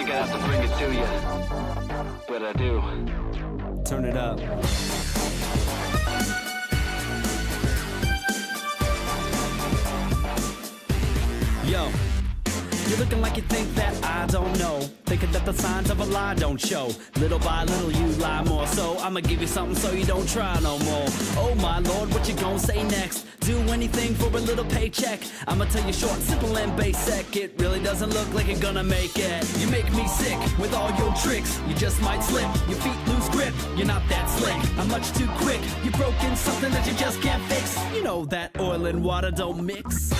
think I'd have to bring it to you, but I do. Turn it up. Yo, you're looking like you think that I don't know. Thinking that the signs of a lie don't show. Little by little you lie more. So I'ma give you something so you don't try no more. Oh my lord, what you gonna say next? Do anything for a little paycheck. I'ma tell you short, simple and basic. It really doesn't look like you're gonna make it. You make me sick with all your tricks. You just might slip, your feet lose grip. You're not that slick, I'm much too quick. You've broken something that you just can't fix. You know that oil and water don't mix.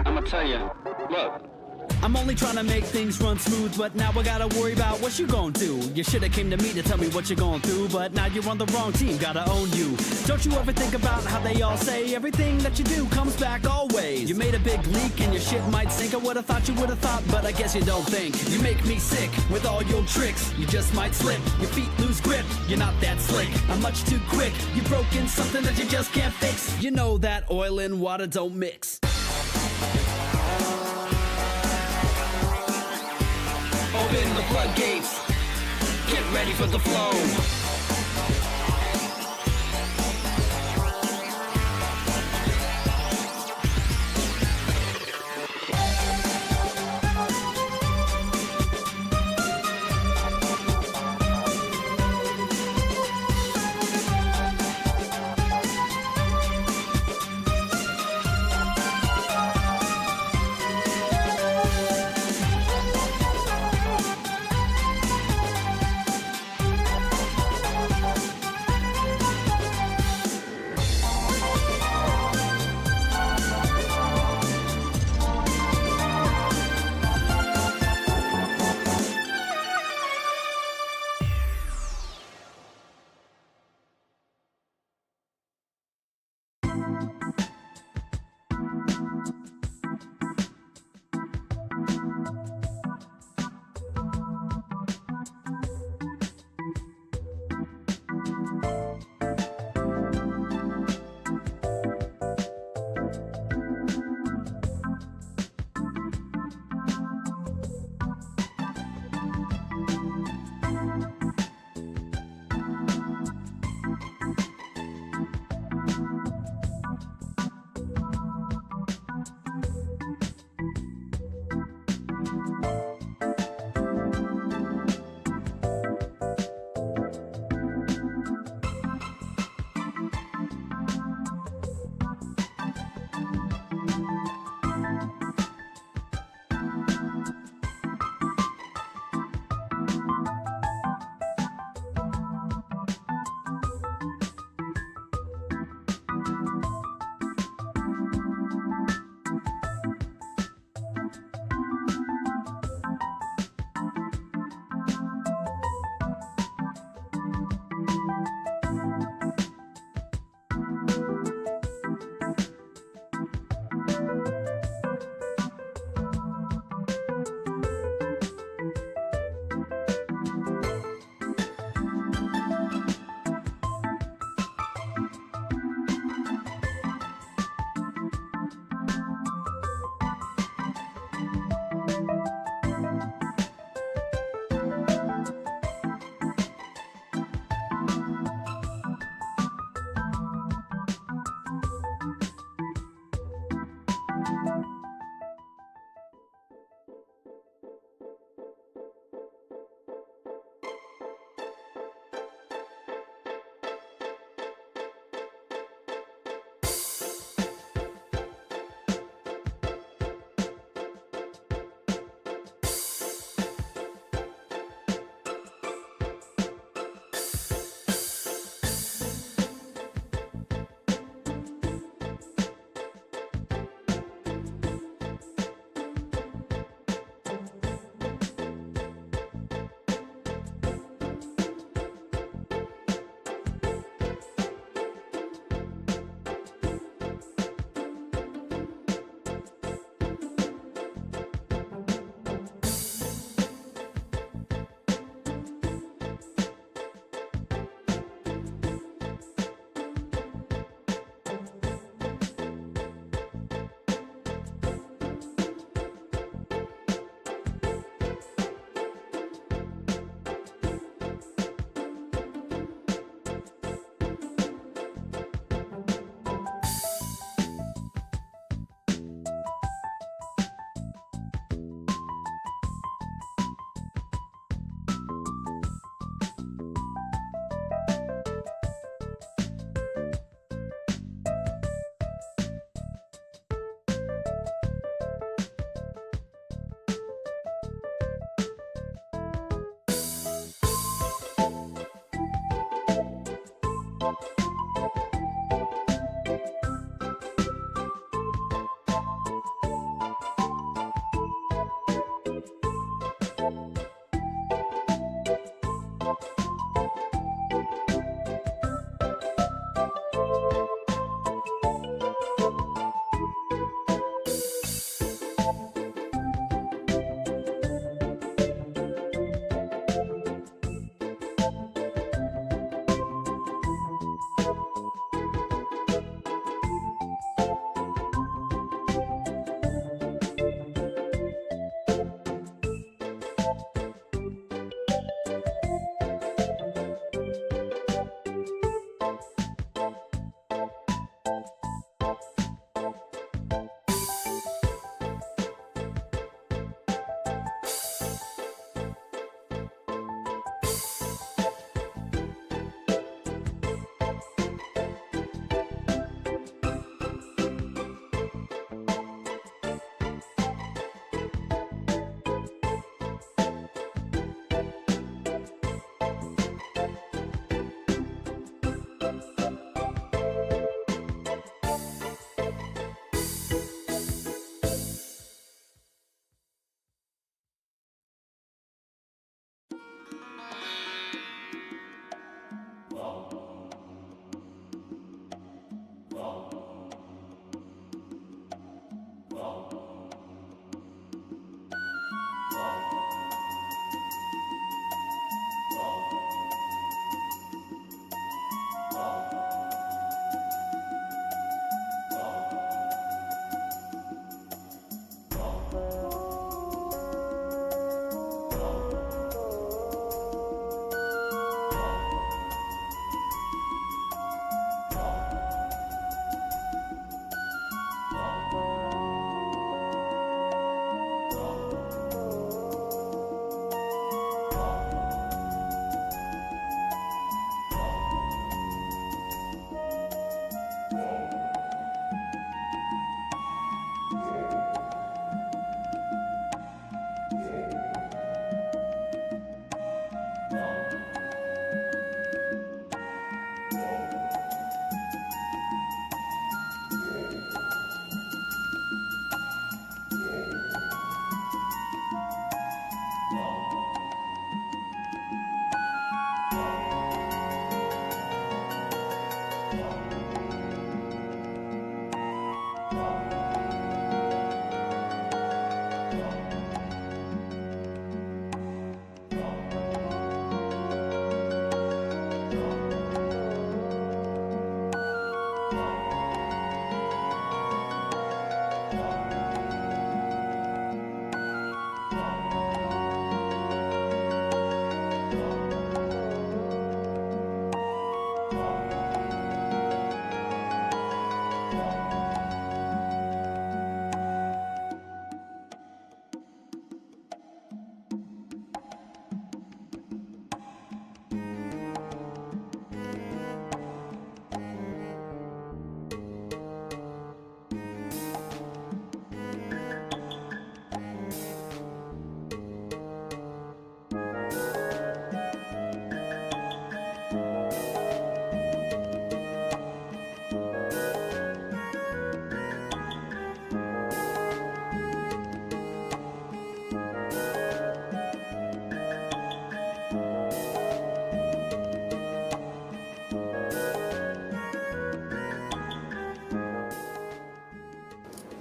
I'ma tell you, look. I'm only trying to make things run smooth, but now I gotta worry about what you gon' do. You shoulda came to me to tell me what you're going through, but now you're on the wrong team, gotta own you. Don't you ever think about how they all say everything that you do comes back always? You made a big leak and your shit might sink. I would've thought you would've thought, but I guess you don't think. You make me sick with all your tricks. You just might slip, your feet lose grip. You're not that slick, I'm much too quick. You've broken something that you just can't fix. You know that oil and water don't mix. Open the floodgates, get ready for the flow.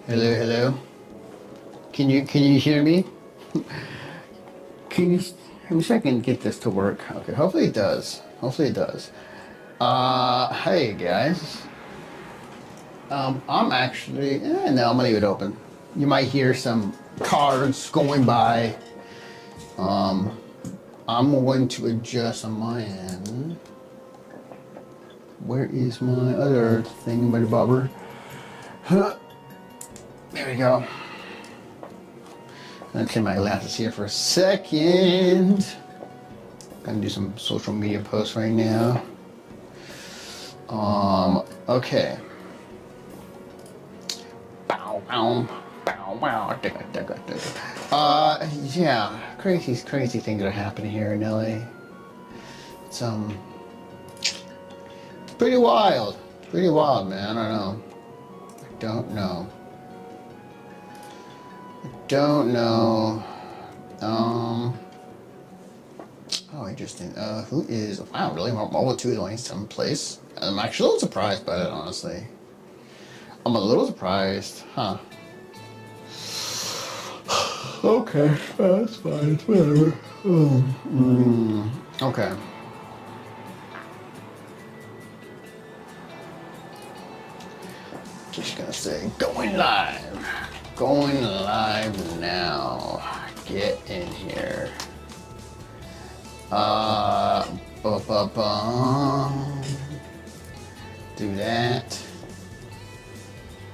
Hello, hello. Can you hear me? Can you? Let me see if I can get this to work. Okay, hopefully it does. Hopefully it does. Hey guys. I'm actually. No, I'm gonna leave it open. You might hear some cars going by. I'm going to adjust on my end. Where is my other thing, buddy bobber? Huh. There we go. I'm gonna take my glasses here for a second. Gonna do some social media posts right now. Okay. Bow, bow, bow, bow. Yeah, crazy things are happening here in LA. It's Pretty wild. Pretty wild, man. I don't know. I don't know. I don't know. Oh, interesting. Who is... Wow, really? Mobile 2 is only 7th place? I'm actually a little surprised by that, honestly. I'm a little surprised. Huh. Okay. That's fine. It's whatever. Okay. Just gonna say, going live. Going live now. Get in here. Do that.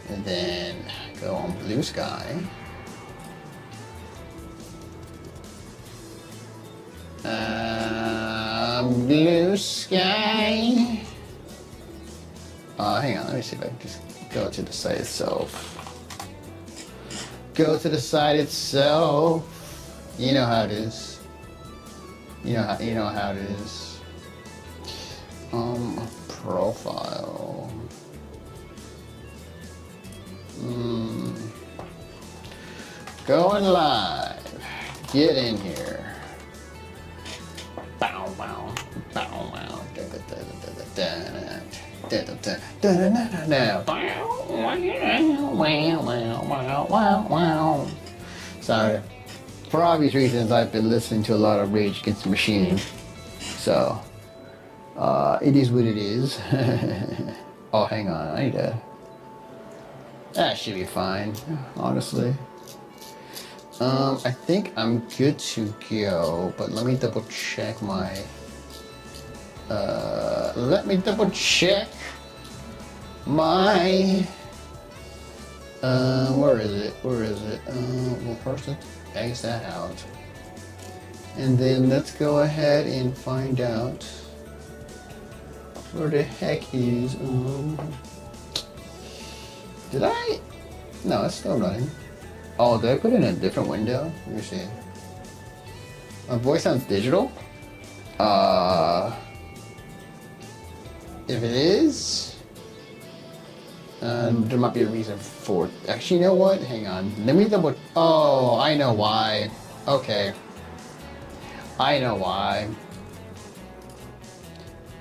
And then go on Blue Sky. Blue Sky. Hang on, let me see if I can just go to the site itself. Go to the site itself. You know how it is. You know how it is. Profile. Going live. Get in here. Bow wow. Bow wow. Sorry. For obvious reasons, I've been listening to a lot of Rage Against the Machine. So, it is what it is. Oh, hang on. I need to... That should be fine, honestly. I think I'm good to go, but let me double check my... let me double check my... where is it? Well, first let's X that out. And then let's go ahead and find out where the heck is, did I? No, it's still running. Oh, did I put it in a different window? Let me see. My voice sounds digital? If it is, there might be a reason for it. Actually, you know what? Hang on. Let me double... Oh, I know why. Okay. I know why.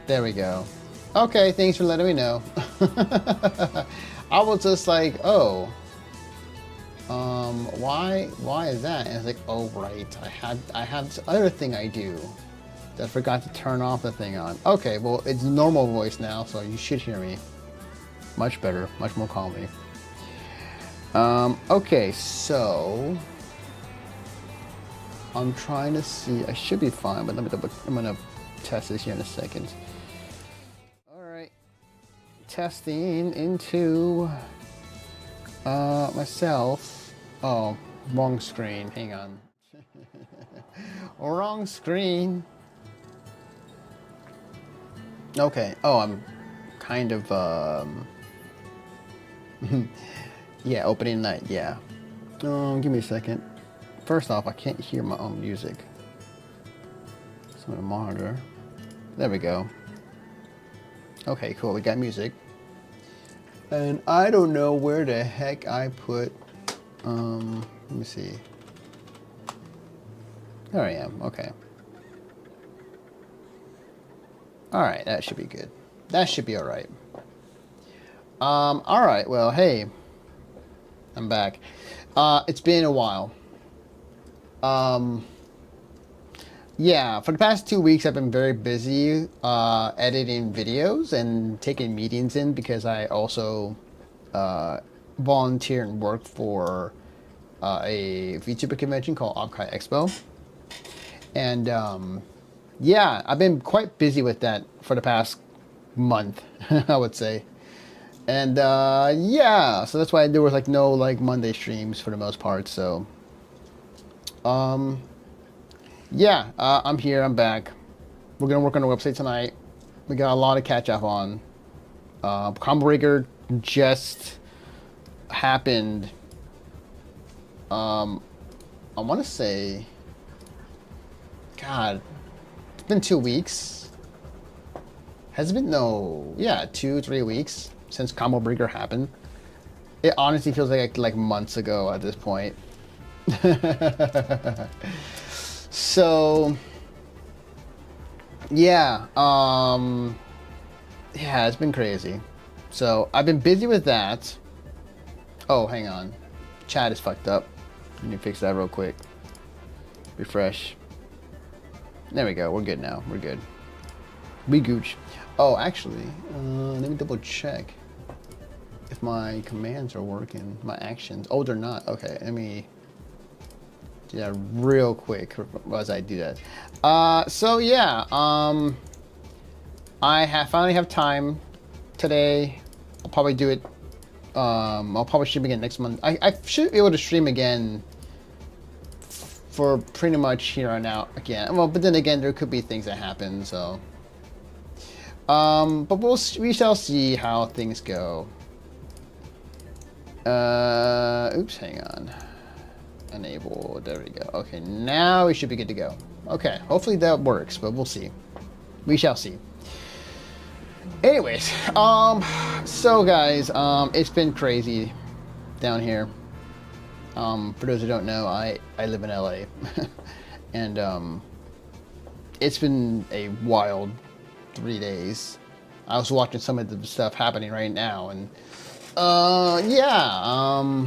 There we go. Okay, thanks for letting me know. I was just like, oh, why is that? And it's like, oh right, I have this other thing I do that I forgot to turn off the thing on. Okay, well it's normal voice now, so you should hear me much better, much more calmly. Okay, so I'm trying to see. I should be fine, but I'm gonna test this here in a second. Testing into myself. Oh, wrong screen. Hang on. Wrong screen. Okay. Oh, I'm kind of yeah, opening night. Yeah. Give me a second. First off, I can't hear my own music. So I'm gonna monitor. There we go. Okay, cool. We got music. And I don't know where the heck I put, let me see. There I am, okay. Alright, that should be good. That should be alright. Alright, well, hey. I'm back. It's been a while. Yeah, for the past 2 weeks, I've been very busy editing videos and taking meetings in because I also volunteer and work for a VTuber convention called Okai Expo. And yeah, I've been quite busy with that for the past month, I would say. And yeah, so that's why there was like no like Monday streams for the most part. So yeah, I'm here. I'm back. We're gonna work on the website tonight. We got a lot to catch up on. Combo Breaker just happened. I want to say, God, it's been 2 weeks. Has it been, no, yeah, 2-3 weeks since Combo Breaker happened. It honestly feels like months ago at this point. So yeah, yeah, it's been crazy. So I've been busy with that. Oh, hang on, chat is fucked up. Let me fix that real quick. Refresh. There we go. We're good now. We're good. We gooch. Oh, actually, let me double check if my commands are working. My actions. Oh, they're not. Okay, let me do that real quick as I do that. So yeah, I finally have time today. I'll probably do it. I'll probably stream again next month. I should be able to stream again for pretty much here on out again. Well, but then again, there could be things that happen. So, but we shall see how things go. Oops, hang on. Enable. There we go. Okay, now we should be good to go. Okay, hopefully that works, but we'll see. We shall see. Anyways, so guys, it's been crazy down here. For those who don't know, I live in LA, and it's been a wild 3 days. I was watching some of the stuff happening right now, and yeah,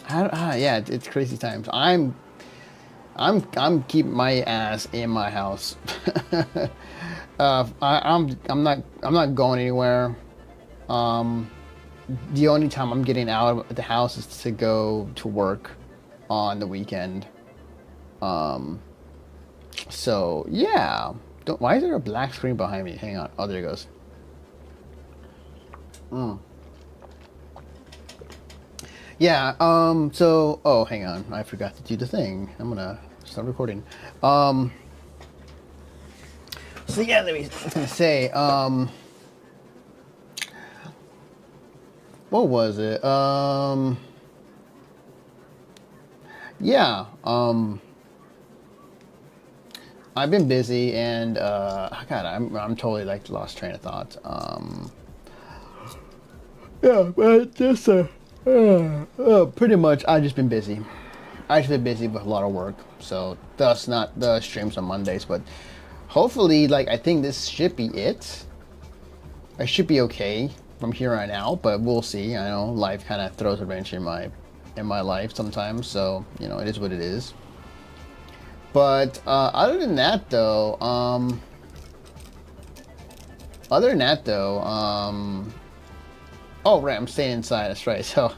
yeah, it's crazy times. I'm keeping my ass in my house. I'm not going anywhere. The only time I'm getting out of the house is to go to work on the weekend. So yeah. Why is there a black screen behind me? Hang on. Oh, there it goes. Yeah, so, oh, hang on. I forgot to do the thing. I'm gonna start recording. So yeah, I was gonna say, what was it? Yeah, I've been busy, and God, I'm totally like lost train of thought. Yeah, but just pretty much I've just been busy. I've just been busy with a lot of work, so thus not the streams on Mondays, but hopefully, like, I think this should be it. I should be okay from here on out, but we'll see. I know life kind of throws a wrench in my life sometimes, so you know, it is what it is. But other than that, though, oh right, I'm staying inside. That's right. So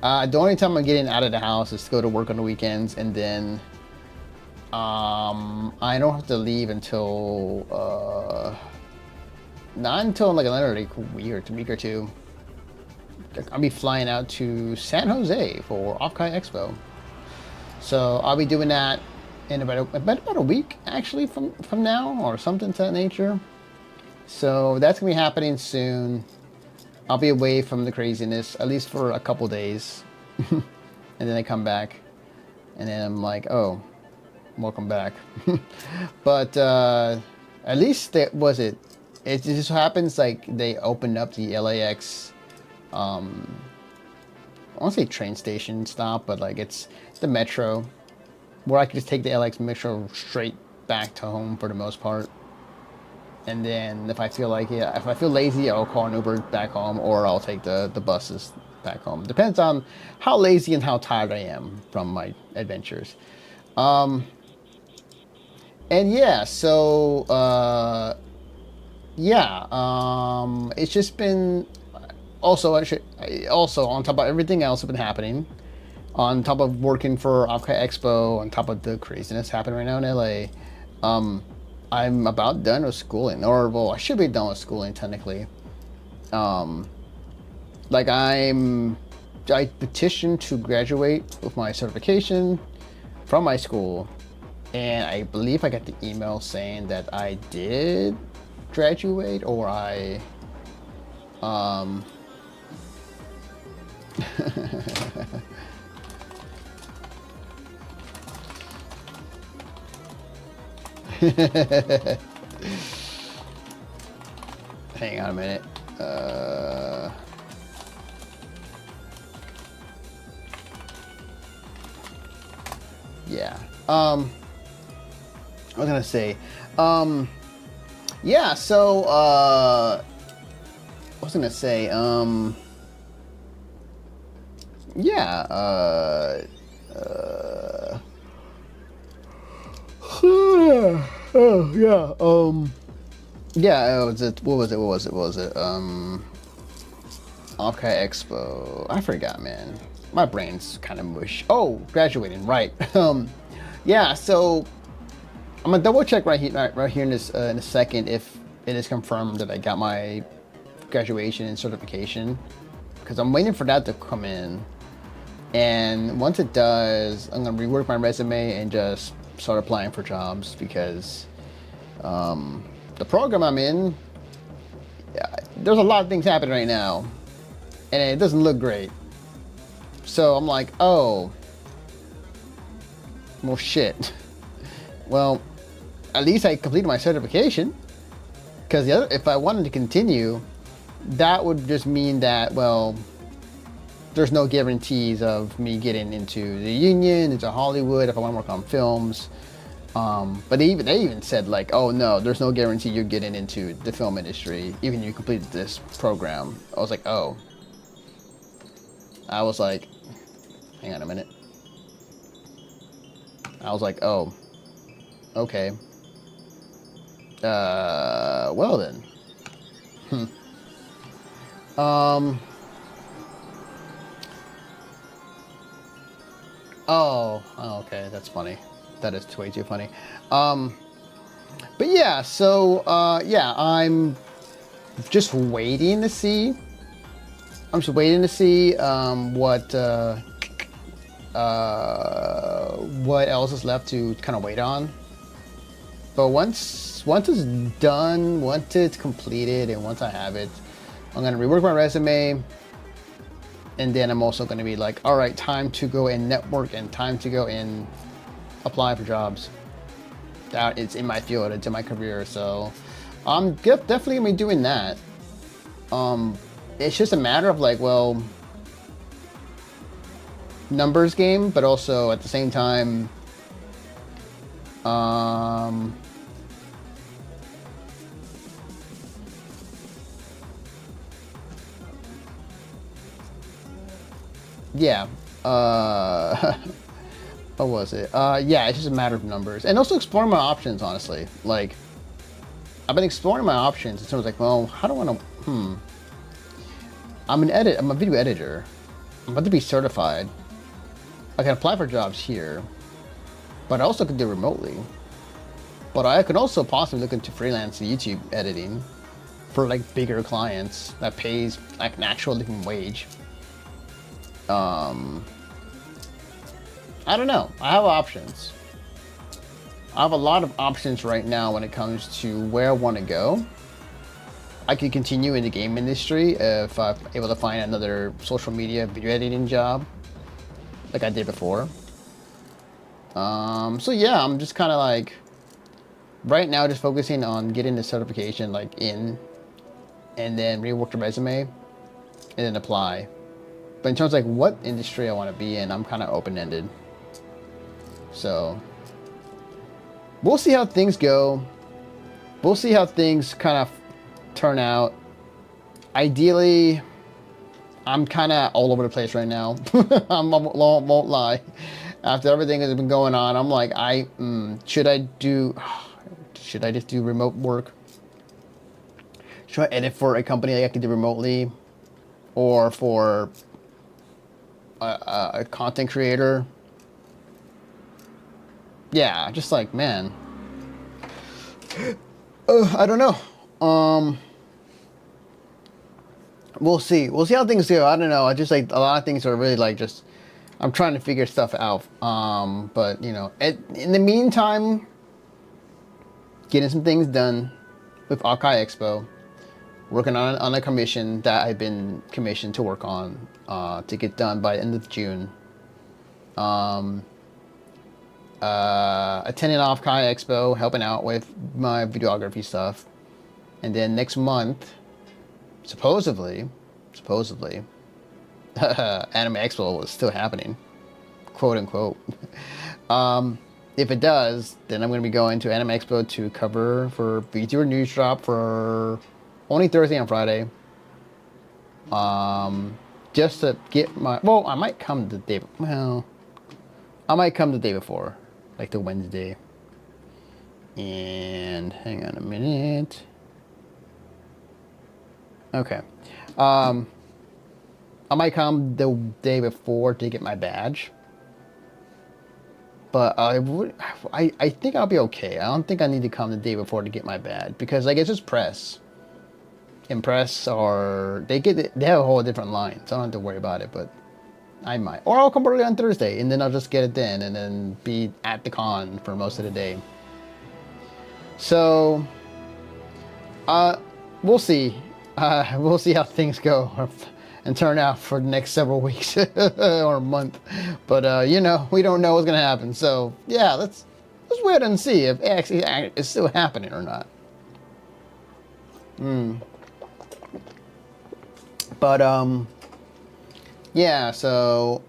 the only time I'm getting out of the house is to go to work on the weekends, and then I don't have to leave until not until like another week or two. I'll be flying out to San Jose for Off-Kai Expo, so I'll be doing that in about a week actually from now, or something to that nature. So that's gonna be happening soon. I'll be away from the craziness at least for a couple days, and then I come back, and then I'm like, oh, welcome back. But at least it just happens like they opened up the LAX. I won't say train station stop, but like it's the metro, where I could just take the LAX metro straight back to home for the most part. And then if I feel like it, if I feel lazy, I'll call an Uber back home, or I'll take the buses back home. Depends on how lazy and how tired I am from my adventures. And yeah, so yeah, it's just been also on top of everything else that's been happening, on top of working for Off-Kai Expo, on top of the craziness happening right now in LA. I'm about done with schooling, or well, I should be done with schooling technically. Like I petitioned to graduate with my certification from my school, and I believe I got the email saying that I did graduate, or I hang on a minute. Yeah. I was gonna say, yeah. So, I was gonna say, yeah. Oh yeah. Yeah. What was it? Okay, Expo. I forgot, man. My brain's kind of mush. Oh, graduating, right? Yeah. So I'm gonna double check right here in a second if it is confirmed that I got my graduation and certification, because I'm waiting for that to come in. And once it does, I'm gonna rework my resume and just start applying for jobs, because the program I'm in, there's a lot of things happening right now, and it doesn't look great. So I'm like, oh, well, shit. Well, at least I completed my certification, because if I wanted to continue, that would just mean that, well, there's no guarantees of me getting into the union, into Hollywood, if I want to work on films. But they even said, like, oh no, there's no guarantee you're getting into the film industry, even if you completed this program. I was like, oh. I was like, hang on a minute. I was like, oh, okay. Well then. Oh, okay, that's funny. That is way too funny. But yeah, so, yeah, I'm just waiting to see. I'm just waiting to see what else is left to kind of wait on. But once it's done, once it's completed, and once I have it, I'm gonna rework my resume, and then I'm also gonna be like, all right, time to go and network, and time to go and apply for jobs. That it's in my field, it's in my career, so I'm definitely gonna be doing that. It's just a matter of like, well, numbers game, but also at the same time, yeah, what was it? Yeah, it's just a matter of numbers, and also exploring my options, honestly. Like, I've been exploring my options in terms of like, well, how do I want to, I'm a video editor. I'm about to be certified. I can apply for jobs here, but I also could do remotely. But I could also possibly look into freelance YouTube editing for like bigger clients that pays like an actual living wage. I don't know. I have options. I have a lot of options right now when it comes to where I want to go. I could continue in the game industry if I'm able to find another social media video editing job like I did before. So yeah, I'm just kind of like, right now just focusing on getting the certification like in, and then rework the resume, and then apply. But in terms of like what industry I want to be in, I'm kind of open-ended. So we'll see how things go. We'll see how things kind of turn out. Ideally, I'm kind of all over the place right now. I won't lie. After everything that's been going on, I'm like, should I just do remote work? Should I edit for a company that I can do remotely, or for a content creator? Yeah, just like, man, I don't know. We'll see. We'll see how things go. I don't know. I just like a lot of things are really like just, I'm trying to figure stuff out. But you know, in the meantime, getting some things done with Akai Expo, working on a commission that I've been commissioned to work on to get done by the end of June. Attending Akai Expo, helping out with my videography stuff, and then next month supposedly, Anime Expo was still happening, quote unquote. If it does, then I'm going to be going to Anime Expo to cover for VTuber News Drop for only Thursday and Friday. Just to get my, well, I might come the day, well, I might come the day before, like the Wednesday. And hang on a minute. Okay. I might come the day before to get my badge. But I think I'll be okay. I don't think I need to come the day before to get my badge because I guess it's press. And press are they have a whole different line, so I don't have to worry about it. But I might, or I'll come early on Thursday and then I'll just get it then, and then be at the con for most of the day. So, we'll see. We'll see how things go and turn out for the next several weeks or a month. But you know, we don't know what's gonna happen. So yeah, let's wait and see if it actually is still happening or not. But yeah. So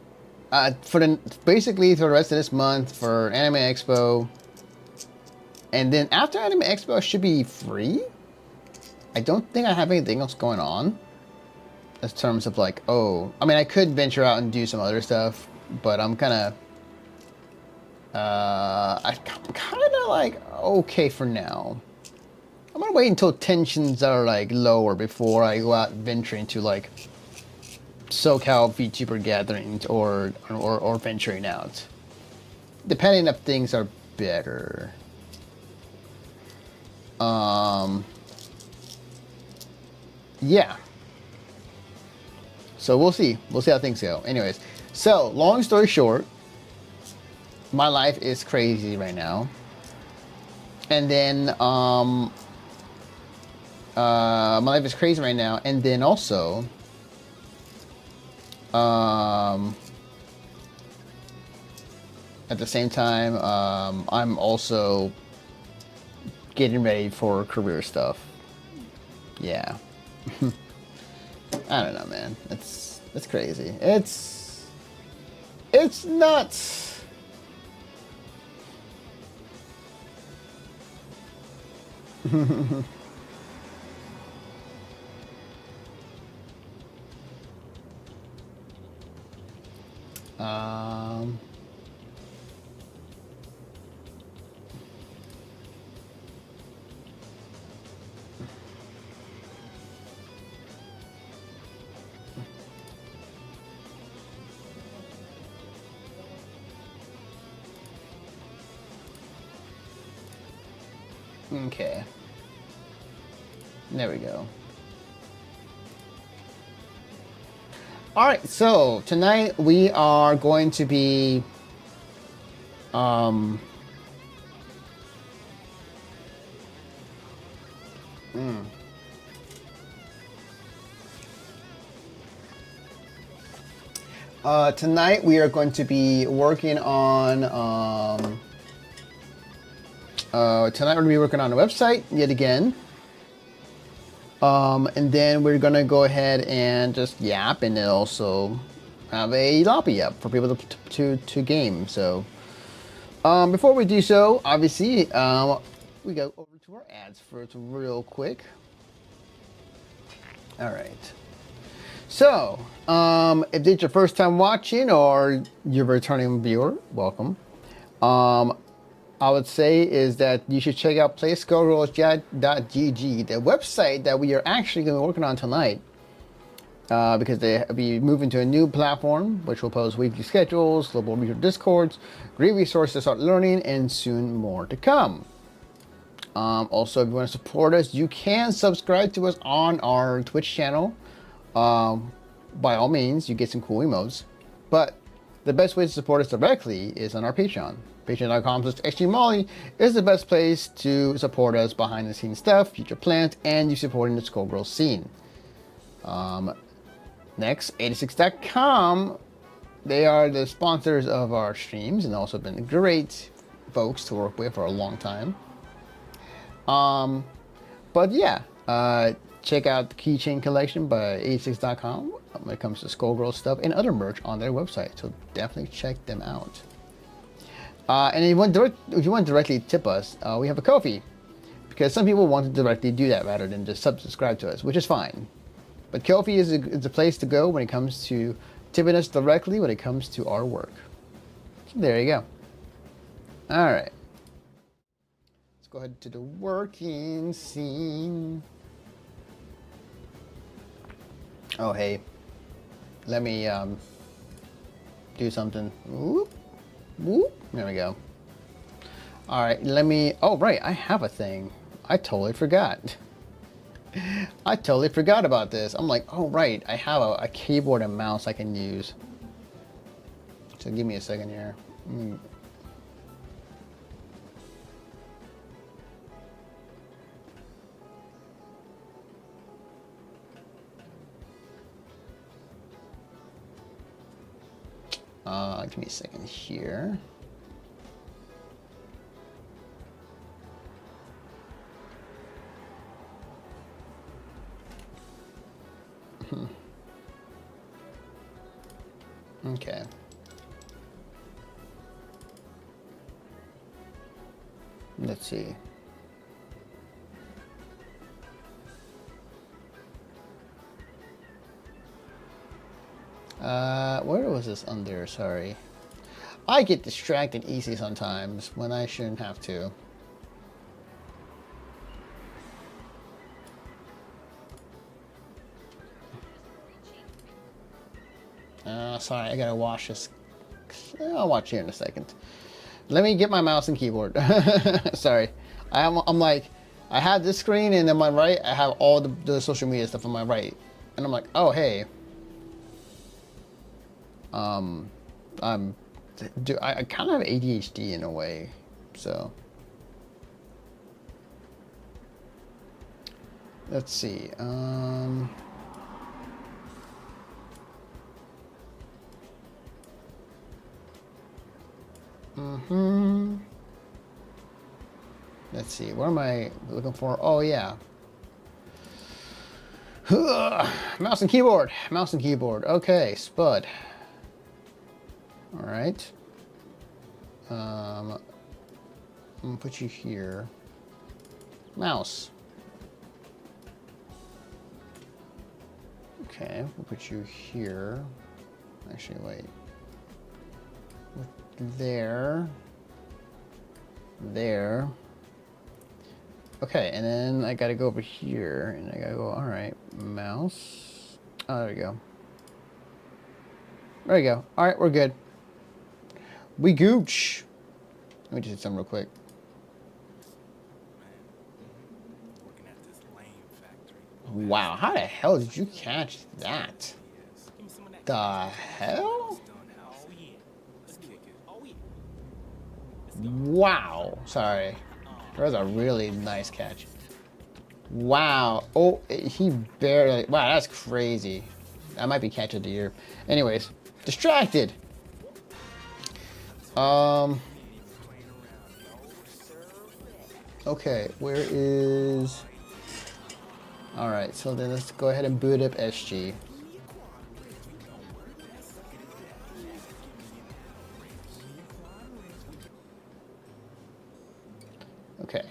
basically for the rest of this month for Anime Expo, and then after Anime Expo it should be free. I don't think I have anything else going on. In terms of like, oh, I mean, I could venture out and do some other stuff, but I'm kind of, I'm kind of like okay for now. I'm gonna wait until tensions are like lower before I go out venturing to like SoCal VTuber gatherings or venturing out. Depending if things are better. Yeah. So we'll see. We'll see how things go. Anyways, so long story short, my life is crazy right now. And then my life is crazy right now. And then also at the same time, I'm also getting ready for career stuff. Yeah. I don't know, man. It's crazy. It's nuts. Okay. There we go. Alright, so tonight we are going to be tonight we are going to be working on tonight we're going to be working on a website yet again. And then we're going to go ahead and just yap and then also have a lobby up for people to game. So before we do so, obviously, we go over to our ads first real quick. All right. So, if it's your first time watching or you're a returning viewer, welcome. I would say is that you should check out playskullgirls.gg, the website that we are actually going to be working on tonight, because they'll be moving to a new platform, which will post weekly schedules, global user discords, great resources to start learning, and soon more to come. Also, if you want to support us, you can subscribe to us on our Twitch channel. By all means, you get some cool emotes, but the best way to support us directly is on our Patreon. Patreon.com/XGMolly is the best place to support us behind the scenes stuff, future plans, and you supporting the Skullgirls scene. Next, 86.com. They are the sponsors of our streams and also been great folks to work with for a long time. But yeah, check out the keychain collection by 86.com when it comes to Skullgirl stuff and other merch on their website. So definitely check them out. And if you want to directly tip us, we have a Ko-fi, because some people want to directly do that rather than just subscribe to us, which is fine. But Ko-fi is a place to go when it comes to tipping us directly when it comes to our work. So there you go. All right. Let's go ahead to the working scene. Oh, hey. Let me do something. Whoop. Whoop. There we go. All right, let me, oh, right, I have a thing. I totally forgot. I totally forgot about this. I'm like, oh, right, I have a keyboard and mouse I can use. So give me a second here. Give me a second here. Okay. Let's see. Where was this under? Sorry. I get distracted easy sometimes when I shouldn't have to. Sorry, I gotta wash this. I'll watch here in a second. Let me get my mouse and keyboard. Sorry. I'm like, I have this screen, and on my right, I have all the social media stuff on my right. And I'm like, oh, hey. I kind of have ADHD in a way, so. Let's see. Let's see, what am I looking for? Oh, yeah. Mouse and keyboard. Mouse and keyboard. Okay, Spud. All right. I'm gonna put you here. Mouse. Okay, we'll put you here. Actually, wait. There. There. Okay, and then I gotta go over here, and I gotta go, all right, mouse. Oh, there we go. There we go. All right, we're good. We gooch. Let me just do something real quick. Wow, how the hell did you catch that? The hell? Wow. Sorry. That was a really nice catch. Wow. Oh, he barely. Wow, that's crazy. That might be catch of the year. Anyways, distracted. Okay, where is... Alright, so then let's go ahead and boot up SG. Okay.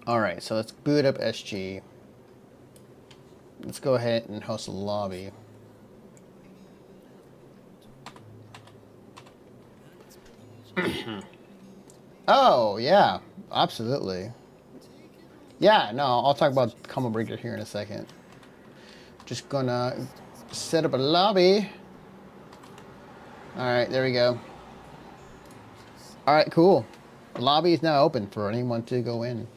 Alright, so let's boot up SG. Let's go ahead and host a lobby. Oh, yeah, absolutely. Yeah, no, I'll talk about Combo Breaker here in a second. Just gonna set up a lobby. Alright, there we go. Alright, cool. The lobby is now open for anyone to go in.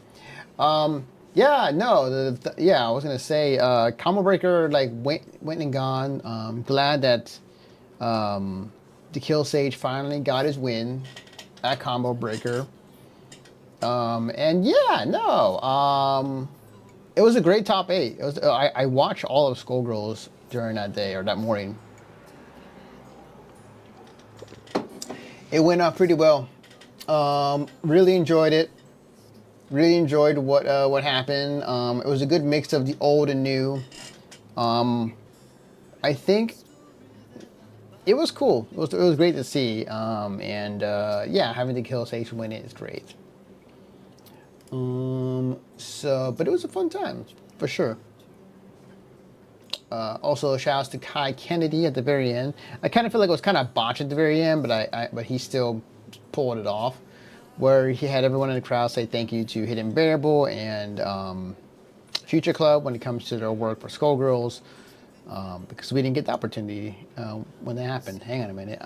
Yeah, no, yeah, I was gonna say, Combo Breaker like went and gone. Glad that the Kill Sage finally got his win at Combo Breaker. And yeah, no, it was a great top 8. It was, I watched all of Skullgirls during that day or that morning. It went off pretty well. Really enjoyed it. Really enjoyed what happened. It was a good mix of the old and new. I think it was cool. It was great to see. Yeah, having the kill station win it is great. But it was a fun time for sure. Also, shout outs to Kai Kennedy at the very end. I kind of feel like it was kind of botched at the very end, but he still pulled it off. Where he had everyone in the crowd say thank you to Hidden Bearable and Future Club when it comes to their work for Skullgirls, because we didn't get the opportunity when that happened. Hang on a minute.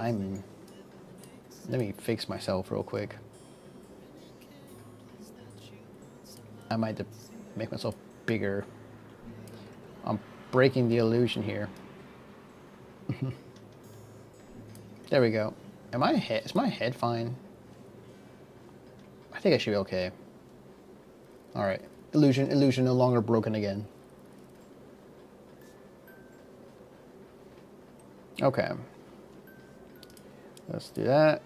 Let me fix myself real quick. I might have to make myself bigger. I'm breaking the illusion here. There we go. Is my head fine? I think I should be okay. Alright. Illusion no longer broken again. Okay. Let's do that.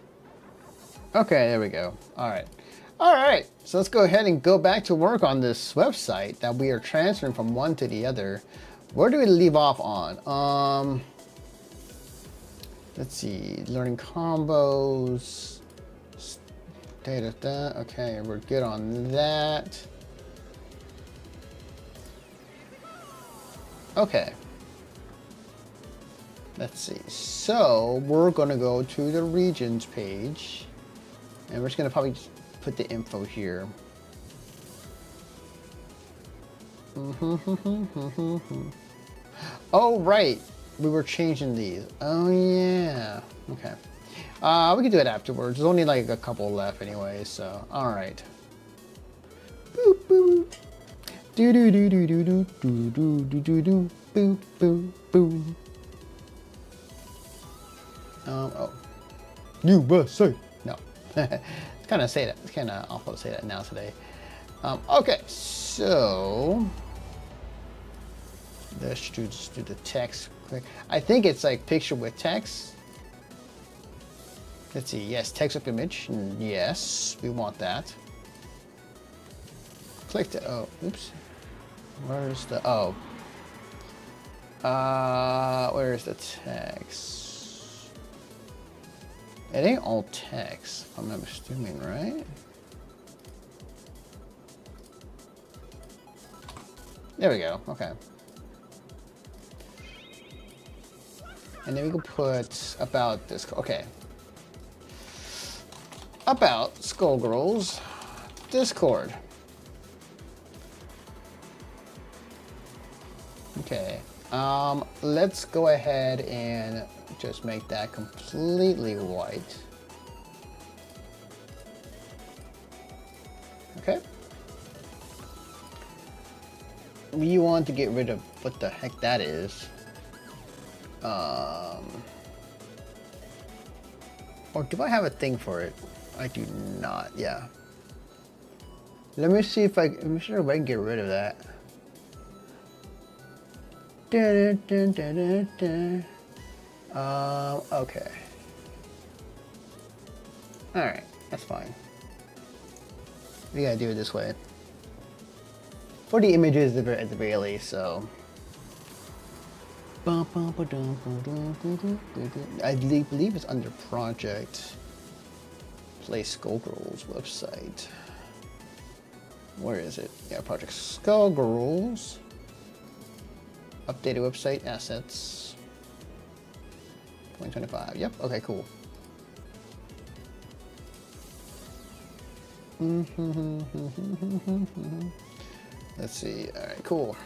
Okay, there we go. Alright. Alright, so let's go ahead and go back to work on this website that we are transferring from one to the other. Where do we leave off on? Let's see. Learning combos. Okay, we're good on that. Okay. Let's see. So we're gonna go to the regions page, and we're just gonna probably just put the info here. Oh right, we were changing these. Oh yeah. Okay. We can do it afterwards. There's only like a couple left anyway, so alright. Boop boop. Do do do do do do do do do do do boop boop boop. Oh. USA. No. It's kind of say that. It's kind of awful to say that now today. Okay, so let's just do the text quick. I think it's like picture with text. Let's see. Yes, text up image. Yes, we want that. Click the. Oh, oops. Where's the? Oh. Where's the text? It ain't all text. If I'm assuming, right? There we go. Okay. And then we can put about this. Okay. About Skullgirls Discord. Okay. Let's go ahead and just make that completely white. Okay. We want to get rid of what the heck that is. Or do I have a thing for it? I do not. Yeah. Let me see if I'm sure if I can get rid of that. Okay. Alright, that's fine. We gotta do it this way. For the images at the very least, so. I believe it's under project. Play Skullgirls website. Where is it? Yeah, Project Skullgirls. Updated website assets. 2025. Yep. Okay. Cool. Let's see. All right. Cool.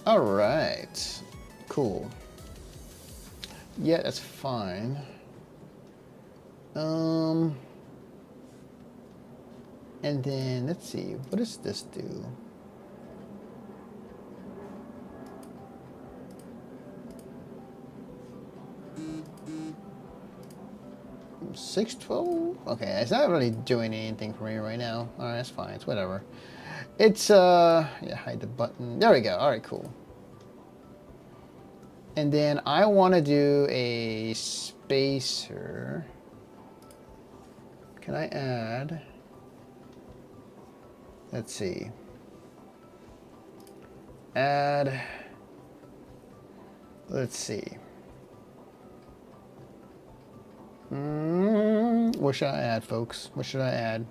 All right. Cool. Yeah, that's fine. And then let's see. What does this do? $6.12? Okay, it's not really doing anything for me right now. Alright, that's fine. It's whatever. It's, yeah, hide the button. There we go. Alright, cool. And then I want to do a spacer. Can I add? Let's see. Add. Let's see. What should I add, folks? What should I add?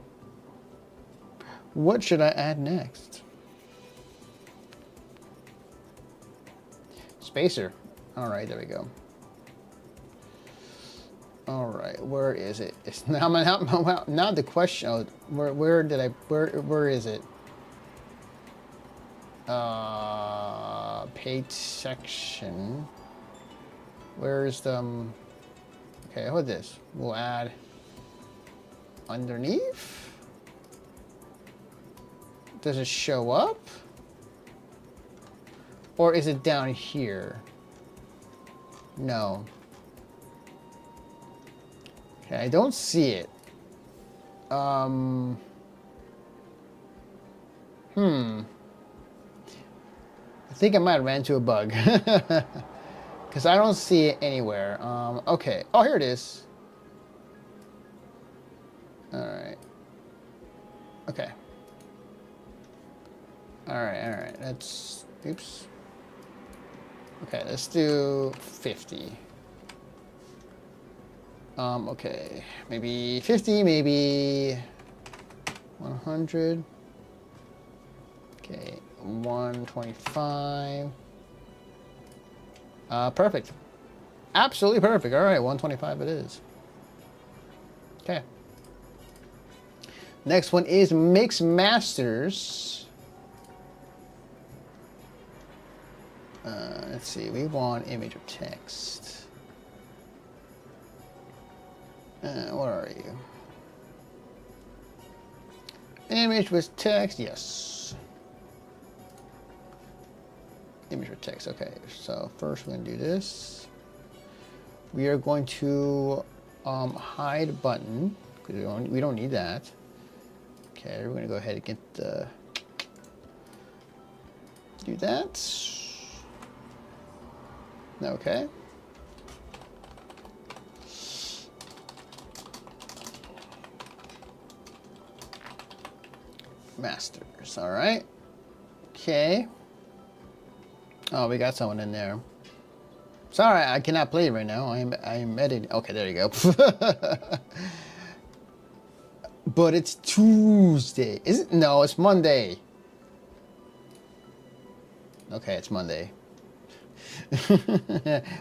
What should I add next? Spacer. All right, there we go. All right, where is it? It's now the question. Oh, where is it? Page section. Where's the? Okay, hold this. We'll add underneath. Does it show up? Or is it down here? No. Okay, I don't see it. I think I might have ran into a bug. Because I don't see it anywhere. Okay. Oh, here it is. Alright. Okay. Alright. Let's... Oops. Okay, let's do 50. Okay. Maybe 50, maybe 100. Okay, 125. Perfect. Absolutely perfect. All right, 125 it is. Okay. Next one is Mix Masters. Let's see. We want image or text. Where are you? Image with text. Yes. Image or text. Okay, so first we're going to do this. We are going to hide button because we don't need that. Okay, we're going to go ahead and get the do that. Okay. Masters. All right. Okay. Oh, we got someone in there. Sorry, I cannot play it right now. I am editing. Okay, there you go. But it's Tuesday. Is it? No, it's Monday. Okay, it's Monday.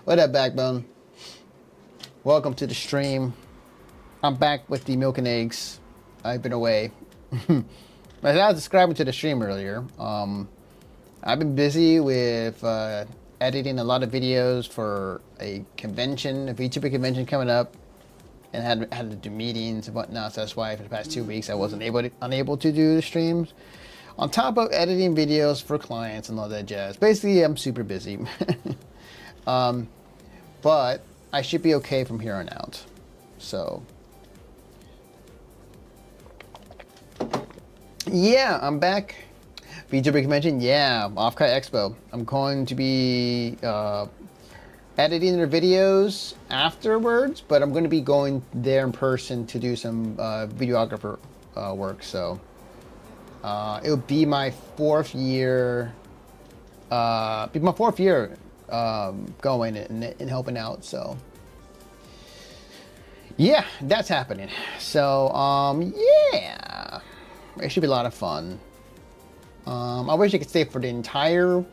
What up, Backbone? Welcome to the stream. I'm back with the milk and eggs. I've been away. I was subscribing to the stream earlier. I've been busy with editing a lot of videos for a convention, a VTuber convention coming up, and had to do meetings and whatnot. So that's why for the past 2 weeks I wasn't unable to do the streams. On top of editing videos for clients and all that jazz. Basically, I'm super busy. But I should be okay from here on out. So, yeah, I'm back. VTuber convention, yeah, Offcut Expo. I'm going to be editing their videos afterwards, but I'm going to be going there in person to do some videographer work. So it'll be my fourth year. Going and helping out. So yeah, that's happening. So yeah, it should be a lot of fun. I wish I could stay for the entire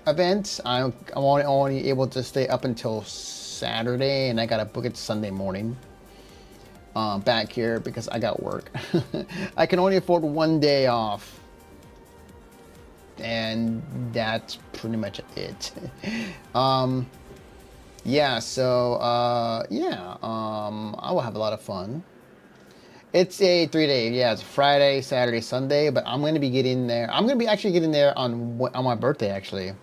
event. I'm only able to stay up until Saturday, and I gotta book it Sunday morning. Back here because I got work. I can only afford 1 day off, and that's pretty much it. Yeah. So yeah. I will have a lot of fun. It's a 3-day, yeah, it's Friday, Saturday, Sunday, but I'm going to be getting there. I'm going to be actually getting there on my birthday, actually.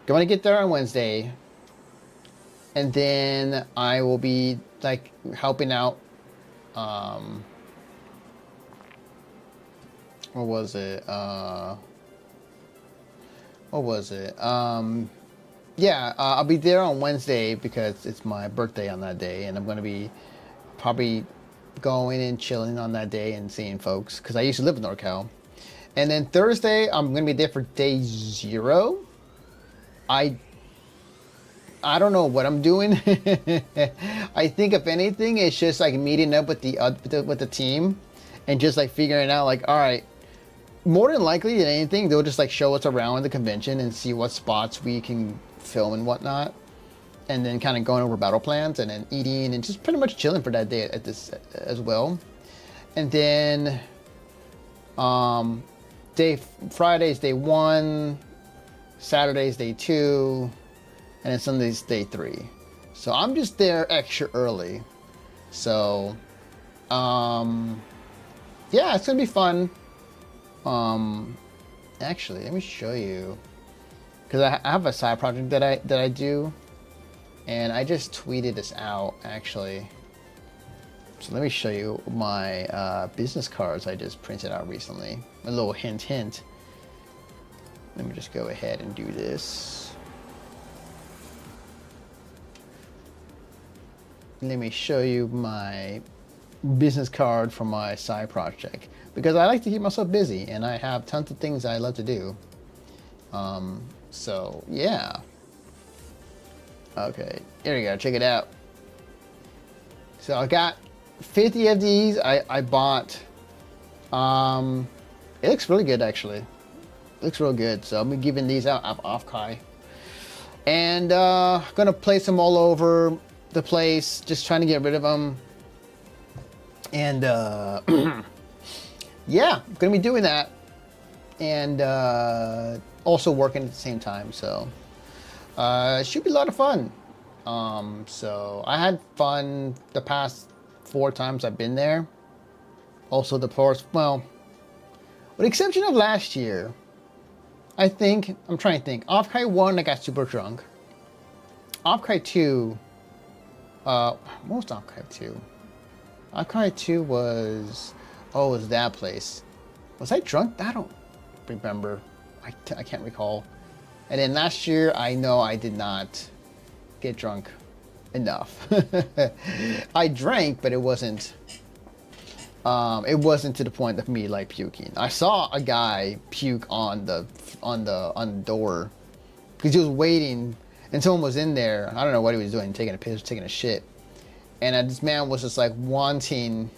Going to get there on Wednesday. And then I will be, like, helping out, what was it? Yeah, I'll be there on Wednesday because it's my birthday on that day, and I'm going to be probably going and chilling on that day and seeing folks because I used to live in NorCal. And then Thursday, I'm gonna be there for day 0. I don't know what I'm doing. I think if anything, it's just like meeting up with the team, and just like figuring out like, all right, more than likely than anything, they'll just like show us around the convention and see what spots we can film and whatnot, and then kind of going over battle plans and then eating and just pretty much chilling for that day at this as well. And then Friday's day 1, Saturday's day 2, and then Sunday's day 3. So I'm just there extra early. So yeah, it's gonna be fun. Actually, let me show you, because I have a side project that I do, and I just tweeted this out actually. So let me show you my business cards I just printed out recently. A little hint. Let me just go ahead and do this. Let me show you my business card for my side project, because I like to keep myself busy and I have tons of things I love to do. So yeah. Okay, here we go. Check it out. So I got 50 of these. I bought. It looks really good actually. It looks real good. So I'm gonna be giving these out off Kai, and gonna place them all over the place, just trying to get rid of them. And yeah, I'm gonna be doing that, and also working at the same time. So it should be a lot of fun. So I had fun the past 4 times I've been there. Also the first, well, with the exception of last year, I think, I'm trying to think. Off-Kai 1, I got super drunk. Off-Kai 2, what was Off-Kai 2? Off-Kai 2 was, oh, it was that place. Was I drunk? I don't remember. I can't recall. And then last year, I know I did not get drunk enough. I drank, but it wasn't to the point of me like puking. I saw a guy puke on the door because he was waiting and someone was in there. I don't know what he was doing, taking a piss, taking a shit. And this man was just like wanting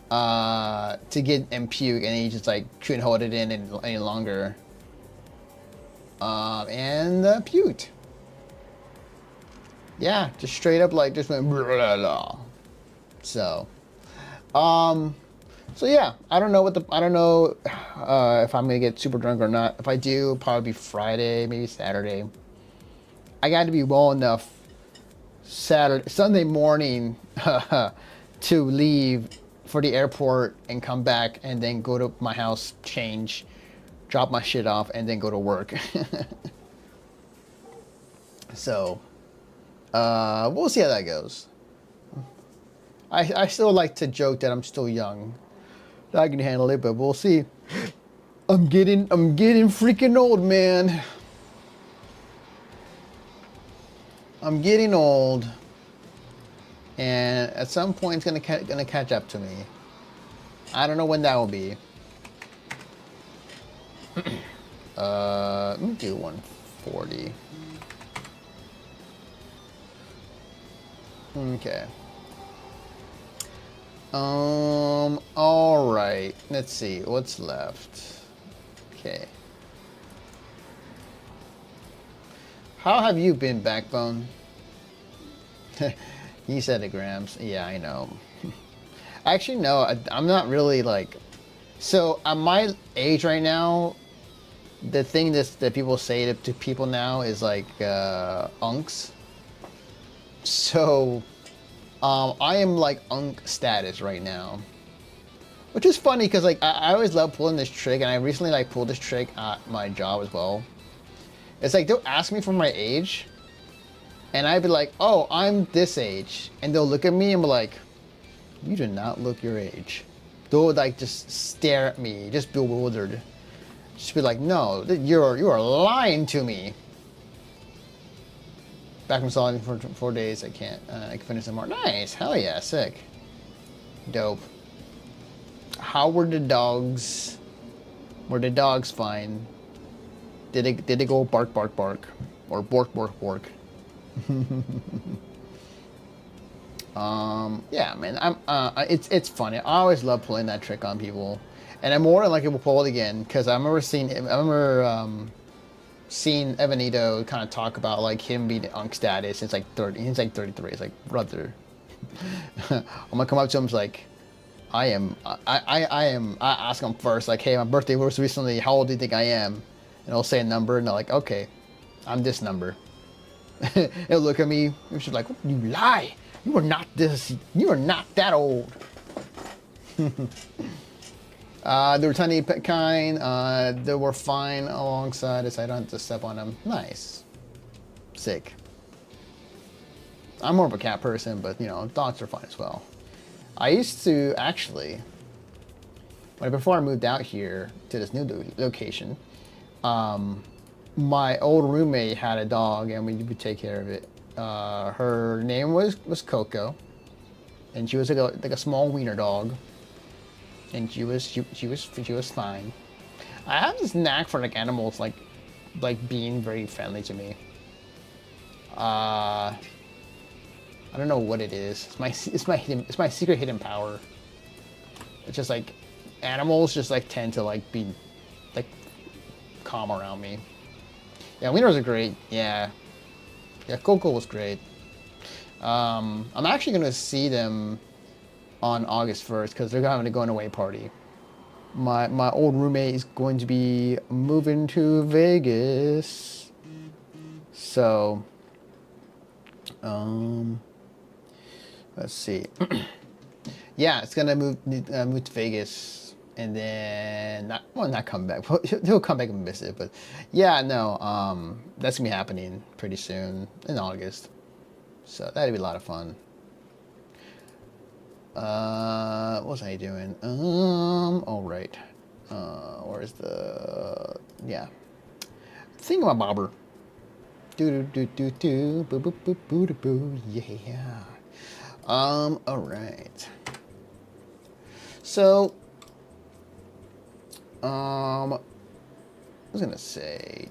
to get and puke, and he just like couldn't hold it in any longer. And puked. Yeah, just straight up like just went blah, blah, blah. So yeah, I don't know if I'm gonna get super drunk or not. If I do, probably Friday, maybe Saturday. I got to be well enough Sunday morning to leave for the airport and come back and then go to my house, change, drop my shit off, and then go to work. So we'll see how that goes. I still like to joke that I'm still young, that I can handle it, but we'll see. I'm getting freaking old, man. I'm getting old, and at some point it's gonna catch up to me. I don't know when that will be. Let me do 140. Okay. All right. Let's see what's left. Okay. How have you been, Backbone? He said it, Grams. Yeah, I know. Actually, no, I'm not really like. So at my age right now, the thing that people say to people now is like unks. So I am like unk status right now, which is funny because like I always love pulling this trick, and I recently like pulled this trick at my job as well. It's like they'll ask me for my age, and I'd be like, oh, I'm this age, and they'll look at me and be like, you do not look your age. They'll like just stare at me, just bewildered. Just be like, no, you are lying to me. Back from solid for 4 days. I can finish some more. Nice, hell yeah, sick, dope. How were the dogs? Were the dogs fine? Did they go bark bark bark, or bork bork bork? Yeah, man. It's funny. I always love pulling that trick on people, and I'm more than likely will pull it again because I remember seeing Evanito kind of talk about like him being Unk status. It's like 30. He's like 33. It's like, brother. I'm gonna come up to him. It's like, I ask him first, like, hey, my birthday was recently. How old do you think I am? And he'll say a number, and they're like, okay, I'm this number. He'll look at me. And she's like, you lie. You are not this. You are not that old. They were tiny pet kind. They were fine alongside us. I don't have to step on them. Nice. Sick. I'm more of a cat person, but you know, dogs are fine as well. I used to actually, before I moved out here to this new location, my old roommate had a dog, and we would take care of it. Her name was Coco, and she was like a small wiener dog, and she was fine. I have this knack for like animals like being very friendly to me. I don't know what it is. It's my secret hidden power. It's just like animals just like tend to like be like calm around me. Yeah, wieners are great. Yeah, Coco was great. I'm actually gonna see them on August 1st because they're having a going away party. My old roommate is going to be moving to Vegas, so let's see. Yeah, it's gonna move to Vegas, and then not come back. He'll come back and visit, but yeah, no, that's gonna be happening pretty soon in August. So that'd be a lot of fun. What was I doing? All right. Where's the Thingamabobber? Do do do do boo boo boo boo boo boo. Yeah. All right. So, I was gonna say.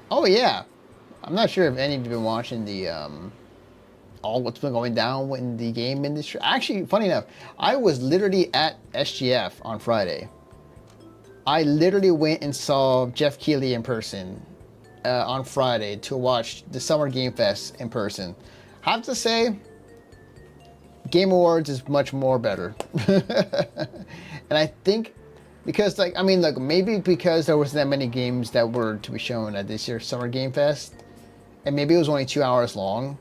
Oh yeah, I'm not sure if any of you have been watching the all what's been going down in the game industry. Actually, funny enough, I was literally at SGF on Friday. I literally went and saw Jeff Keighley in person on Friday to watch the Summer Game Fest in person. I have to say, Game Awards is much more better. And I think because maybe because there wasn't that many games that were to be shown at this year's Summer Game Fest, and maybe it was only 2 hours long.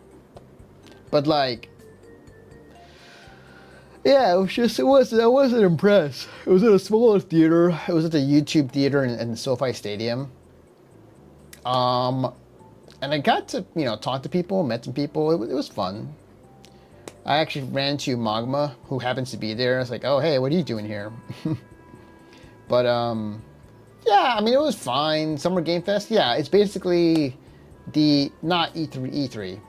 But yeah, I wasn't impressed. It was at a smaller theater. It was at the YouTube theater in SoFi Stadium. And I got to talk to people, met some people. It was fun. I actually ran into Magma, who happens to be there. I was like, oh hey, what are you doing here? But yeah, I mean it was fine. Summer Game Fest. Yeah, it's basically not E3.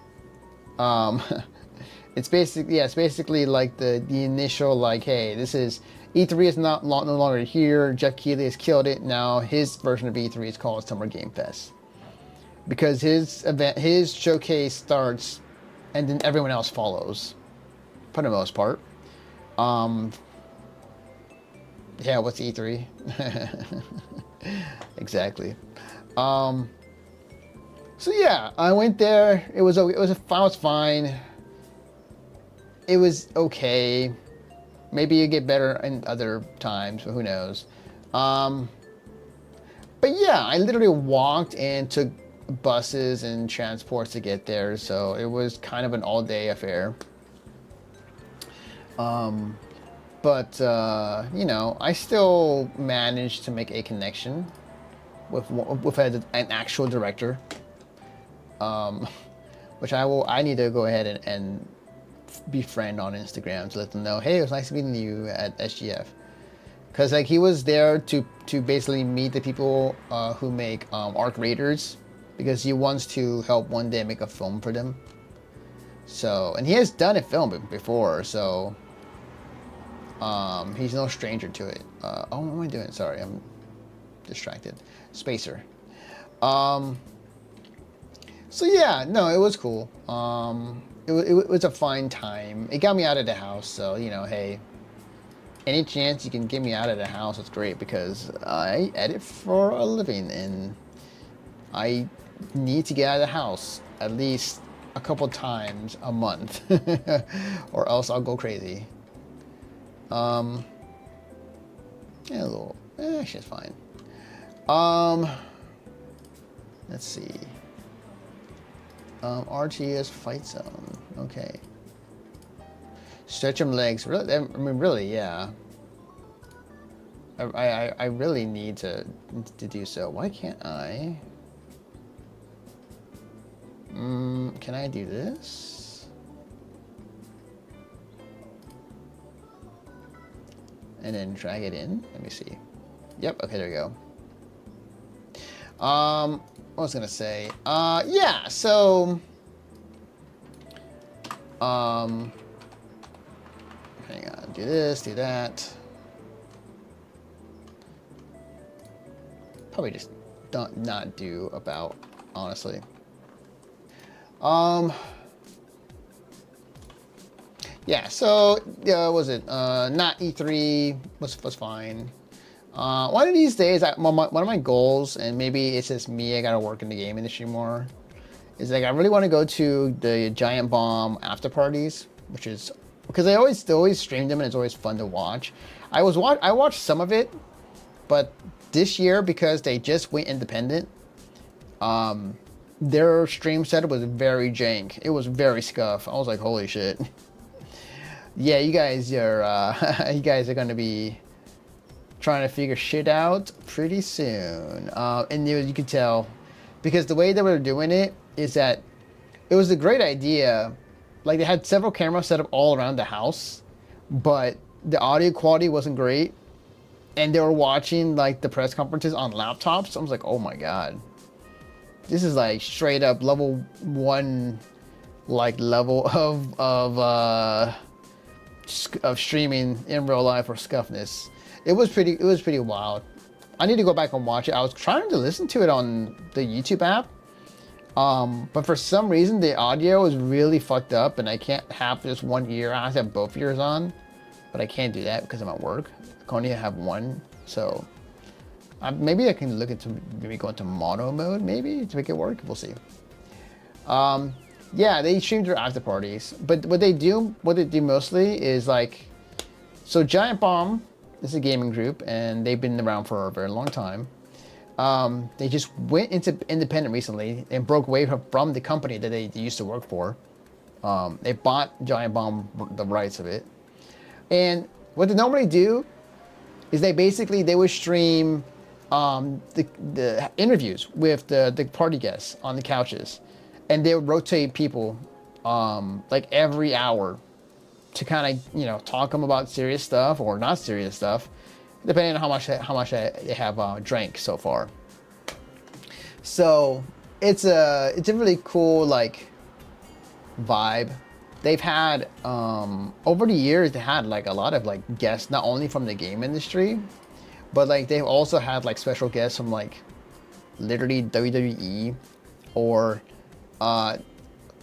It's basically like the initial like, hey, this is E3 is no longer here. Jeff Keighley has killed it. Now his version of E3 is called Summer Game Fest because his showcase starts, and then everyone else follows, for the most part. Yeah, what's E3? Exactly. So yeah, I went there. It was fine. It was okay. Maybe you get better in other times, but who knows? But yeah, I literally walked and took buses and transports to get there, so it was kind of an all-day affair. But I still managed to make a connection with an actual director. Which I need to go ahead and befriend on Instagram to let them know, hey, it was nice meeting you at SGF. Because he was there to basically meet the people who make Arc Raiders, because he wants to help one day make a film for them. So, and he has done a film before, so He's no stranger to it. Oh, what am I doing? Sorry, I'm distracted. Spacer. So yeah, no, it was cool. It was a fine time. It got me out of the house, so you know, hey, any chance you can get me out of the house, it's great because I edit for a living and I need to get out of the house at least a couple times a month, or else I'll go crazy. Yeah, a little. Actually, it's fine. Let's see. RTS Fight Zone. Okay. Stretch them legs. Really, I mean, really, yeah. I really need to do so. Why can't I? Can I do this? And then drag it in. Let me see. Yep. Okay, there we go. What was I gonna say? Yeah. So, hang on. Do this. Do that. Probably just not do about, honestly. Yeah, so was it not E3 was fine. One of these days, one of my goals, and maybe it's just me, I gotta work in the game industry more, is like I really want to go to the Giant Bomb after parties, which is because they always stream them and it's always fun to watch. I watched some of it, but this year because they just went independent, their stream setup was very jank. It was very scuff. I was like, holy shit. Yeah, you guys are gonna be trying to figure shit out pretty soon. And you could tell because the way they were doing it is that it was a great idea. Like they had several cameras set up all around the house, but the audio quality wasn't great. And they were watching like the press conferences on laptops. I was like, oh my God. This is like straight up level 1, like level of streaming in real life or scuffness. It was pretty wild. I need to go back and watch it. I was trying to listen to it on the YouTube app, but for some reason the audio is really fucked up, and I can't have just one ear. I have to have both ears on, but I can't do that because I'm at work. I can only have one, so. Maybe I can look into maybe go into mono mode maybe to make it work. We'll see. Yeah, they stream their after parties, but what they do mostly is like, so Giant Bomb is a gaming group and they've been around for a very long time. They just went into independent recently and broke away from the company that they used to work for. They bought Giant Bomb, the rights of it, and what they normally do is they would stream the interviews with the party guests on the couches, and they would rotate people like every hour to kind of talk to them about serious stuff or not serious stuff, depending on how much they have drank so far. So it's a really cool like vibe. They've had over the years they had like a lot of like guests not only from the game industry, but like they've also had like special guests from like literally WWE, or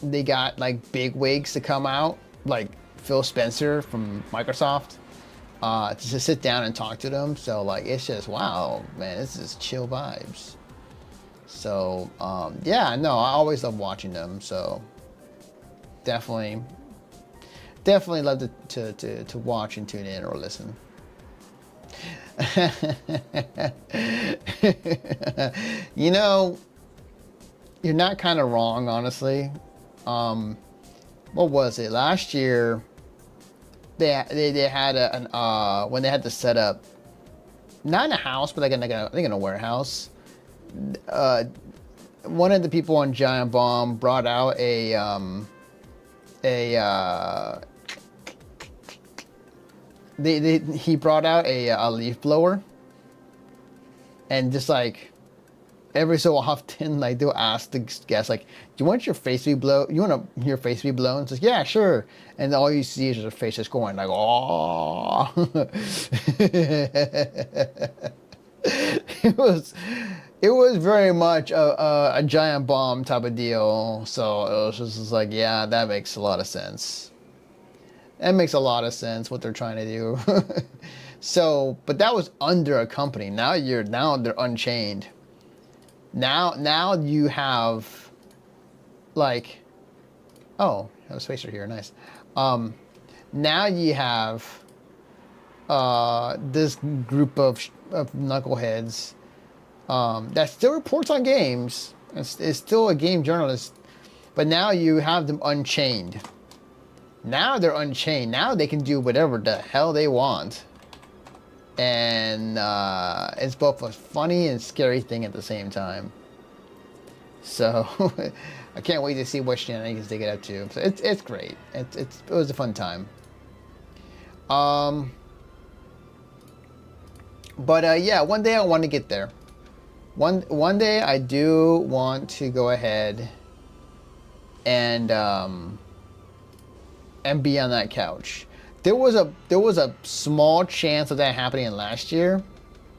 they got like big wigs to come out, like Phil Spencer from Microsoft, to just sit down and talk to them. So like it's just wow, man, this is chill vibes. So yeah, no, I always love watching them. So definitely love to watch and tune in or listen. You're not kind of wrong, honestly. What was it? Last year, they had when they had the setup, not in a house, but I think in a warehouse. One of the people on Giant Bomb brought out he brought out a leaf blower, and just like every so often, like they'll ask the guest, like, "Do you want your face to be blown? You want your face to be blown?" It's like, "Yeah, sure." And all you see is their face just going like, "Oh." It was very much a giant bomb type of deal. So it was just like, yeah, that makes a lot of sense. That makes a lot of sense what they're trying to do. So, but that was under a company. Now they're unchained. Now you have, like, oh, I have a spacer here, nice. Now you have this group of knuckleheads that still reports on games. Is still a game journalist, but now you have them unchained. Now they're unchained. Now they can do whatever the hell they want. And it's both a funny and scary thing at the same time. So I can't wait to see what shenanigans they get up to. So it's great. It was a fun time. But yeah, one day I want to get there. One day I do want to go ahead and be on that couch. There was a small chance of that happening last year,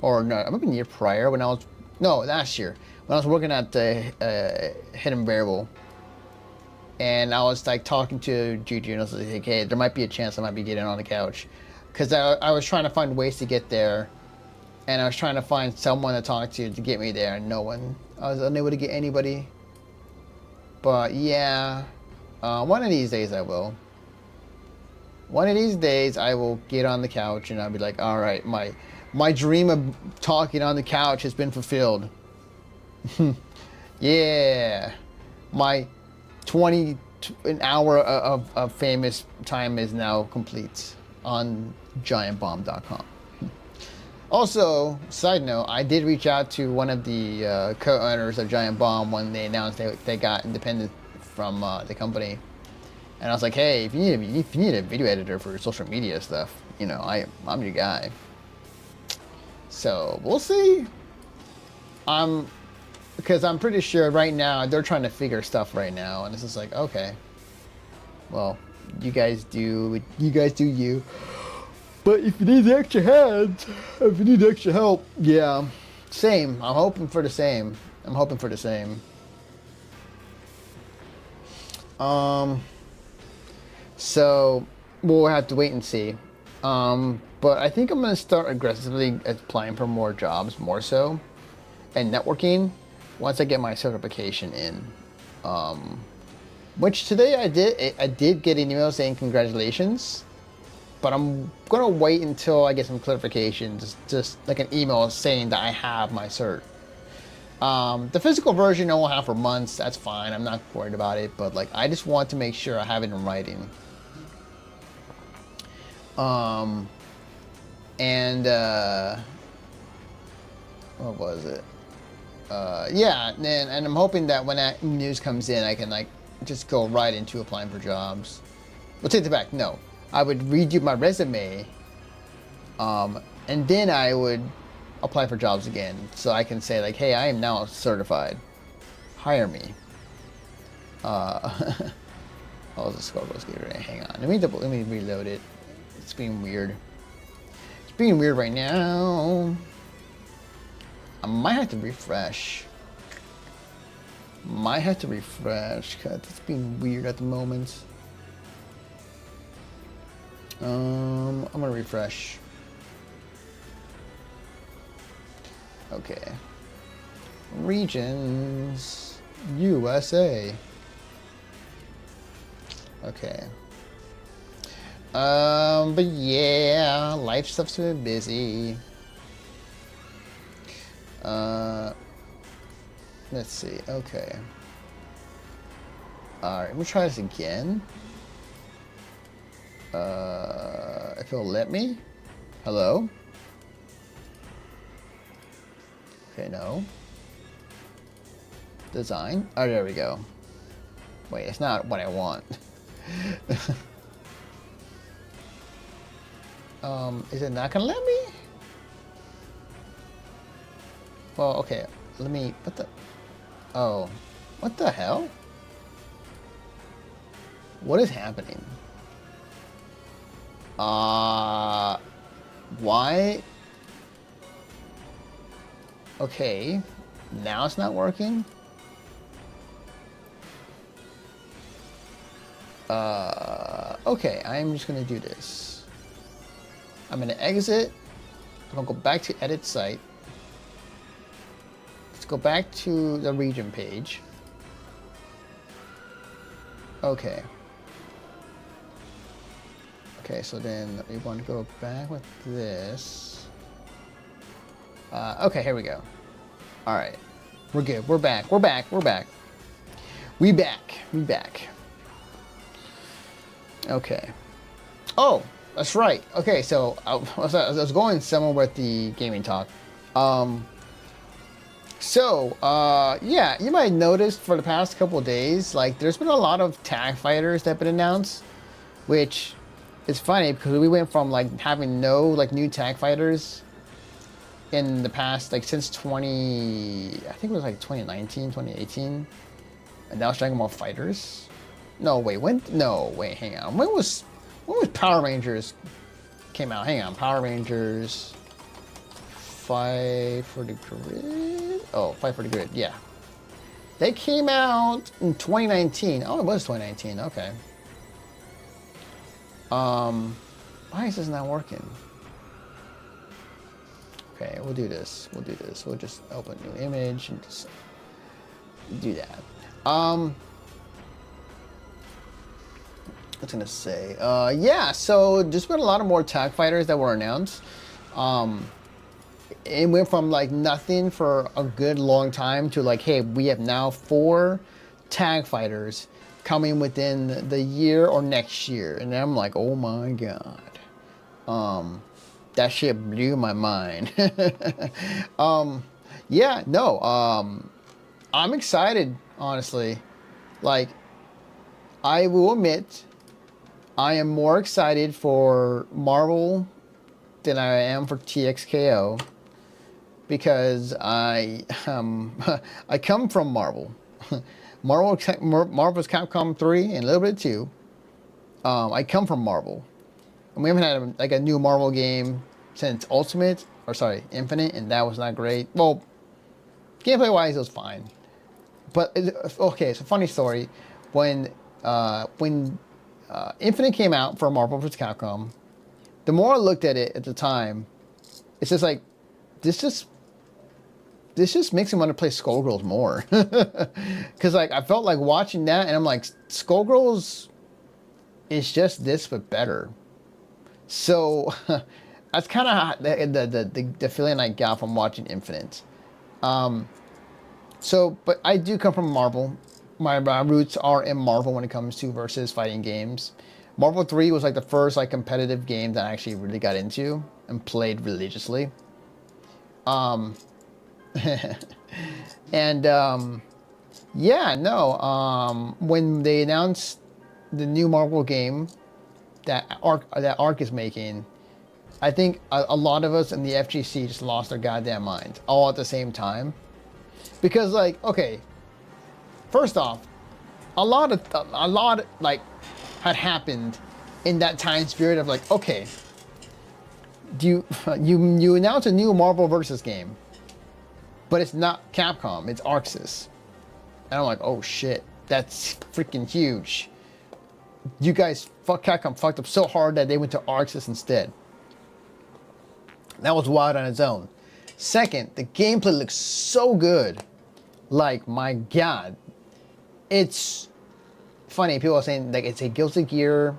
or no, maybe the year prior last year when I was working at the Hidden Variable, and I was like talking to Gigi and I was like, hey, there might be a chance I might be getting on the couch, because I was trying to find ways to get there, and I was trying to find someone to talk to get me there, and I was unable to get anybody. But yeah, one of these days I will. One of these days I will get on the couch and I'll be like, all right, my dream of talking on the couch has been fulfilled. Yeah, my an hour of famous time is now complete on giantbomb.com. Also, side note, I did reach out to one of the co-owners of Giant Bomb when they announced they got independent from the company. And I was like, hey, if you need a video editor for social media stuff, you know, I'm your guy. So we'll see. Because I'm pretty sure right now they're trying to figure stuff right now, and it's just like, okay, well, you guys do you. But if you need the extra hands, if you need extra help, yeah, same. I'm hoping for the same. So we'll have to wait and see. But I think I'm gonna start aggressively applying for more jobs, more so, and networking once I get my certification in. Which today I did get an email saying congratulations, but I'm gonna wait until I get some clarifications, just like an email saying that I have my cert. The physical version I won't have for months. That's fine. I'm not worried about it. But like, I just want to make sure I have it in writing. What was it? Yeah, and I'm hoping that when that news comes in, I can like just go right into applying for jobs. We'll take it back. No, I would redo my resume, and then I would apply for jobs again, so I can say like, hey, I am now certified. Hire me. Oh, the Scorpio skater. Hang on. Let me reload it. It's being weird. It's being weird right now. I might have to refresh. Cause it's being weird at the moment. I'm gonna refresh. Okay. Regions, USA. Okay. But yeah, life stuff's been busy. Let's see. Okay. All right, let me try this again. If it'll let me. Hello? Okay, no. Design. Oh, there we go. Wait, it's not what I want. Is it not gonna let me? Well, okay. let me, what the, oh, what the hell? What is happening? Why? Okay, now it's not working. Okay, I'm just gonna do this. I'm gonna exit. I'm gonna go back to edit site. Let's go back to the region page. Okay. Okay, so then we want to go back with this. Okay, here we go. All right, we're good. We're back. We're back. We're back. We back. We back. Okay. Oh, that's right. Okay, so I was going somewhere with the gaming talk. Yeah, you might notice for the past couple of days, like there's been a lot of tag fighters that have been announced, which is funny because we went from like having no like new tag fighters in the past, like since I think it was like 2019, 2018, and now it's Dragon Ball FighterZ. No, wait, hang on. When was Power Rangers came out? Hang on, Power Rangers Fight for the Grid? Oh, Fight for the Grid, yeah. They came out in 2019. Oh, it was 2019, okay. Why is this not working? Okay, we'll do this. We'll just open a new image and just do that. What's gonna say? Yeah, so there's been a lot of more tag fighters that were announced. It went from like nothing for a good long time to like, hey, we have now 4 tag fighters coming within the year or next year. And I'm like, oh my God. That shit blew my mind. Yeah, no, I'm excited, honestly. Like, I will admit, I am more excited for Marvel than I am for TXKO because I come from Marvel. Marvel's Capcom 3 and a little bit 2. I come from Marvel. And we haven't had like a new Marvel game since Infinite, and that was not great. Well, gameplay wise, it was fine. But okay, it's a funny story. When Infinite came out for Marvel vs. Capcom, the more I looked at it at the time, it's just like this just makes me want to play Skullgirls more. Cause like I felt like watching that, and I'm like, Skullgirls is just this but better. So that's kind of the feeling I got from watching Infinite. But I do come from Marvel. My roots are in Marvel when it comes to versus fighting games. Marvel 3 was like the first like competitive game that I actually really got into and played religiously. Yeah, no. When they announced the new Marvel game that Arc is making, I think a lot of us in the FGC just lost their goddamn minds all at the same time. Because like, okay, first off, a lot like had happened in that time period of like, okay, you announce a new Marvel vs. game, but it's not Capcom, it's ArcSys. And I'm like, oh shit, that's freaking huge. You guys, Capcom fucked up so hard that they went to ArcSys instead. That was wild on its own. Second, the gameplay looks so good. Like, my God. It's funny, people are saying like it's a Guilty Gear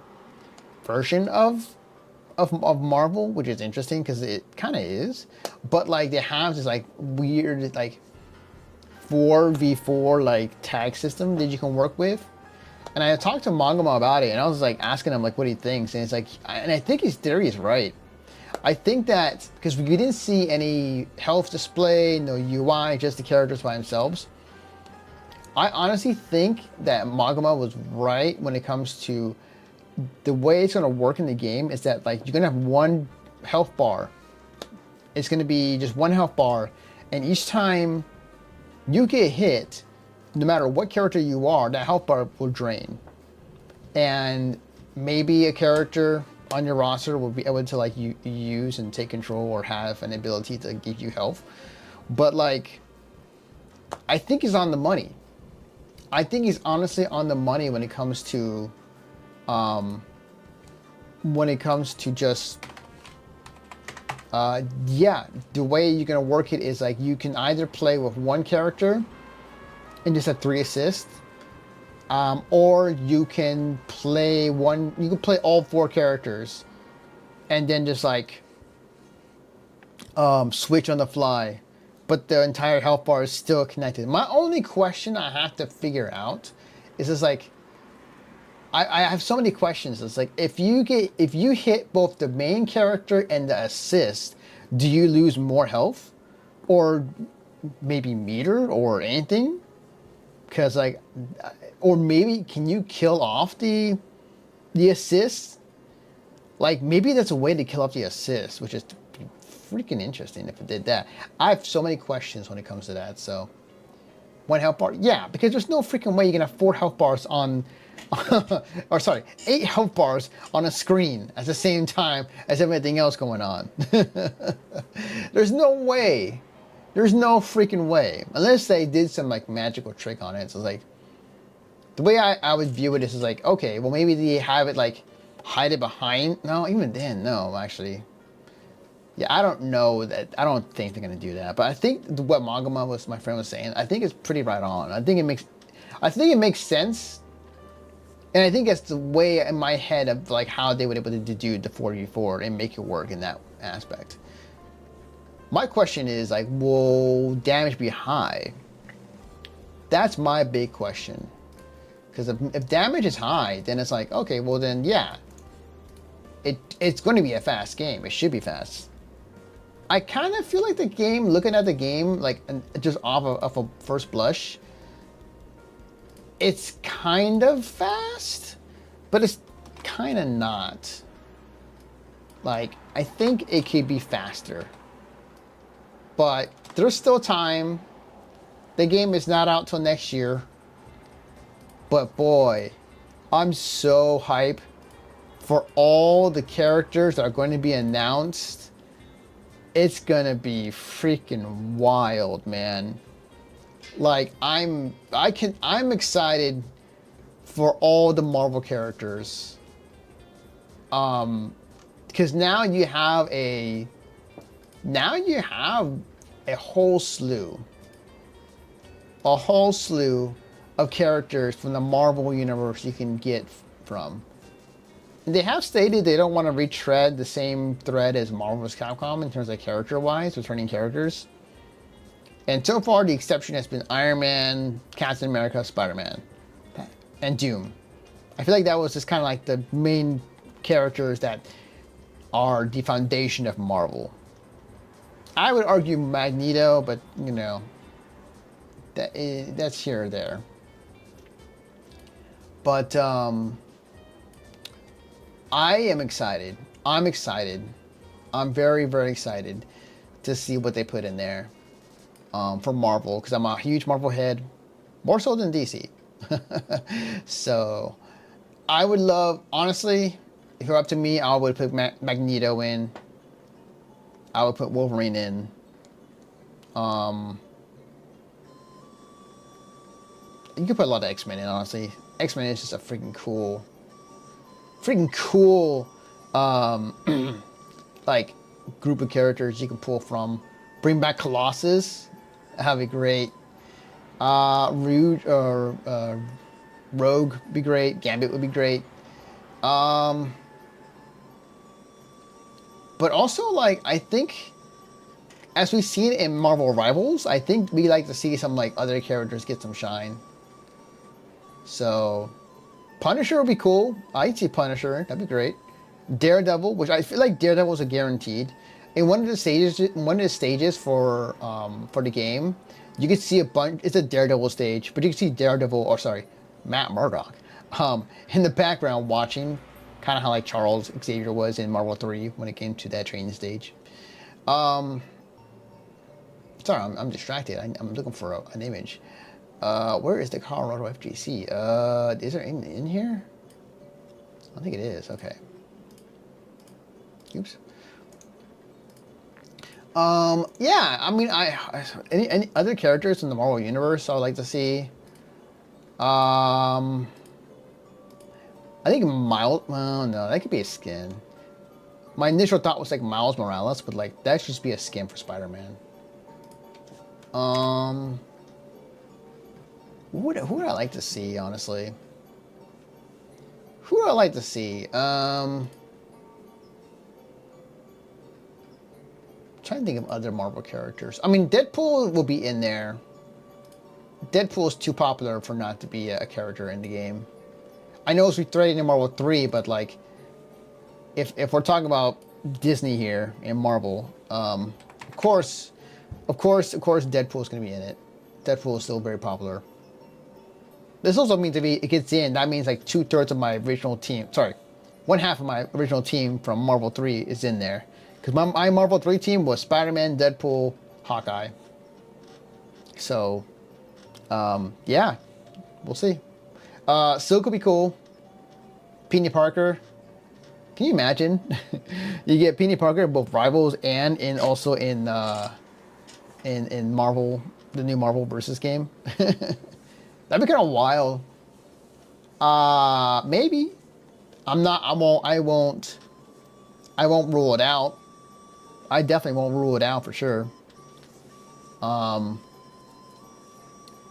version of Marvel, which is interesting because it kind of is. But like they have this like weird like 4v4 like tag system that you can work with. And I talked to Magama about it, and I was like asking him like what he thinks, and it's like, and I think his theory is right. I think that because we didn't see any health display, no UI, just the characters by themselves. I honestly think that Magama was right when it comes to the way it's going to work in the game is that like you're going to have one health bar. It's going to be just one health bar, and each time you get hit, no matter what character you are, that health bar will drain. And maybe a character on your roster will be able to like you use and take control or have an ability to give you health. But like, I think he's on the money. I think he's honestly on the money when it comes to just yeah, the way you're gonna work it is like you can either play with one character and just have 3 assists, or you can play all 4 characters and then just like switch on the fly, but the entire health bar is still connected. My only question I have to figure out is just like, I have so many questions. It's like, if you hit both the main character and the assist, do you lose more health, or maybe meter or anything? Because like, or maybe can you kill off the assist? Like maybe that's a way to kill off the assist, which is freaking interesting if it did that. I have so many questions when it comes to that. So 1 health bar, yeah, because there's no freaking way you can have 4 health bars on. Or sorry, 8 health bars on a screen at the same time as everything else going on. There's no way. There's no freaking way. Unless they did some like magical trick on it. So it's like, the way I would view it is like, okay, well maybe they have it like hide it behind. No, even then, no, actually. Yeah, I don't know that. I don't think they're gonna do that. But I think what Magama was, my friend was saying, I think it's pretty right on. I think it makes sense. And I think that's the way in my head of like how they would be able to do the 4v4 and make it work in that aspect. My question is like, will damage be high? That's my big question. Because if damage is high, then it's like, okay, well then yeah, it's going to be a fast game. It should be fast. I kind of feel like the game, looking at the game, like just off of a first blush, it's kind of fast, but it's kind of not. Like, I think it could be faster. But there's still time. The game is not out till next year. But boy, I'm so hyped for all the characters that are going to be announced. It's going to be freaking wild, man. Like I'm excited for all the Marvel characters. Because now you have a whole slew of characters from the Marvel universe you can get from. And they have stated they don't want to retread the same thread as Marvel vs. Capcom in terms of character-wise, returning characters. And so far, the exception has been Iron Man, Captain America, Spider-Man, and Doom. I feel like that was just kind of like the main characters that are the foundation of Marvel. I would argue Magneto, but you know, that's here or there. But I am excited. I'm excited. I'm very, very excited to see what they put in there. For Marvel, because I'm a huge Marvel head, more so than DC. So I would love, honestly, if it were up to me, I would put Magneto in. I would put Wolverine in. You could put a lot of X-Men in, honestly. X-Men is just a freaking cool like group of characters you can pull from. Bring back Colossus. That'd be great. Rogue be great. Gambit would be great. But also, like, I think, as we've seen in Marvel Rivals, I think we like to see some like other characters get some shine. So, Punisher would be cool. I'd see Punisher. That'd be great. Daredevil, which I feel like Daredevil is a guaranteed. In one of the stages for the game, you could see a bunch. It's a Daredevil stage, but you can see Matt Murdock, in the background watching, kind of how like Charles Xavier was in Marvel 3 when it came to that training stage. So Sorry, I'm distracted. I'm looking for an image. Where is the Colorado FGC? Is there in here? I think it is. Okay. Oops. Yeah. I mean, any other characters in the Marvel universe I would like to see. I think Miles. Well, no, that could be a skin. My initial thought was like Miles Morales, but like that should just be a skin for Spider-Man. Who would I like to see, honestly? Who would I like to see? Trying to think of other Marvel characters. I mean, Deadpool will be in there. Deadpool is too popular for not to be a character in the game. I know it's threading in Marvel 3, but like, if we're talking about Disney here and Marvel, of course, Deadpool is going to be in it. Deadpool is still very popular. This also means if it gets in, that means like 2/3 of my original team. Sorry, 1/2 of my original team from Marvel 3 is in there. Because my Marvel 3 team was Spider-Man, Deadpool, Hawkeye. So, yeah, we'll see. Silk will be cool. Peanut Parker. Can you imagine? You get Peanut Parker both Rivals and also in Marvel, the new Marvel versus game. That'd be kind of wild. Maybe. I won't rule it out. I definitely won't rule it out for sure.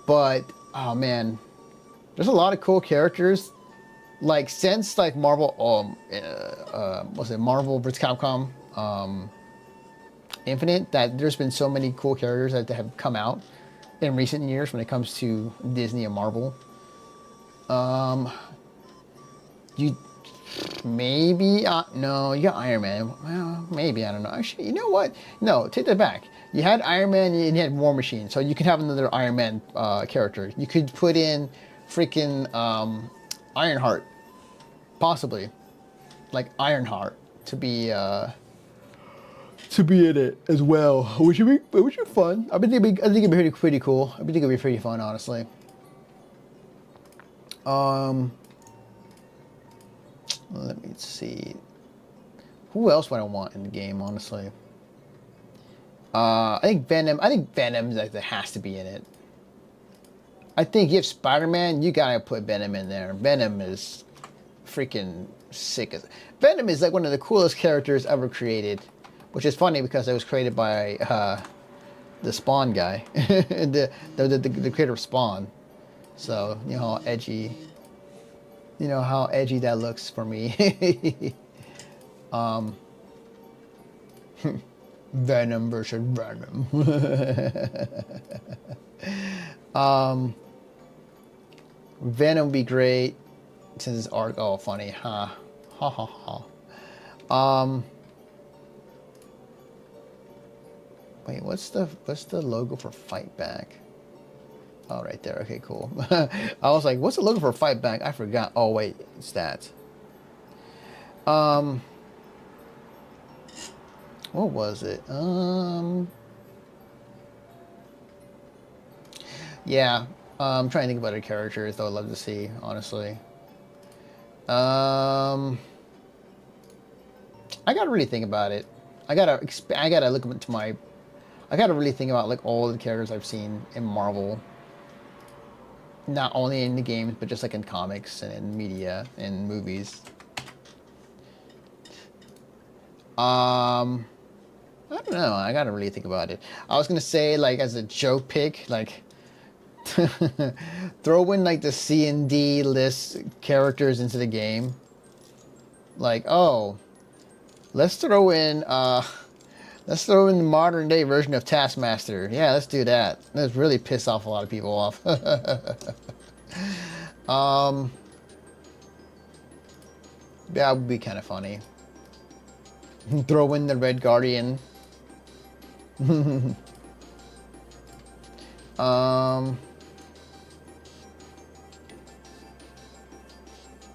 But oh man, there's a lot of cool characters. Like since like Marvel, what's it? Marvel vs. Capcom, Infinite. That there's been so many cool characters that have come out in recent years when it comes to Disney and Marvel. You maybe no, you got Iron Man. Well, maybe, I don't know. Actually, you know what? No, take that back. You had Iron Man and you had War Machine, so you could have another Iron Man character. You could put in freaking Ironheart, possibly, like Ironheart to be in it as well, which would be fun. I think it'd be pretty cool. I think it'd be pretty fun, honestly. Let me see. Who else would I want in the game, honestly? I think Venom. I think Venom has to be in it. I think if Spider-Man, you gotta put Venom in there. Venom is freaking sick. Venom is like one of the coolest characters ever created, which is funny because it was created by the Spawn guy, the creator of Spawn. So you know how edgy. You know how edgy that looks for me. Venom versus Venom. Venom would be great since it's art. Oh, funny, huh? Ha ha ha. Wait, what's the logo for Fight Back? Oh, right there. Okay, cool. I was like, what's the logo for Fight Back? I forgot. Oh, wait, it's that. What was it? Yeah. I'm trying to think about other characters that I'd love to see, honestly. I gotta really think about it. I gotta look into my. I gotta really think about like all the characters I've seen in Marvel. Not only in the games, but just like in comics and in media and movies. I don't know. I gotta really think about it. I was gonna say, like, as a joke pick, like, throw in like the C&D list characters into the game. Like, oh, let's throw in the modern day version of Taskmaster. Yeah, let's do that. Let's really piss off a lot of people off. That would be kind of funny. Throw in the Red Guardian. I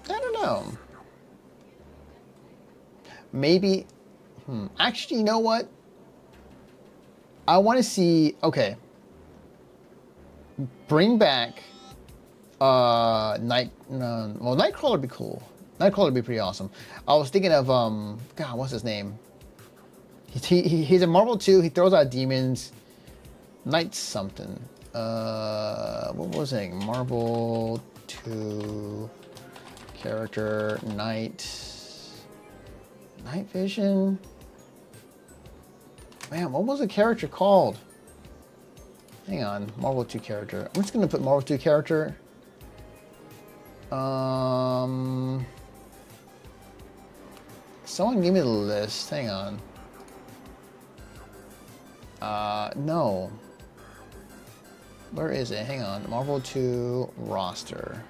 don't know. Maybe. Actually, you know what? I want to see. Okay. Bring back. Well, Nightcrawler would be cool. Nightcrawler would be pretty awesome. I was thinking of God, what's his name? He's in Marvel 2. He throws out demons. Night something. What was it? Marvel 2 character Night Vision. Man, what was the character called? Hang on, Marvel 2 character. I'm just gonna put Marvel 2 character. Someone give me the list. Hang on. No. Where is it? Hang on. Marvel 2 roster.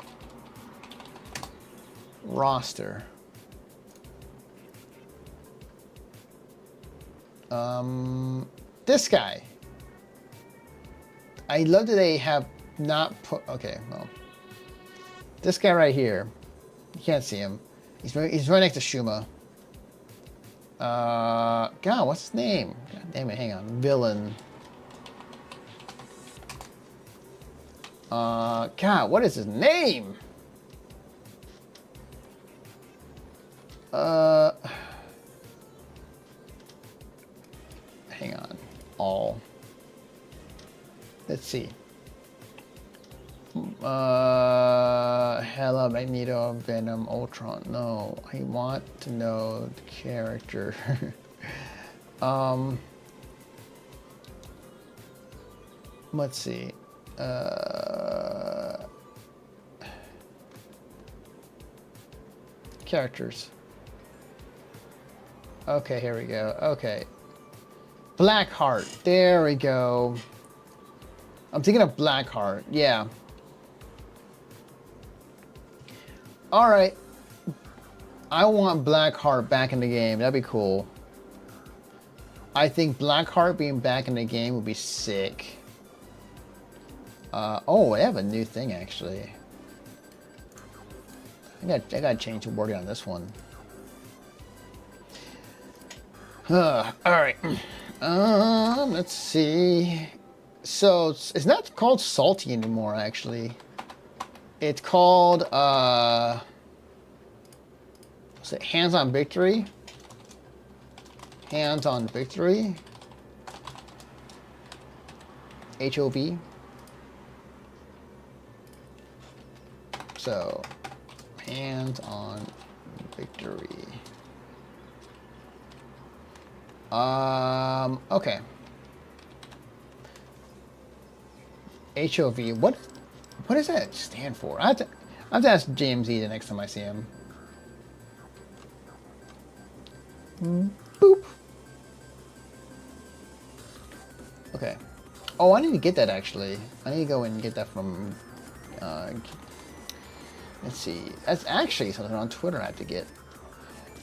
This guy. I love that they have not put. Okay, well, this guy right here. You can't see him. He's right next to Shuma. God, what's his name? God damn it! Hang on. Villain. God, what is his name? Hang on. Let's see. Hela, Magneto, Venom, Ultron. No, I want to know the character. Let's see. Characters. Okay, here we go. Okay. Blackheart. There we go. I'm thinking of Blackheart. Yeah. Alright. I want Blackheart back in the game. That'd be cool. I think Blackheart being back in the game would be sick. Oh, I have a new thing actually. I gotta change the wording on this one. Alright. Let's see. So it's not called Salty anymore actually. It's called what's it? Hands on Victory. Hands on Victory. HOV. So, Hands on Victory. Okay. HOV. What does that stand for? I have to ask James E the next time I see him. Boop. Okay. Oh, I need to get that actually. I need to go and get that from. Let's see. That's actually something on Twitter I have to get.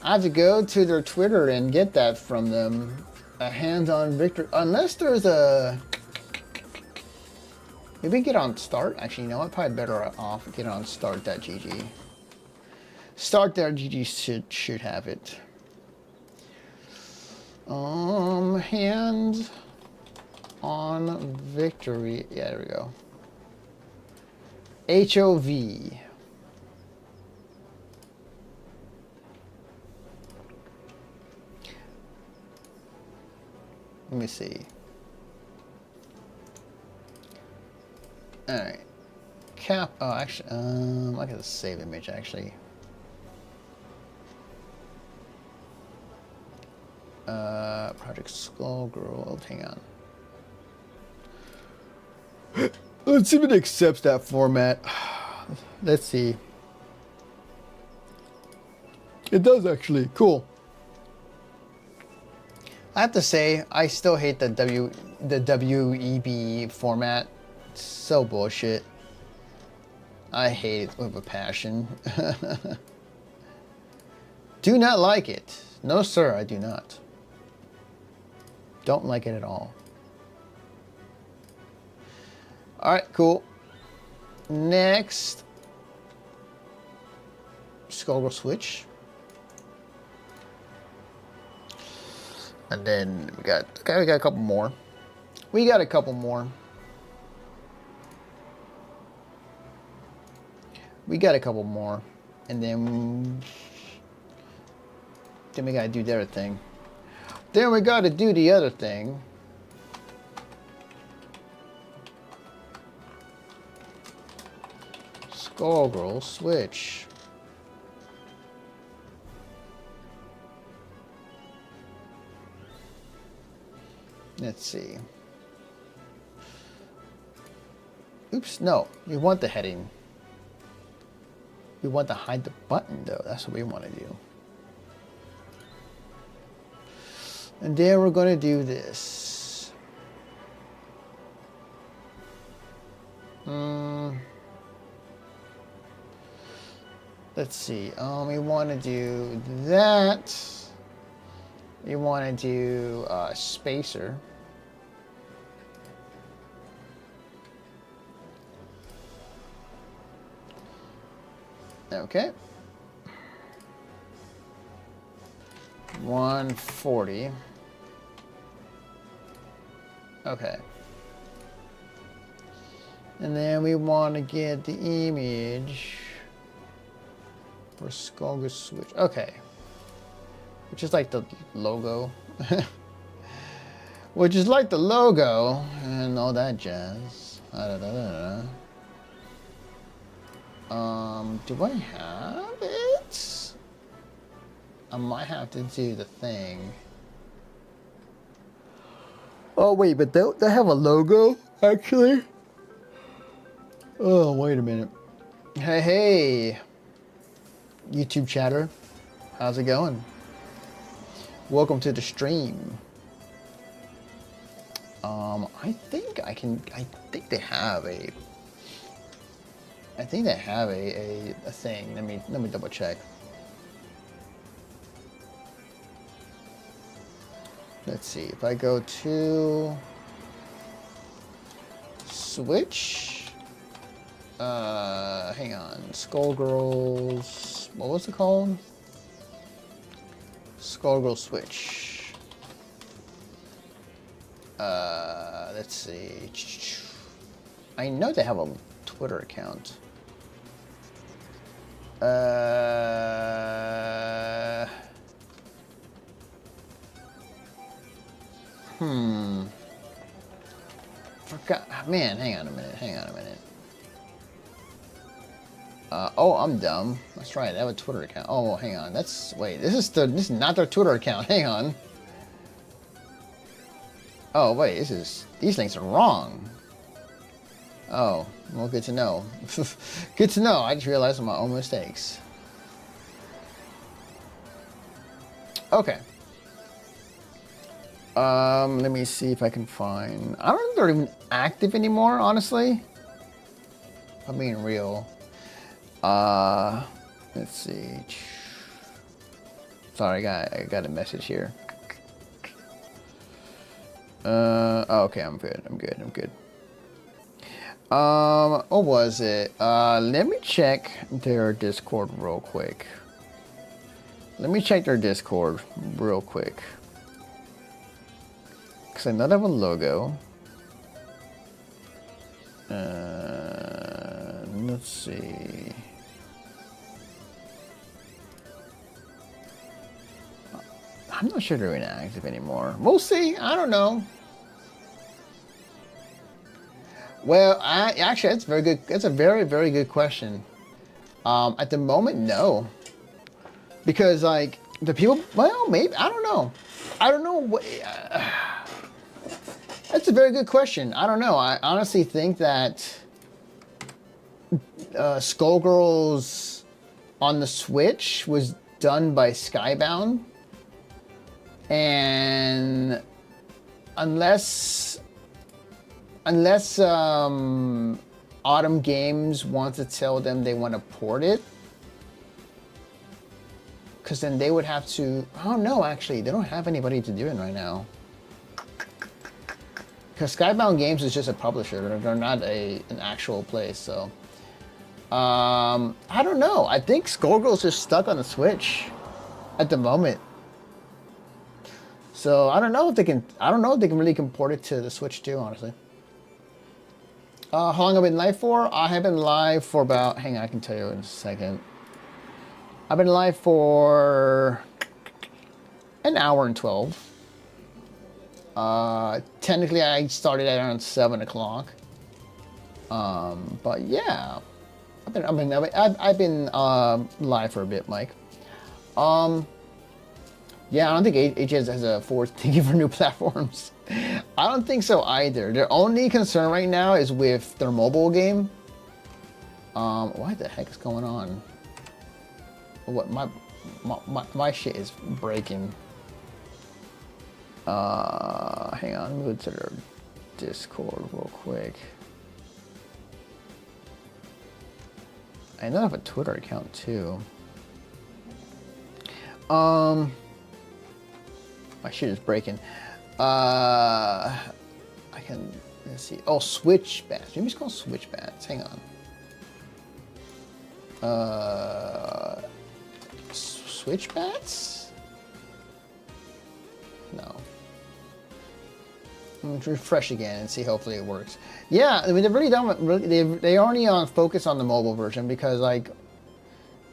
I have to go to their Twitter and get that from them. A hands-on victory. Unless there's a. Maybe get on Start. Actually, you know what? Probably better off get on Start.gg. Start.gg should have it. Hands on Victory. Yeah, there we go. HOV. Let me see. All right. Cap. Oh, actually, I got a save image actually. Project Skullgirl. Hang on. Let's see if it accepts that format. Let's see. It does actually. Cool. I have to say, I still hate the WEB format. It's so bullshit. I hate it with a passion. Do not like it. No, sir, I do not. Don't like it at all. Alright, cool. Next. Skullgirl Switch. And then we got a couple more. We got a couple more. We got a couple more. And then we gotta do the other thing. Then we gotta do the other thing. Skullgirl switch. Let's see. Oops, no. We want the heading. We want to hide the button, though. That's what we want to do. And then we're going to do this. Let's see. We want to do that. We want to do spacer. Okay. 140. Okay. And then we want to get the image for Skullgirl switch. Okay. Which is like the logo. Which is like the logo and all that jazz. Do I have it? I might have to do the thing. Oh wait, but they have a logo actually? Oh, wait a minute. Hey, YouTube chatter. How's it going? Welcome to the stream. I think they have a thing. Let me double check. Let's see. If I go to Switch, hang on. Skullgirls. What was it called? Skullgirl Switch. Let's see. I know they have a Twitter account. Forgot. Man, hang on a minute. Oh, I'm dumb. That's right. They have a Twitter account. Oh, hang on. This is not their Twitter account. Hang on. Oh, wait. These links are wrong. Oh, well, good to know. Good to know. I just realized my own mistakes. Okay. Let me see if I can find. I don't think they're even active anymore, honestly. If I'm being real. Let's see. Sorry, I got a message here. Oh, okay, I'm good. What was it? Let me check their Discord real quick. Because I know they have a logo. Let's see. I'm not sure they're inactive anymore. We'll see. I don't know. Well, actually, that's very good. That's a very, very good question. At the moment, no. Because, like, the people, well, maybe, I don't know. What, that's a very good question. I don't know. I honestly think that Skullgirls on the Switch was done by Skybound. And unless Autumn Games wants to tell them they want to port it, because then they would have to. Oh no, actually, they don't have anybody to do it right now. Because Skybound Games is just a publisher; they're not an actual place. So, I don't know. I think Skullgirls is stuck on the Switch at the moment. So I don't know if they can. I don't know if they can really port it to the Switch too. Honestly. How long have I been live for? I have been live for about. Hang on, I can tell you in a second. I've been live for an hour and 12. Technically, I started at around 7 o'clock. But yeah, I've been live for a bit, Mike. Yeah, I don't think HS has a forward thinking for new platforms. I don't think so either. Their only concern right now is with their mobile game. What the heck is going on? What my shit is breaking. Hang on, let me go to their Discord real quick. I know I have a Twitter account too. My shit is breaking. I can, let's see. Oh, Switch Bats. Maybe it's called Switch Bats. Hang on. Switch Bats? No. I'm gonna refresh again and see. Hopefully it works. Yeah, I mean they've really done. They only focus on the mobile version because like,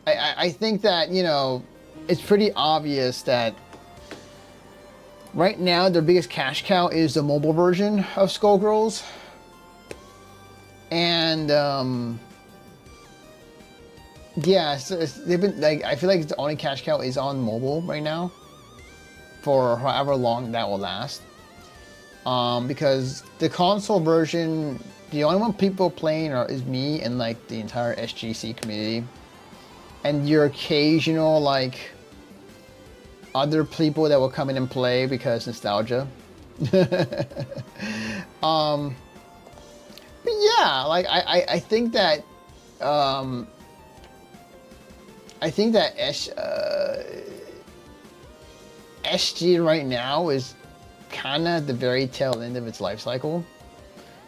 I think that it's pretty obvious that. Right now, their biggest cash cow is the mobile version of Skullgirls. And, yeah, they've been, like, I feel like the only cash cow is on mobile right now. For however long that will last. Because the console version, the only one people playing is me and, like, the entire SGC community. And your occasional, like... other people that will come in and play because nostalgia. But yeah, like I think that SG right now is kind of at the very tail end of its life cycle.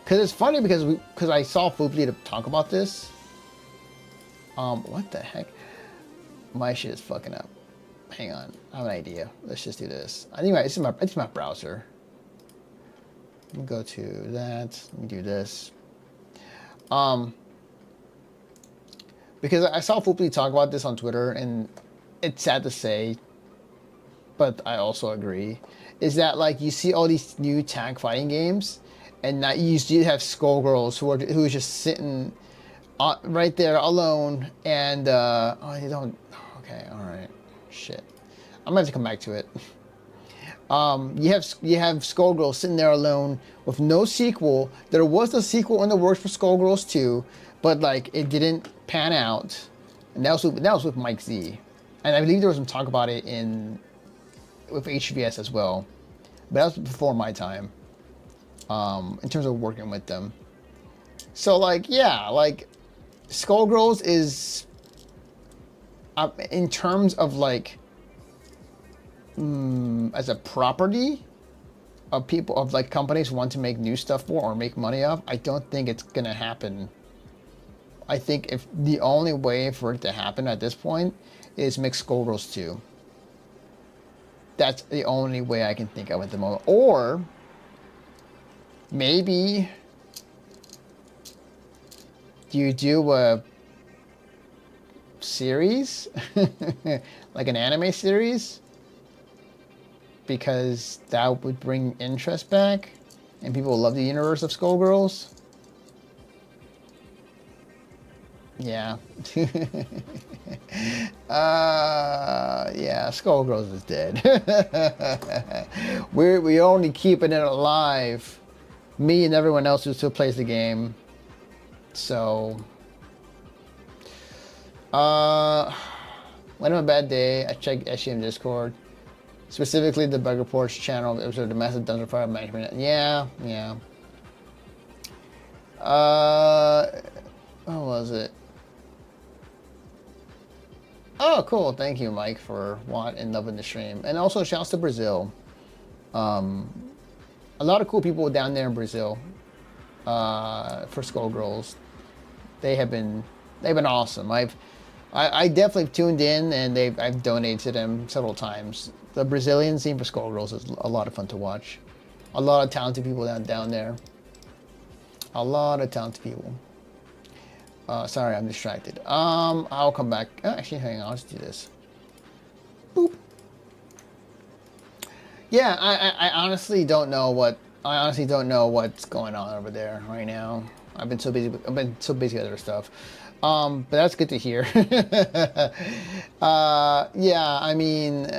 Cause it's funny because I saw Fooply to talk about this. What the heck? My shit is fucking up. Hang on, I have an idea. Let's just do this. I think it's my browser. Let me go to that. Let me do this. Because I saw Fooply talk about this on Twitter, and it's sad to say, but I also agree, is that like you see all these new tag fighting games, and now you have Skullgirls who are just sitting right there alone, and oh, you don't. Okay, all right. Shit, I'm gonna have to come back to it. You have Skullgirls sitting there alone with no sequel. There was a sequel in the works for Skullgirls 2, but like it didn't pan out, and that was with Mike Z, and I believe there was some talk about it with HVS as well, but that was before my time. In terms of working with them, so like yeah, like Skullgirls is. In terms of like, as a property of people, of like companies want to make new stuff for or make money off, I don't think it's gonna happen. I think if the only way for it to happen at this point is make Skullgirls 2. That's the only way I can think of at the moment. Or maybe you do a series like an anime series, because that would bring interest back and people love the universe of Skullgirls. Yeah. Yeah, Skullgirls is dead. we only keeping it alive, me and everyone else who still plays the game. So when I'm a bad day, I check SGM Discord, specifically the Bug Reports channel, episode of the Massive Dungeon Fire Management. Yeah. What was it? Oh, cool. Thank you, Mike, for and loving the stream. And also, shouts to Brazil. A lot of cool people down there in Brazil for Skullgirls. They've been awesome. I definitely tuned in, and I've donated to them several times. The Brazilian scene for Skullgirls is a lot of fun to watch. A lot of talented people down there. A lot of talented people. Sorry, I'm distracted. I'll come back. Oh, actually, hang on. I'll just do this. Boop. Yeah, I honestly don't know what. I honestly don't know what's going on over there right now. I've been so busy. I've been so busy with other stuff. But that's good to hear. Yeah, I mean,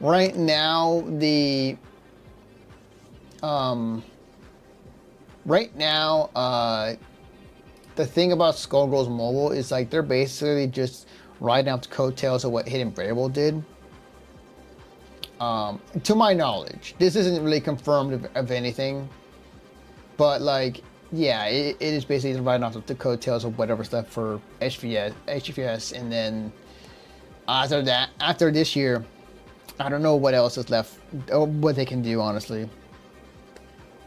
right now the thing about Skullgirls Mobile is like they're basically just riding off the coattails of what Hidden Variable did. To my knowledge, this isn't really confirmed of anything, but like, yeah, it is basically riding off the coattails of whatever stuff for HVS, and then after this year, I don't know what else is left, or what they can do. Honestly,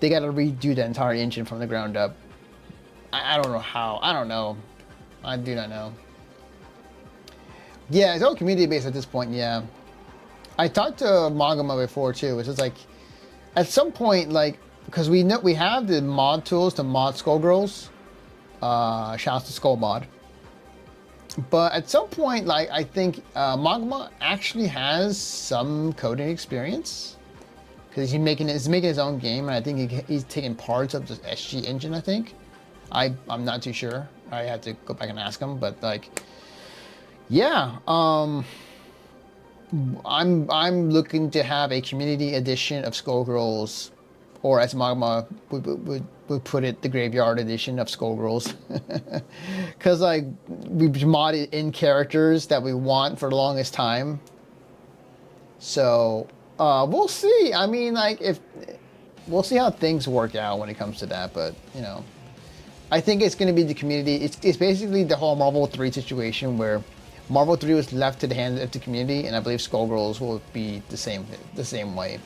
they got to redo the entire engine from the ground up. I don't know how. I don't know. I do not know. Yeah, it's all community based at this point. Yeah, I talked to Magama before too. It's just like, at some point, like, because we know we have the mod tools to mod Skullgirls. Shouts to Skull Mod. But at some point, like, I think Magma actually has some coding experience, because he's making his own game, and I think he's taking parts of the SG engine. I think. I'm not too sure. I have to go back and ask him, but like, yeah. I'm looking to have a community edition of Skullgirls, or as Magma would put it, the Graveyard edition of Skullgirls, because like we've modded in characters that we want for the longest time. So we'll see. I mean, like, we'll see how things work out when it comes to that, but you know. I think it's going to be the community. It's basically the whole Marvel 3 situation where Marvel 3 was left to the hands of the community, and I believe Skullgirls will be the same way.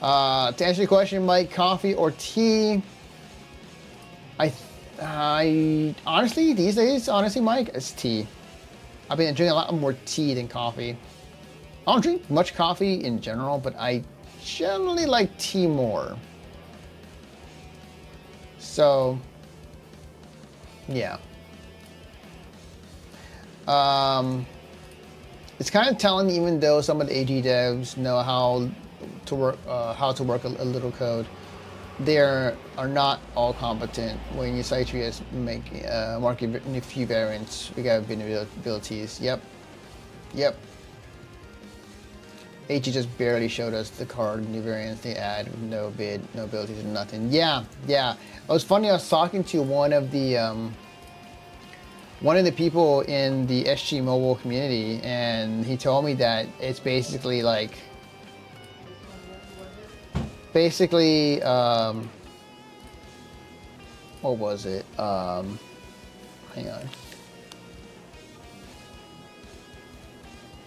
To answer your question, Mike, coffee or tea? I honestly, these days, Mike, it's tea. I've been drinking a lot more tea than coffee. I don't drink much coffee in general, but I generally like tea more. So, yeah. It's kind of telling, even though some of the AG devs know how to work a little code, they are not all competent. When you say HVS marking a few variants, we got vulnerabilities. Yep. AG just barely showed us the card new variants they add, no abilities, and nothing. Yeah. It was funny. I was talking to one of the people in the SG Mobile community, and he told me that it's basically like, what was it? Hang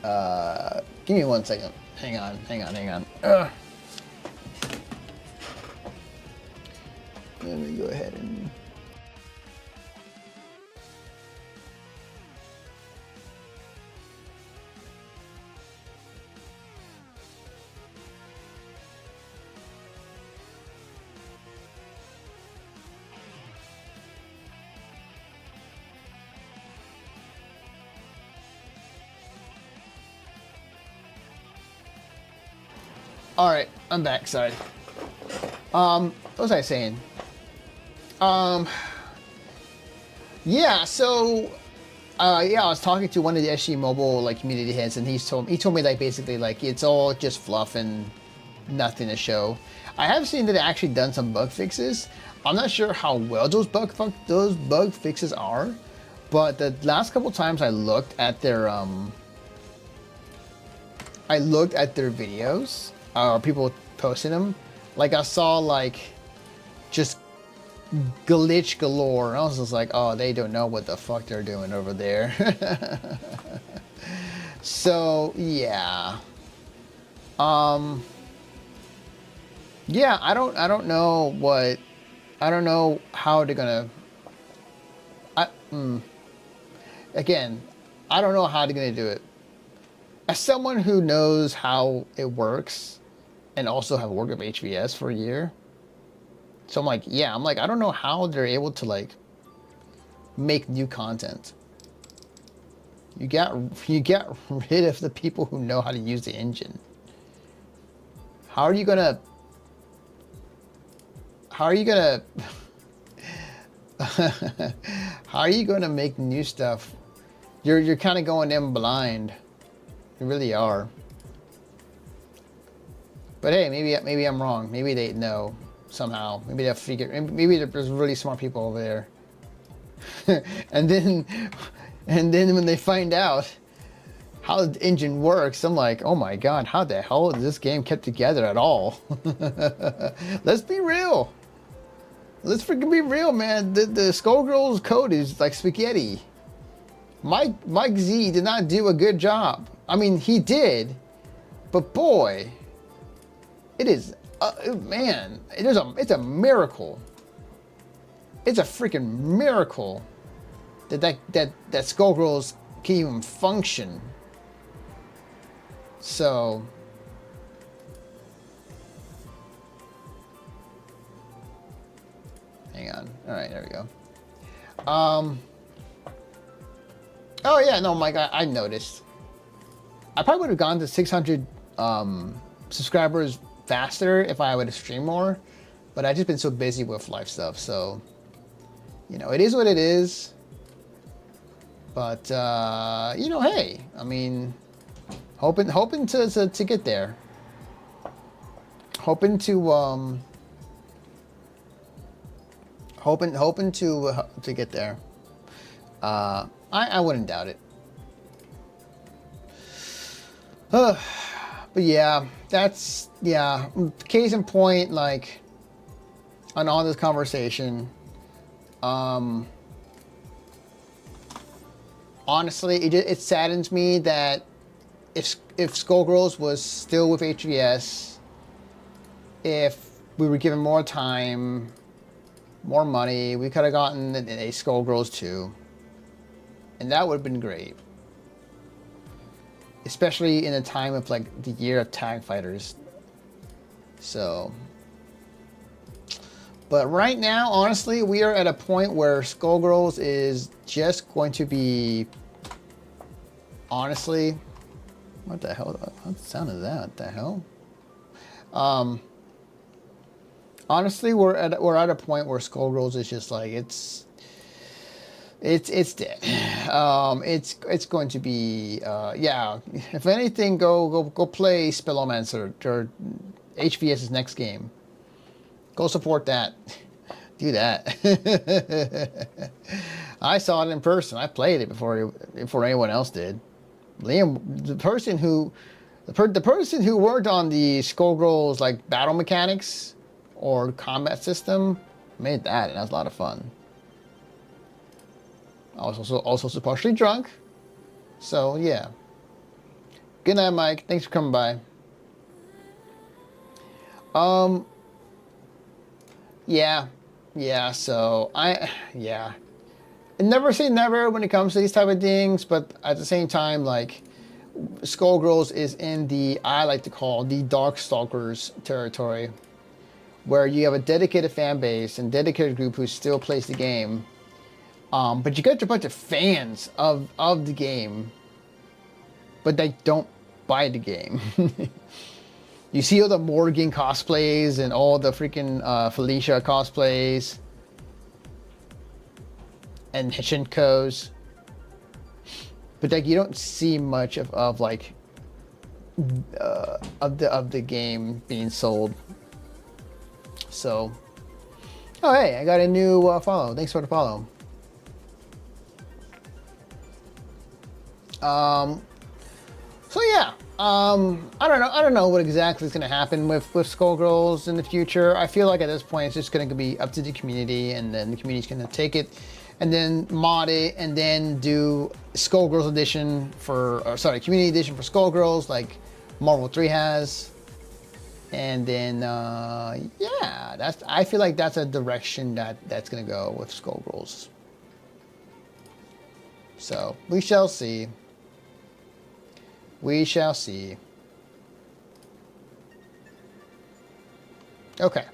on. Give me 1 second. Hang on. Let me go ahead and... All right, I'm back. Sorry. What was I saying? Yeah. So, I was talking to one of the SG Mobile like community heads, and he told me like basically like it's all just fluff and nothing to show. I have seen that they actually done some bug fixes. I'm not sure how well those bug fixes are, but the last couple times I looked at their videos. Or people posting them, like I saw like just glitch galore. I was just like, oh, they don't know what the fuck they're doing over there. So yeah, yeah. I don't know how they're gonna. again, I don't know how they're gonna do it. As someone who knows how it works, and also have worked with HVS for a year, so I'm like, yeah, I don't know how they're able to like make new content. You get rid of the people who know how to use the engine. How are you gonna how are you gonna make new stuff? You're kind of going in blind. You really are. But hey, maybe I'm wrong. Maybe they know somehow. Maybe they'll figure. Maybe there's really smart people over there. and then when they find out how the engine works, I'm like, oh my god, how the hell is this game kept together at all? Let's be real. Let's freaking be real, man. The Skullgirls code is like spaghetti. Mike Z did not do a good job. I mean, he did, but boy, it is, man, it's a miracle. It's a freaking miracle that Skullgirls can even function. So, hang on. All right, there we go. Oh yeah, no, Mike, I noticed. I probably would have gone to 600 subscribers faster if I would have streamed more, but I've just been so busy with life stuff. So, you know, it is what it is. But you know, hey, I mean, hoping to get there. Hoping to get there. I wouldn't doubt it. But yeah, that's, yeah, case in point, like, on all this conversation, honestly, it saddens me that if Skullgirls was still with HVS, if we were given more time, more money, we could have gotten a Skullgirls 2. And that would have been great. Especially in a time of like the year of tag fighters. So. But right now, honestly, we are at a point where Skullgirls is just going to be, honestly, what the hell? What sound is that? What the hell? Honestly, we're at a point where Skullgirls is just like it's dead. It's going to be yeah. If anything, go play Spellomancer or HVS's next game. Go support that. Do that. I saw it in person. I played it before anyone else did. Liam, the person who worked on the Skullgirls like battle mechanics or combat system made that, and that was a lot of fun. I was also partially drunk, so yeah. Good night, Mike. Thanks for coming by. Yeah. So yeah. Never say never when it comes to these type of things, but at the same time, like, Skullgirls is in the, I like to call, the Darkstalkers territory, where you have a dedicated fan base and dedicated group who still plays the game. But you got a bunch of fans of the game, but they don't buy the game. You see all the Morgan cosplays and all the freaking Felicia cosplays and Shinkos, but like you don't see much of like of the game being sold. So, oh hey, I got a new follow. Thanks for the follow. So yeah, I don't know what exactly is going to happen with Skullgirls in the future. I feel like at this point it's just going to be up to the community, and then the community's going to take it and then mod it and then do Skullgirls edition community edition for Skullgirls like Marvel 3 has. And then yeah, I feel like that's a direction that's going to go with Skullgirls. So we shall see. We shall see. Okay.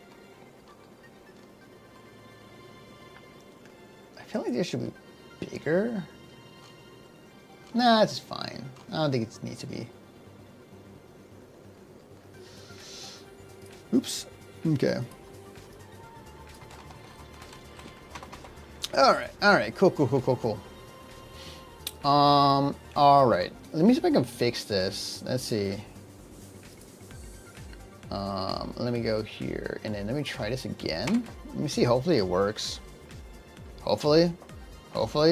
I feel like there should be bigger. Nah, it's fine. I don't think it needs to be. Oops. Okay. Alright, cool. Alright. Let me see if I can fix this. Let's see. Let me go here, and then let me try this again. Let me see, hopefully it works. Hopefully,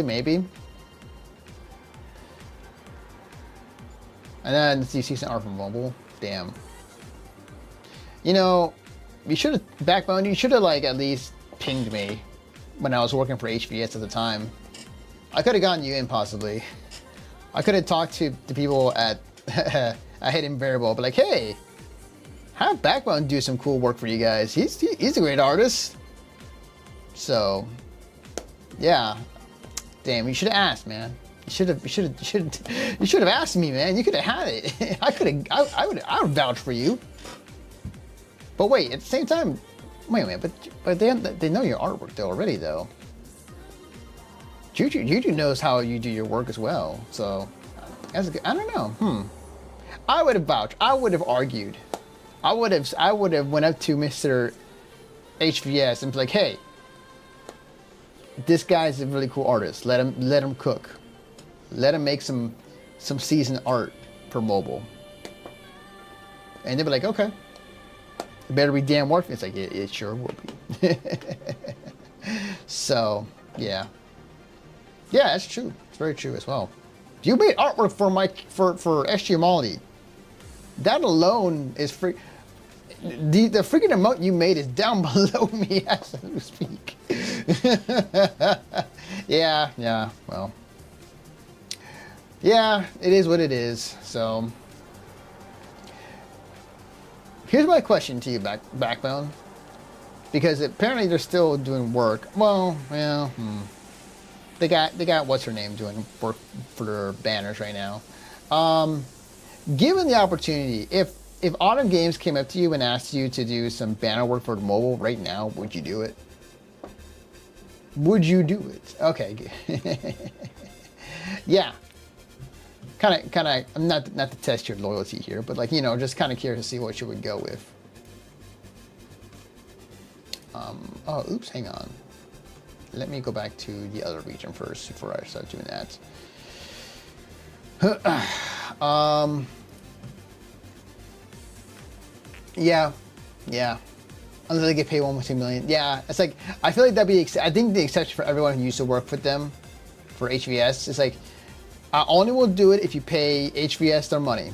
maybe. And then you see some art from mobile. Damn. You know, you should have, Backbone, you should have like at least pinged me when I was working for HVS at the time. I could have gotten you in possibly. I could have talked to the people at Hidden Variable, but like, hey, have Backbone do some cool work for you guys. He's a great artist. So, yeah. Damn, you should have asked, man. You should have asked me, man. You could have had it. I would vouch for you. But wait, at the same time, wait a minute. But they know your artwork though already though. Juju knows how you do your work as well. So, I don't know. I would have vouched. I would have argued. I would have went up to Mr. HVS and be like, hey, this guy's a really cool artist. Let him cook. Let him make some seasoned art for mobile. And they'd be like, okay. It better be damn worth it. It's like, it sure will be. So, yeah. Yeah, that's true. It's very true as well. You made artwork for SG Maldi. That alone is free. The freaking emote you made is down below me as we speak. Yeah, well. Yeah, it is what it is, so. Here's my question to you, Backbone. Because apparently they're still doing work. Well, They got what's her name doing work for their banners right now. Given the opportunity, if Autumn Games came up to you and asked you to do some banner work for the mobile right now, would you do it? Would you do it? Okay, good. Yeah. Kind of, not to test your loyalty here, but like, just kind of curious to see what you would go with. Oh, oops, hang on. Let me go back to the other region first before I start doing that. Yeah. Unless they get paid 1.2 million. Yeah, it's like, I feel like that'd be, I think the exception for everyone who used to work with them for HVS is like, I only will do it if you pay HVS their money.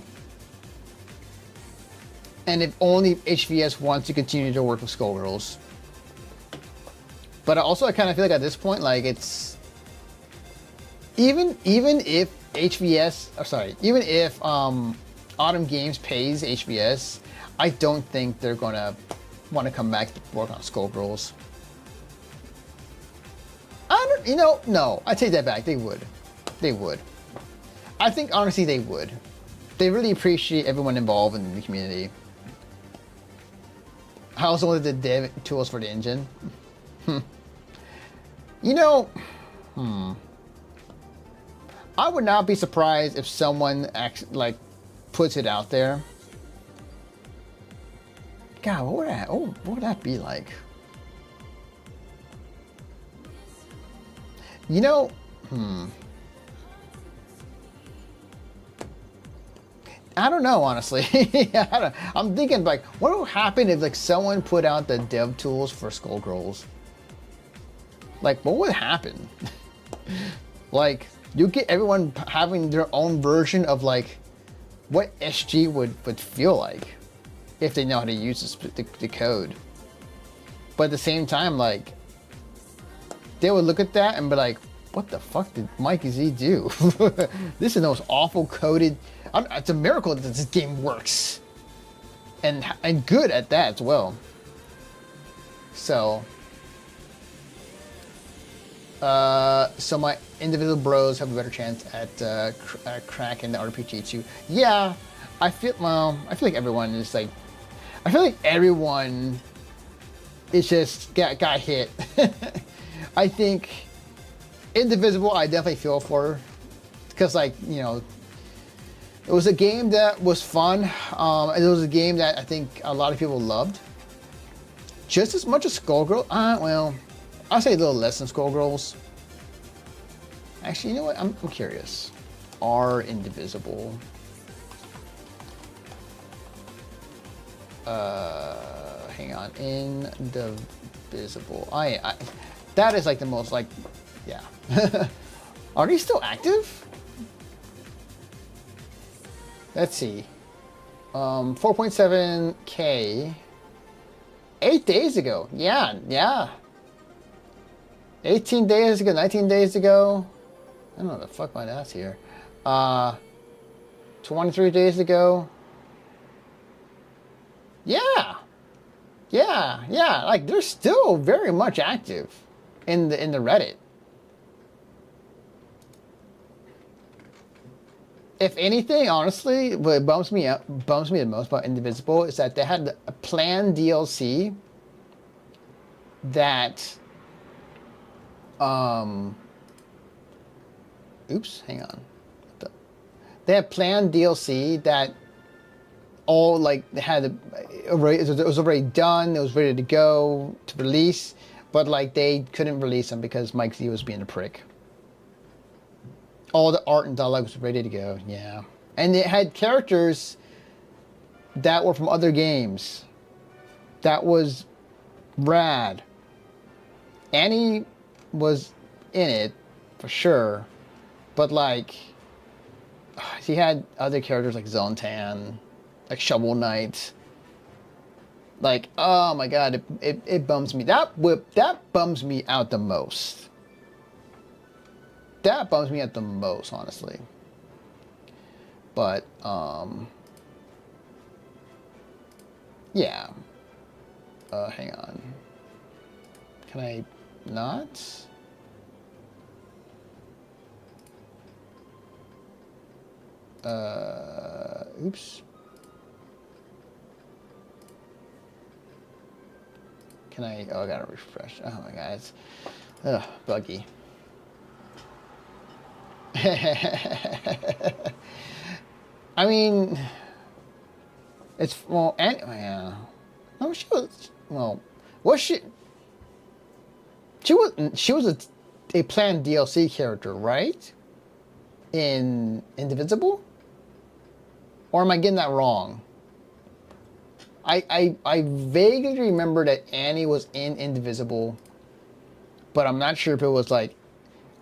And if only HVS wants to continue to work with Skullgirls. But I kind of feel like at this point, like it's, even if even if Autumn Games pays HVS, I don't think they're gonna want to come back to work on Skullgirls. No, I take that back. They would. I think honestly they would. They really appreciate everyone involved in the community. I also wanted the dev tools for the engine. I would not be surprised if someone puts it out there. God, what would that be like? I don't know, honestly. I'm thinking like, what would happen if like someone put out the dev tools for Skullgirls? Like, what would happen? Like, you get everyone having their own version of like what SG would feel like if they know how to use the code. But at the same time, like, they would look at that and be like, what the fuck did Mikey Z do? This is the most awful coded. It's a miracle that this game works. And good at that as well. So. So my individual bros have a better chance at cracking the RPG too. Yeah, I feel like everyone is like, I feel like everyone is just got hit. I think Indivisible, I definitely feel for, because like, you know, it was a game that was fun. And it was a game that I think a lot of people loved. Just as much as Skullgirls. Well, I'll say a little less than Skullgirls. Actually, you know what? I'm curious. Are Indivisible? Hang on. Indivisible. That is like the most like, yeah. Are they still active? Let's see. 4.7K. 8 days ago. Yeah. 18 days ago, 19 days ago. I don't know the fuck my ass here. 23 days ago. Yeah. Like they're still very much active in the Reddit. If anything, honestly, what bums me the most about Indivisible is that they had a planned DLC that oops, hang on. They had planned DLC that all like they had it was already done, it was ready to go to release, but like they couldn't release them because Mike Z was being a prick. All the art and dialogue was ready to go, yeah. And it had characters that were from other games. That was rad. Annie was in it, for sure. But like, he had other characters like Zontan, like Shovel Knight. Like, oh my god, it bums me. That bums me out the most. That bums me out the most, honestly. But, yeah. Hang on. Can I not? Oops. Can I, oh, I gotta refresh. Oh my god, it's, buggy. I mean, it's, well, and, yeah. No, she was, well, was she was a planned DLC character, right? In Indivisible? Or am I getting that wrong? I vaguely remember that Annie was in Indivisible, but I'm not sure if it was like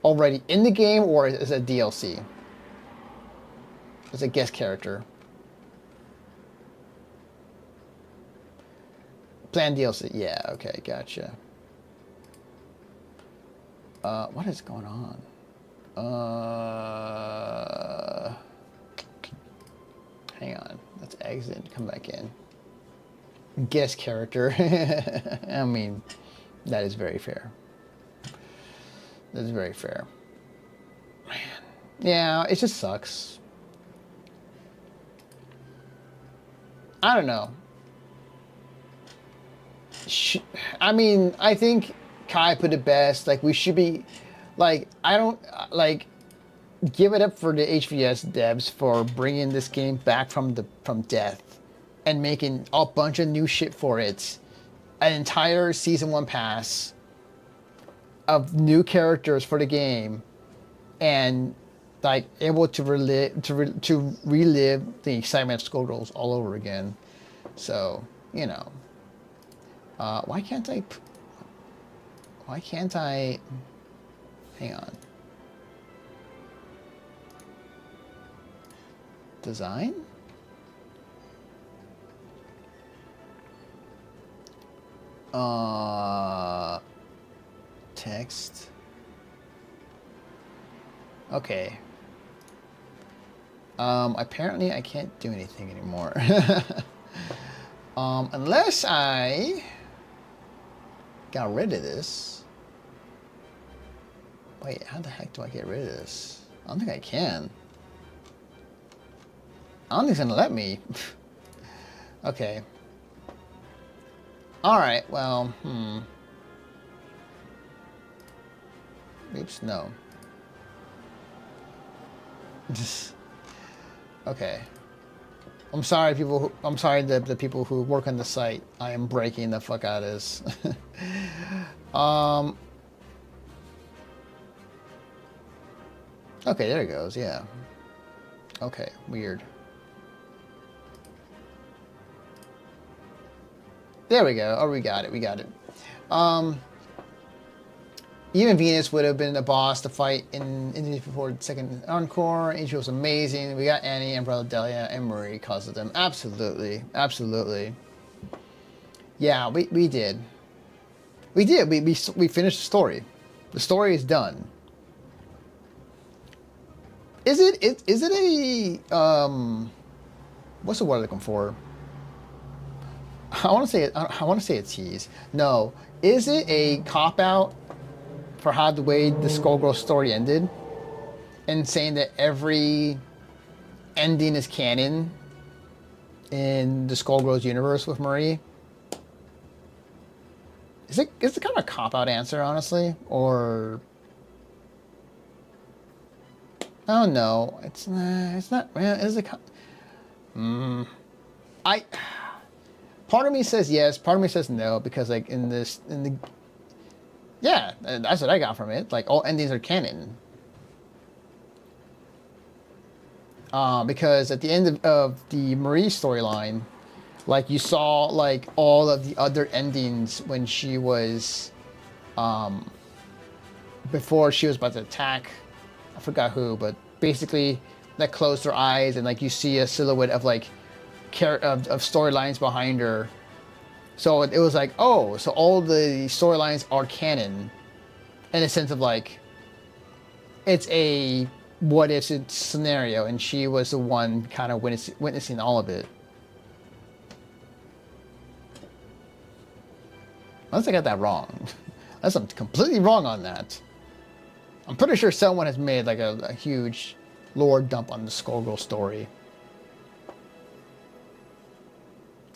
already in the game or as a DLC. As a guest character. Planned DLC. Yeah, okay, gotcha. What is going on? Hang on. Let's exit and come back in. Guest character. I mean, that is very fair. That is very fair. Man. Yeah, it just sucks. I don't know. I mean, I think Kai put it best. Like, we should be, like, I don't, like, give it up for the HVS devs for bringing this game back from death and making a bunch of new shit for it. An entire Season 1 pass of new characters for the game and, like, able to relive the excitement of Skullgirls all over again. So, you know. Why can't I, hang on. Design? Text. Okay. Apparently I can't do anything anymore. Unless I got rid of this. Wait, how the heck do I get rid of this? I don't think I can. I don't think it's gonna let me. Okay. Alright, well, Oops, no. Okay. I'm sorry, people. I'm sorry, the people who work on the site. I am breaking the fuck out of this. Okay, there it goes. Yeah. Okay, weird. There we go. Oh, we got it. We got it. Even Venus would have been the boss to fight in before the second encore. Angel was amazing. We got Annie, Umbrella, Delia, and Marie because of them. Absolutely. Absolutely. Yeah, we did. We did. We finished the story. The story is done. Is it a what's the word I'm looking for? I want to say a tease. No, is it a cop out for how the way the Skullgirl story ended, and saying that every ending is canon in the Skullgirl's universe with Marie? Is it kind of a cop out answer, honestly, or I don't know. It's not. Is it? Part of me says yes. Part of me says no, because like yeah, that's what I got from it. Like all endings are canon. Because at the end of the Marie storyline, like you saw like all of the other endings when she was, before she was about to attack, I forgot who, but basically like closed her eyes and like you see a silhouette of like of storylines behind her. So it was like, oh, so all the storylines are canon in a sense of like, it's a what if scenario, and she was the one kind of witnessing all of it. Unless I got that wrong. Unless I'm completely wrong on that. I'm pretty sure someone has made like a huge lore dump on the Skullgirl story.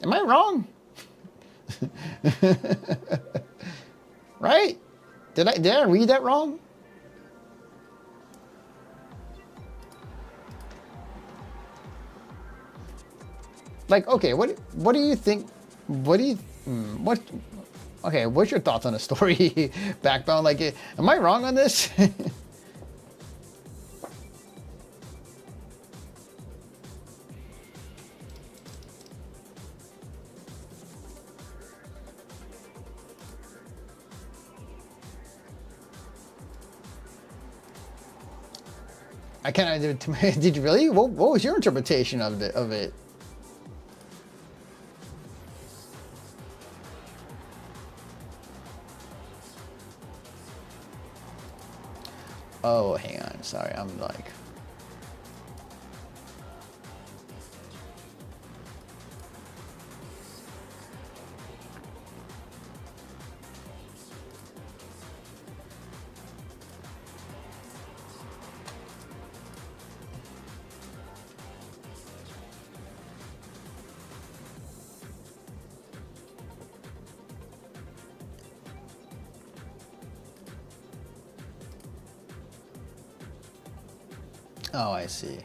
Am I wrong? Right? Did I read that wrong? Like, okay, what do you think? Okay, what's your thoughts on the story, Backbone? Like, am I wrong on this? I kind of did you really? What was your interpretation of it? Oh, hang on. Sorry, I'm like. Oh, I see.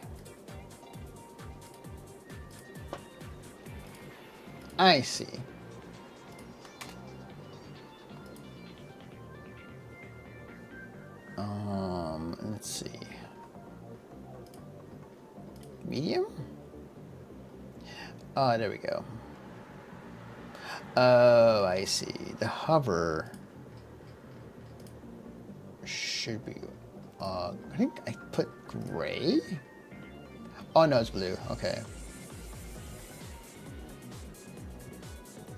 I see. Let's see. Medium? Oh, there we go. Oh, I see. The hover should be, I think I put gray? Oh, no, it's blue. Okay.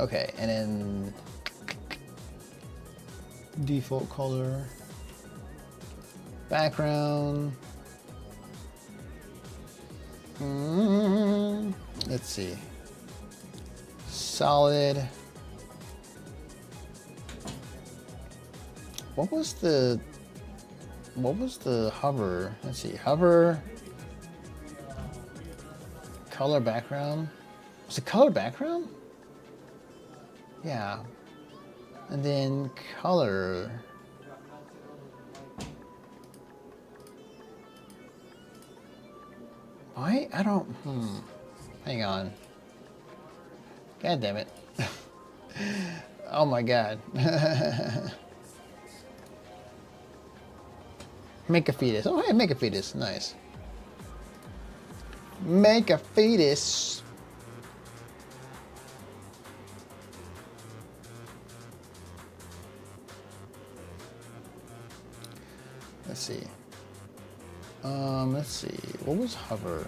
Okay, and then default color, background. Let's see. Solid. What was the what was the hover? Let's see, hover, color background. Was it color background? Yeah. And then color. Why? I don't, hang on. God damn it. Oh my god. Make a fetus. Oh, hey, make a fetus. Nice. Make a fetus. Let's see. Let's see. What was hover?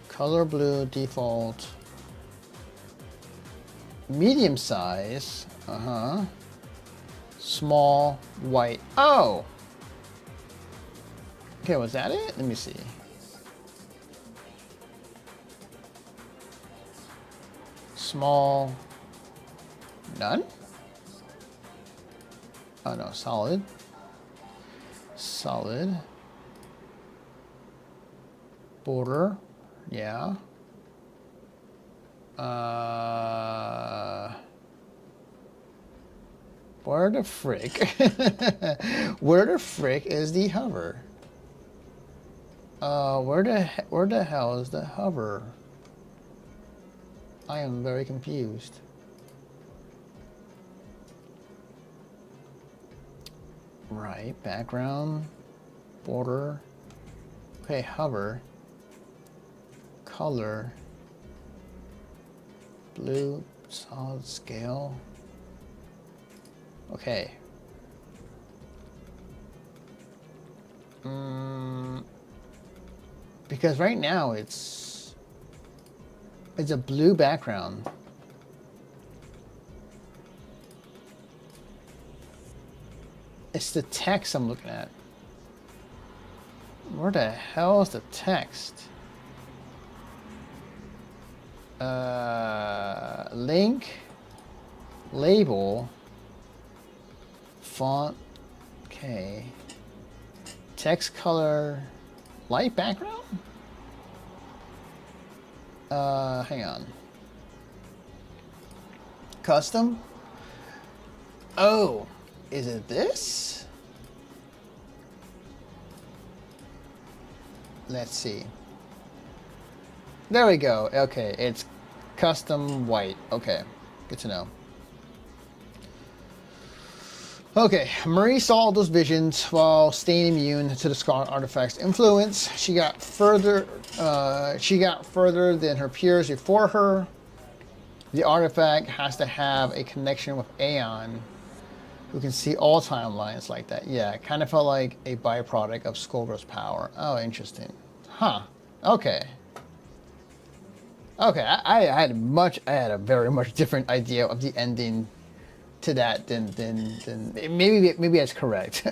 Color blue default. Medium size. Small white. Oh. Okay, was that it? Let me see. Small. None? Oh no, solid. Solid. Border. Yeah. Where the frick? Where the frick is the hover? Where the hell is the hover? I am very confused. Right, background, border. Okay, hover. Color. Blue, solid scale. Okay. Because right now it's a blue background. It's the text I'm looking at. Where the hell is the text? Link, label, font, okay. Text color, light background? Hang on. Custom? Oh, is it this? Let's see. There we go. Okay, it's custom white. Okay, good to know. Okay, Marie saw those visions while staying immune to the Scarlet Artifact's influence. She got further than her peers before her. The artifact has to have a connection with Aeon, who can see all timelines like that. Yeah, it kind of felt like a byproduct of Skullgirl's power. Oh, interesting. Huh. Okay. Okay, I had a very much different idea of the ending to that than maybe that's correct.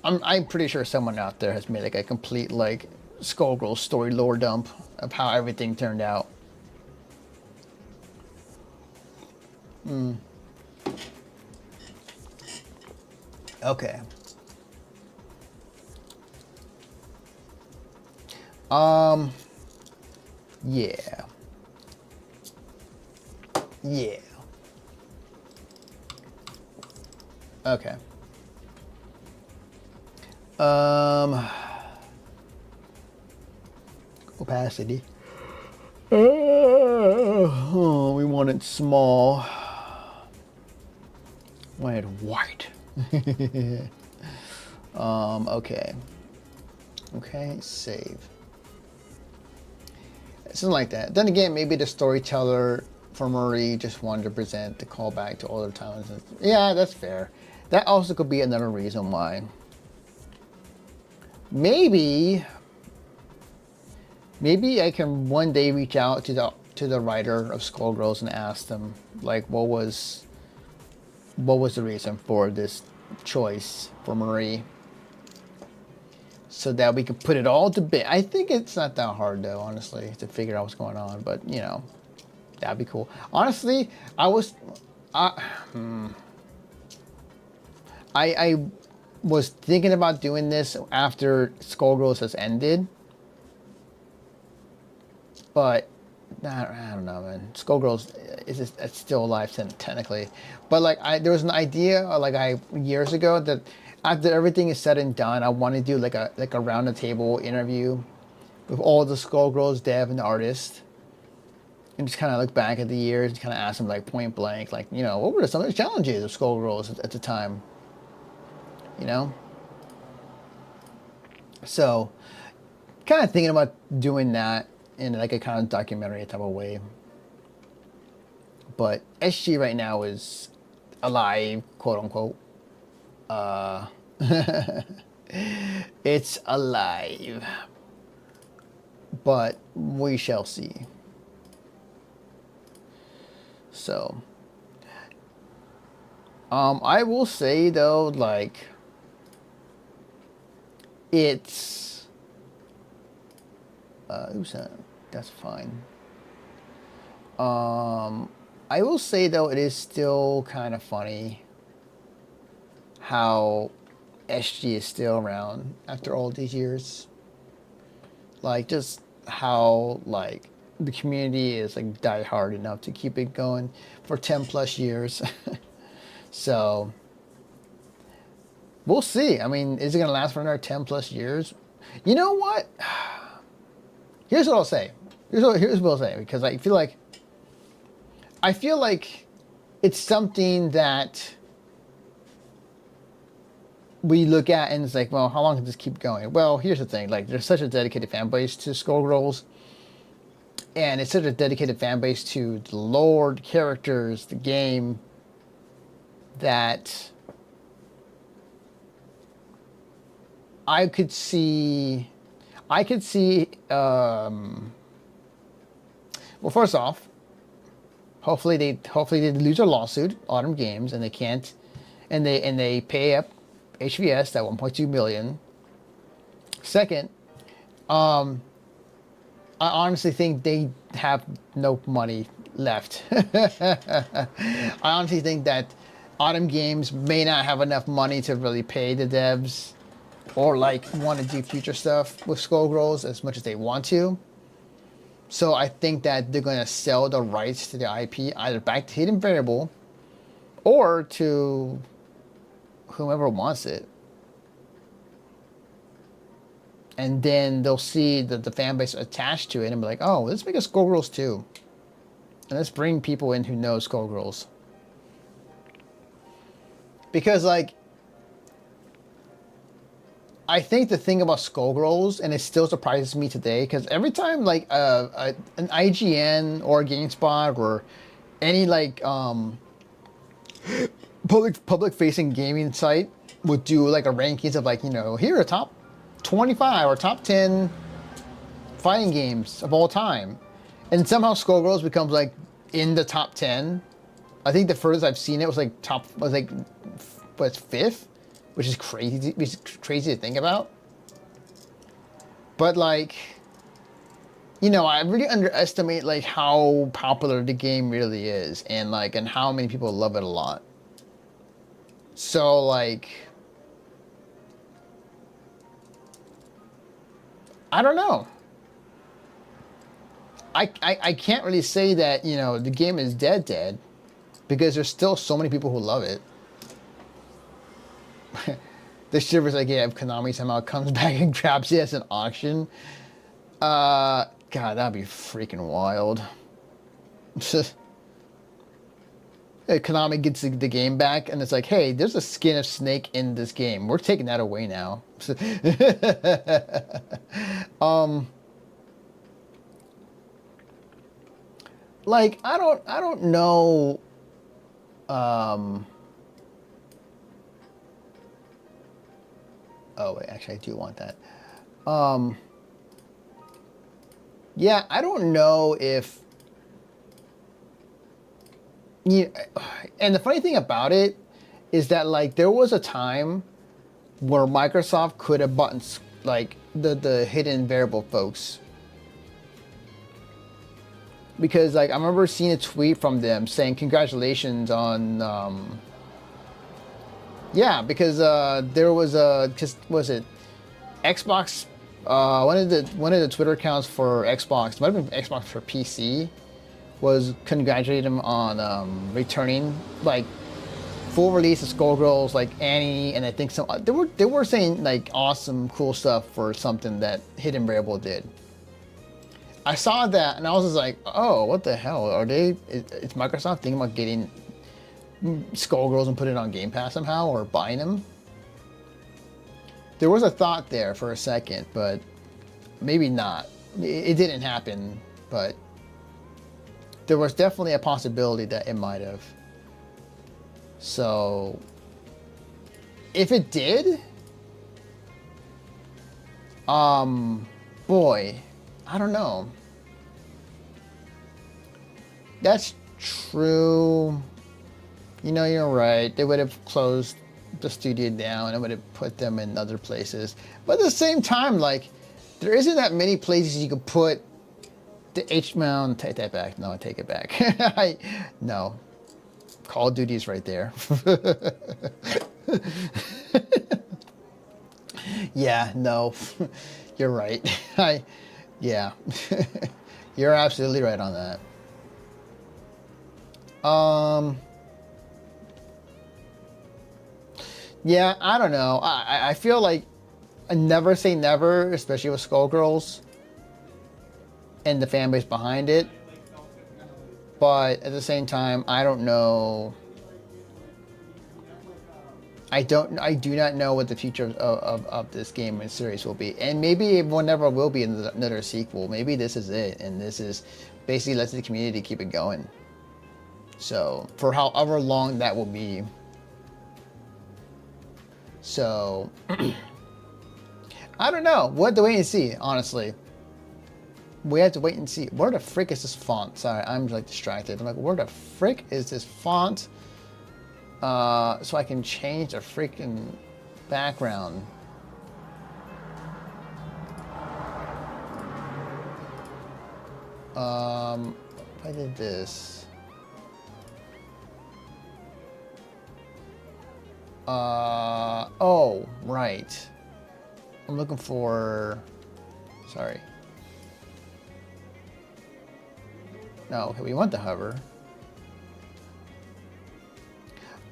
I'm pretty sure someone out there has made like a complete like Skullgirl story lore dump of how everything turned out. Okay. Yeah. Yeah. Okay. Opacity. Oh, we want it small. Want it white. Okay. Okay, save. Something like that. Then again, maybe the storyteller for Marie just wanted to present the callback to older times. Yeah, that's fair. That also could be another reason why. Maybe I can one day reach out to the writer of Skullgirls and ask them like what was the reason for this choice for Marie, so that we could put it all to bed. I think it's not that hard though, honestly, to figure out what's going on. But you know, that'd be cool. Honestly, I was thinking about doing this after Skullgirls has ended. But I don't know, man. Skullgirls it's still alive technically. But like there was an idea years ago that after everything is said and done, I want to do like a round the table interview with all the Skullgirls dev and artists. And just kind of look back at the years and kind of ask them like point blank, like, you know, what were some of the challenges of Skullgirls at the time? You know? So, kind of thinking about doing that in like a kind of documentary type of way. But SG right now is alive, quote unquote. It's alive. But we shall see. So, I will say though, like, it's, that's fine. I will say though, it is still kind of funny how SG is still around after all these years. Like, just how, like, the community is like die hard enough to keep it going for 10 plus years. So we'll see. I mean, is it going to last for another 10 plus years? You know what? Here's what I'll say. Here's what I'll say, because I feel like it's something that we look at and it's like, well, how long can this keep going? Well, here's the thing. Like, there's such a dedicated fan base to Skullgirls. And it's such a dedicated fan base to the lore, the characters, the game, that I could see, well, first off, hopefully they lose their lawsuit, Autumn Games, and they can't, and they pay up HVS that 1.2 million. Second, I honestly think they have no money left. I honestly think that Autumn Games may not have enough money to really pay the devs or like want to do future stuff with Skullgirls as much as they want to. So I think that they're going to sell the rights to the IP either back to Hidden Variable or to whomever wants it. And then they'll see the fan base attached to it and be like, oh, let's make a Skullgirls 2. And let's bring people in who know Skullgirls. Because, like, I think the thing about Skullgirls, and it still surprises me today, because every time, like, an IGN or GameSpot or any, like, public-facing gaming site would do, like, a rankings of, like, you know, here are top 25 or top 10 fighting games of all time, and somehow Skullgirls becomes like in the top 10. I think the furthest I've seen it was like fifth, which is crazy to think about. But like, you know, I really underestimate like how popular the game really is, and like, and how many people love it a lot. So like, I don't know. I can't really say that, you know, the game is dead, because there's still so many people who love it. The shivers I get if Konami somehow comes back and grabs it as an auction. God, that'd be freaking wild. Konami gets the game back and it's like, hey, there's a skin of Snake in this game. We're taking that away now. Like, I don't know. Oh wait, actually I do want that. Yeah, I don't know if, yeah, and the funny thing about it is that like there was a time where Microsoft could have bought like the Hidden Variable folks, because like I remember seeing a tweet from them saying congratulations on Yeah, because there was a just was it Xbox one of the Twitter accounts for Xbox, it might have been Xbox for PC, was congratulating him on returning like full release of Skullgirls, like Annie, and I think some they were saying like awesome cool stuff for something that Hidden Variable did. I saw that and I was just like, oh, what the hell are they? Is Microsoft thinking about getting Skullgirls and putting it on Game Pass somehow, or buying them? There was a thought there for a second, but maybe not. It didn't happen, but there was definitely a possibility that it might have. So, if it did, boy, I don't know. That's true. You know, you're right. They would have closed the studio down and would have put them in other places. But at the same time, like, there isn't that many places you could put the H-mount. Take that back. No, I take it back. No. Call of Duty's right there. Yeah, no. You're right. Yeah. You're absolutely right on that. Yeah, I don't know. I feel like I never say never, especially with Skullgirls and the fan base behind it. But at the same time, I don't know. I do not know what the future of this game and series will be. And maybe it never will be another sequel. Maybe this is it. And this is basically lets the community keep it going. So, for however long that will be. So, I don't know. We'll have to wait and see, honestly. We have to wait and see. Where the frick is this font? Sorry, I'm like distracted. I'm like, where the frick is this font? So I can change the freaking background. I did this. Oh, right. I'm looking for, sorry. No, okay, we want the hover.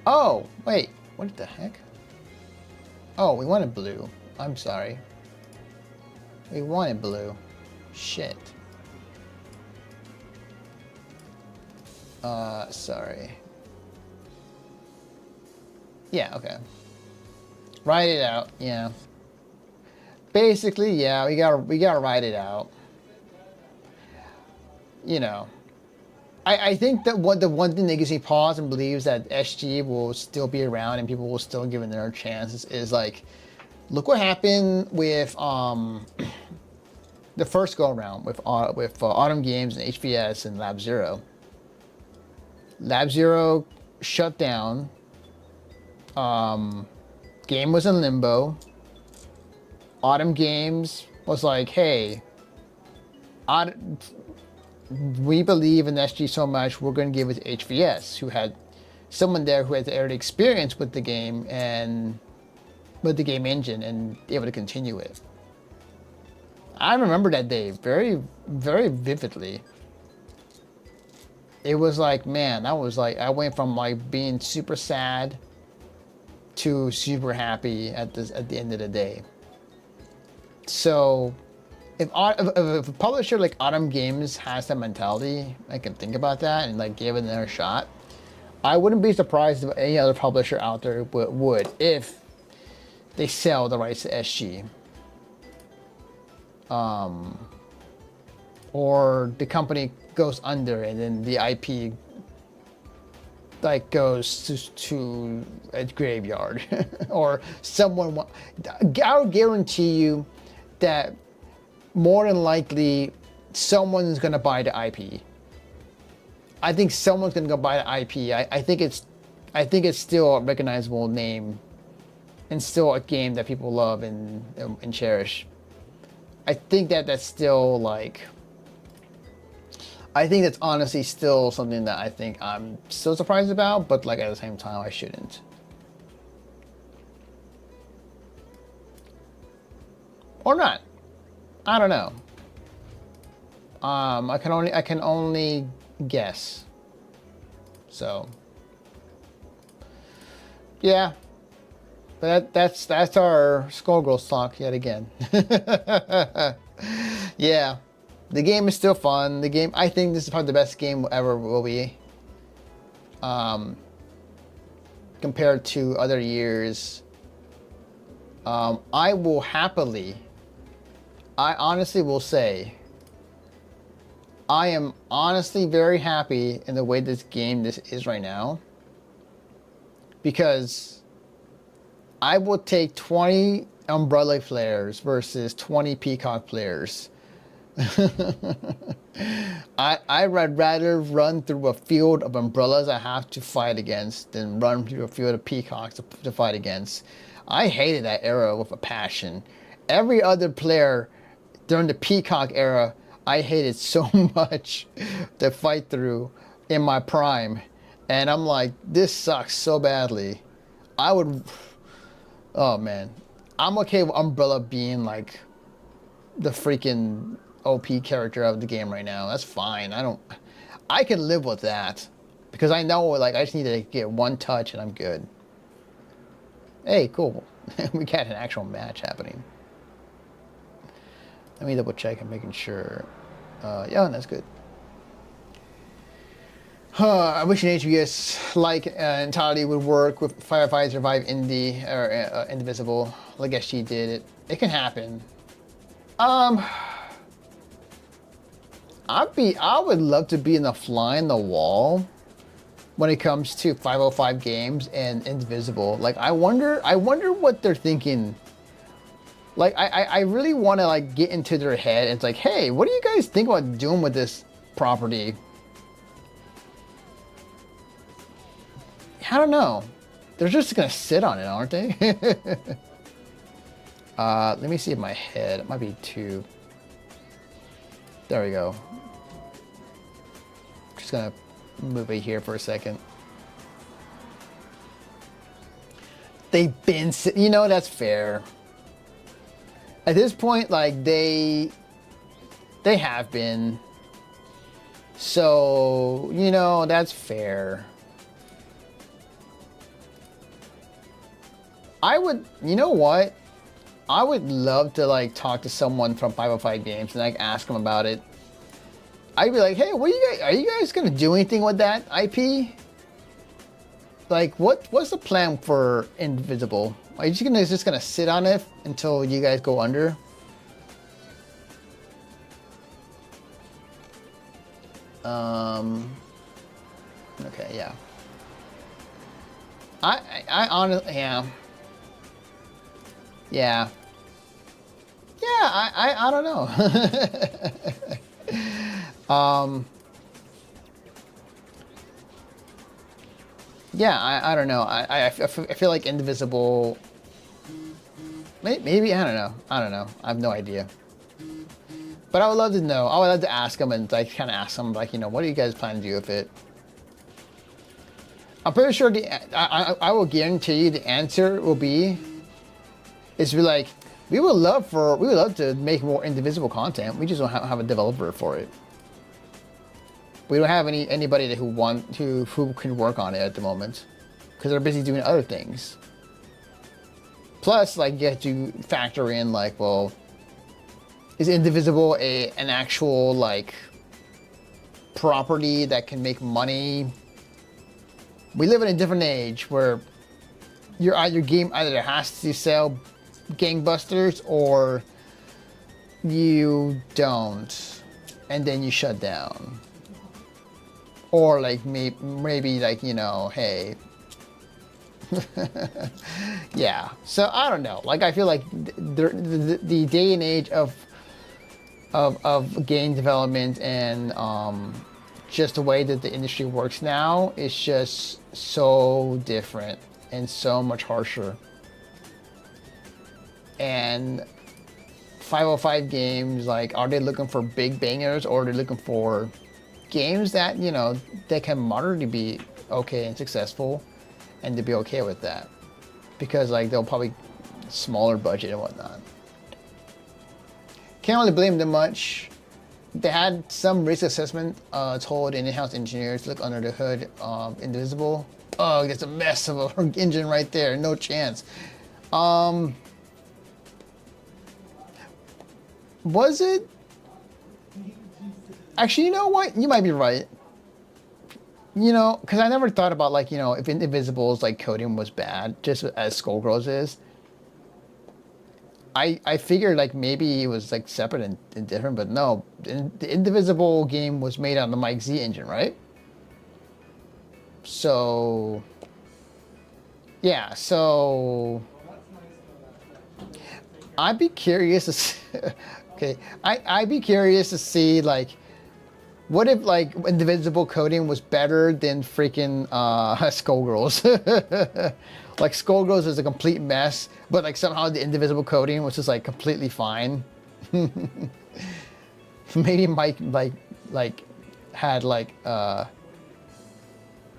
Oh, wait, what the heck? Oh, we wanted blue. I'm sorry. We wanted blue. Shit. Sorry. Yeah, okay. Write it out, yeah. Basically, yeah, we gotta write it out. You know. I think that the one thing that gives me pause and believes that SG will still be around and people will still give it their chances is like, look what happened with the first go around with Autumn Games and HVS and Lab Zero. Lab Zero shut down. Game was in limbo. Autumn Games was like, hey, we believe in SG so much, we're going to give it to HVS, who had someone there who had already experience with the game and with the game engine and able to continue it. I remember that day very, very vividly. It was like, man, I went from like being super sad to super happy at the end of the day. So, if a publisher like Autumn Games has that mentality, I can think about that and like give it another shot. I wouldn't be surprised if any other publisher out there would if they sell the rights to SG. Or the company goes under and then the IP like goes to a graveyard or someone. I would guarantee you that more than likely someone's gonna buy the IP. I think someone's gonna go buy the IP. I think it's still a recognizable name and still a game that people love and cherish. I think that's still like, I think that's honestly still something that I think I'm still surprised about, but like at the same time I shouldn't. or not. I don't know. I can only guess. So yeah, but that's our Skullgirls talk yet again. Yeah, the game is still fun. The game, I think this is probably the best game ever will be. Compared to other years, I honestly will say, I am honestly very happy in the way this is right now, because I will take 20 Umbrella players versus 20 Peacock players. I'd rather run through a field of Umbrellas I have to fight against than run through a field of Peacocks to fight against. I hated that era with a passion. Every other player during the Peacock era, I hated so much to fight through in my prime. And I'm like, this sucks so badly. Oh man. I'm okay with Umbrella being like the freaking OP character of the game right now. That's fine. I can live with that. Because I know, like, I just need to get one touch and I'm good. Hey, cool. We got an actual match happening. Let me double check. I'm making sure. Yeah, that's good. I wish an HBS like entirely would work with Firefly Survive Indie or Indivisible, like SG did. It can happen. I would love to be in the fly in the wall when it comes to 505 games and Indivisible. Like, I wonder what they're thinking. Like, I really want to like get into their head. And it's like, hey, what do you guys think about doing with this property? I don't know. They're just gonna sit on it, aren't they? Let me see if my head, it might be too. There we go. Just gonna move it here for a second. They've been, you know, that's fair. At this point, like, they have been. So, you know, that's fair. You know what? I would love to like talk to someone from 505 Games and like ask them about it. I'd be like, hey, are you guys gonna do anything with that IP? Like, what's the plan for Indivisible? Are you just gonna sit on it until you guys go under? Okay, yeah. I honestly, yeah. Yeah. Yeah, I don't know. Yeah, I don't know. I feel like Indivisible. Maybe, I don't know. I have no idea. But I would love to know. I would love to ask them and like kind of ask them like, you know, what do you guys plan to do with it? I'm pretty sure I will guarantee you the answer will be. Is be like, we would love to make more Indivisible content. We just don't have a developer for it. We don't have anybody who can work on it at the moment, because they're busy doing other things. Plus, like, you have to factor in like, well, is Indivisible an actual like property that can make money? We live in a different age where your game either has to sell gangbusters or you don't, and then you shut down. Or like maybe like, you know, hey. Yeah, so I don't know. Like, I feel like the day and age of game development and just the way that the industry works now is just so different and so much harsher. And 505 Games, like, are they looking for big bangers, or are they looking for games that, you know, they can moderately be okay and successful, and to be okay with that? Because like they'll probably smaller budget and whatnot. can't really blame them much. They had some risk assessment told in-house engineers look under the hood of Indivisible. Oh, there's a mess of an engine right there. No chance. Was it? Actually, you know what? You might be right. You know, because I never thought about, like, you know, if Indivisible's, like, coding was bad, just as Skullgirls is. I figured, like, maybe it was, like, separate and different, but no. The Indivisible game was made on the Mike Z engine, right? So... yeah, so... I'd be curious to see... okay, I'd be curious to see, like... what if, like, Indivisible coding was better than freaking Skullgirls? Like, Skullgirls is a complete mess, but, like, somehow the Indivisible coding was just, like, completely fine. Maybe Mike, had, like,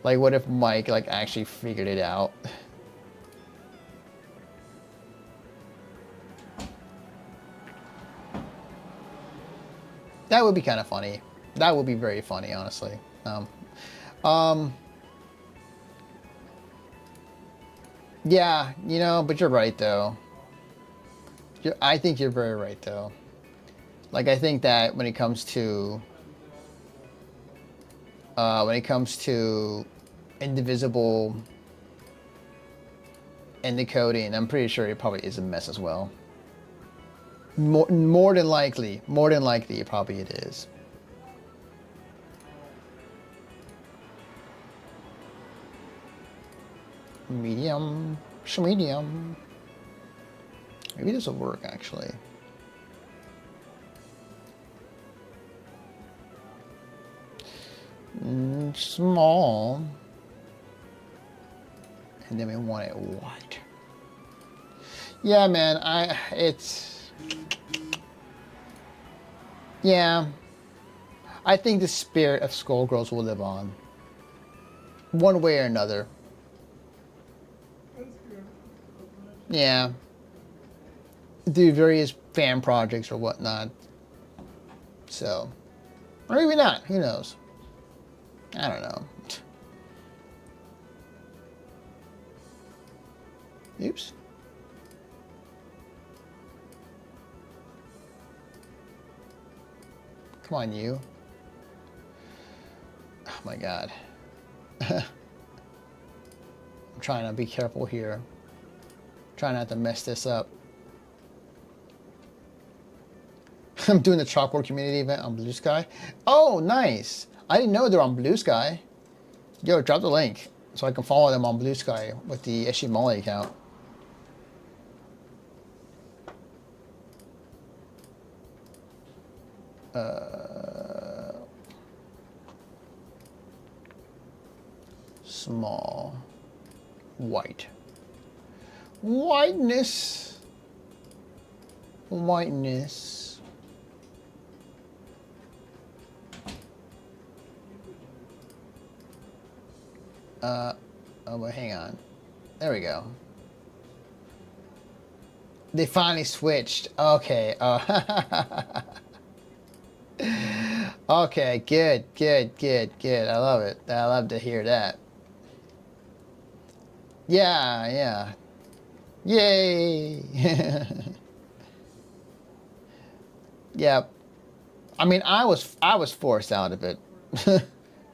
what if Mike, like, actually figured it out? That would be kind of funny. That would be very funny, honestly. Yeah, you know, but you're right, though. I think you're very right, though. Like, I think that when it comes to Indivisible and the coding, I'm pretty sure it probably is a mess as well. More than likely, probably it is. Medium, medium. Maybe this will work actually. Small, and then we want it white. Yeah, man. Yeah. I think the spirit of Skullgirls will live on, one way or another. Yeah. Do various fan projects or whatnot. So, or maybe not. Who knows? I don't know. Oops. Come on, you. Oh my God. I'm trying to be careful here. Try not to mess this up. I'm doing the Chalkboard community event on Blue Sky. Oh, nice. I didn't know they're on Blue Sky. Yo, drop the link so I can follow them on Blue Sky with the SG Molly account. Small. White. Whiteness. Whiteness. Oh, but hang on. There we go. They finally switched. Okay. Okay, good. I love it. I love to hear that. Yeah. Yay! Yeah. I mean, I was forced out of it.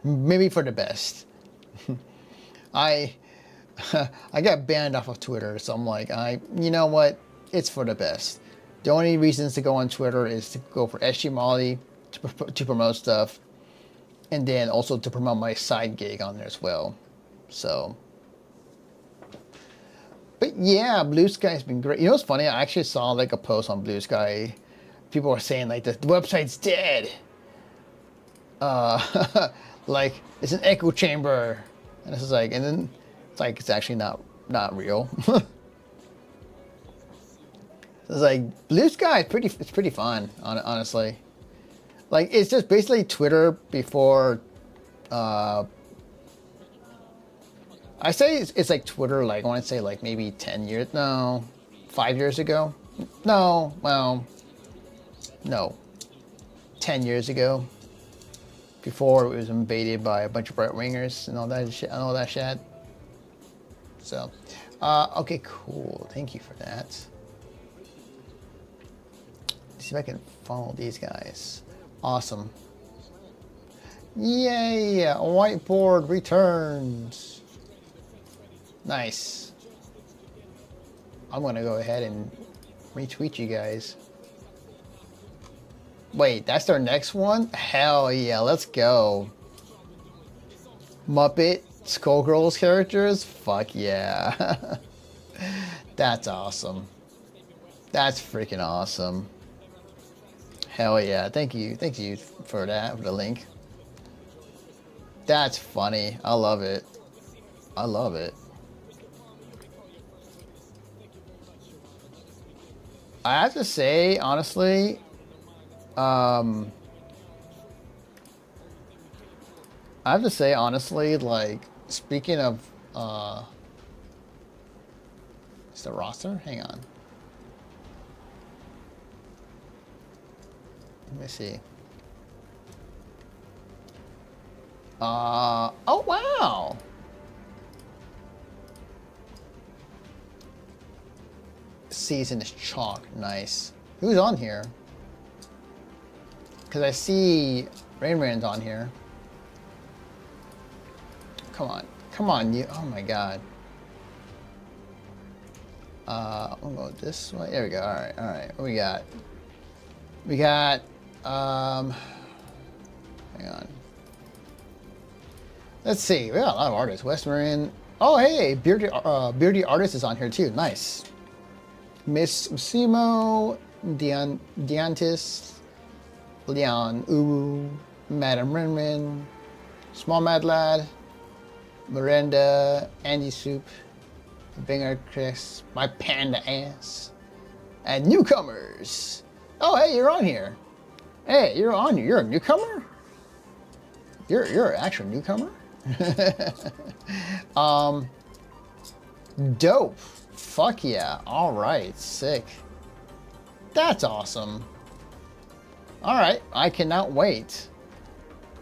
Maybe for the best. I got banned off of Twitter, so I'm like, you know what? It's for the best. The only reasons to go on Twitter is to go for SG Molly, to promote stuff, and then also to promote my side gig on there as well. So, but yeah, Blue Sky's been great. You know what's funny? I actually saw like a post on Blue Sky. People were saying like the website's dead. Like it's an echo chamber, and it's like, and then it's like it's actually not real. It's like Blue Sky is pretty fun, honestly. Like it's just basically Twitter before. I say it's like Twitter. Like I want to say like maybe 10 years. No, 5 years ago. No, well, no, 10 years ago, before it was invaded by a bunch of right-wingers and all that shit, So, okay, cool. Thank you for that. Let's see if I can follow these guys. Awesome. Yay! A whiteboard returns. Nice. I'm gonna go ahead and retweet you guys. Wait, that's their next one? Hell yeah, let's go. Muppet Skullgirls characters? Fuck yeah. That's awesome. That's freaking awesome. Hell yeah. Thank you for that, for the link. That's funny. I love it. I love it. I have to say, honestly, like, speaking of, is the roster? Hang on. Let me see. Oh wow! Season is chalk. Nice. Who's on here? Because I see Rain's on here. Come on, you. Oh my god. I'm gonna go this way. There we go. All right. What we got? We got. Hang on. Let's see. We got a lot of artists. Westmarin. Oh hey, Beardy Artist is on here too. Nice. Miss Simo, Deantis, Leon Uwu, Madam Renman, Small Mad Lad, Miranda, Andy Soup, Binger Chris, My Panda Ass, and newcomers. Oh hey, you're on here. Hey, you're on here. You're a newcomer? You're an actual newcomer? Dope. Fuck yeah. Alright, sick. That's awesome. Alright, I cannot wait.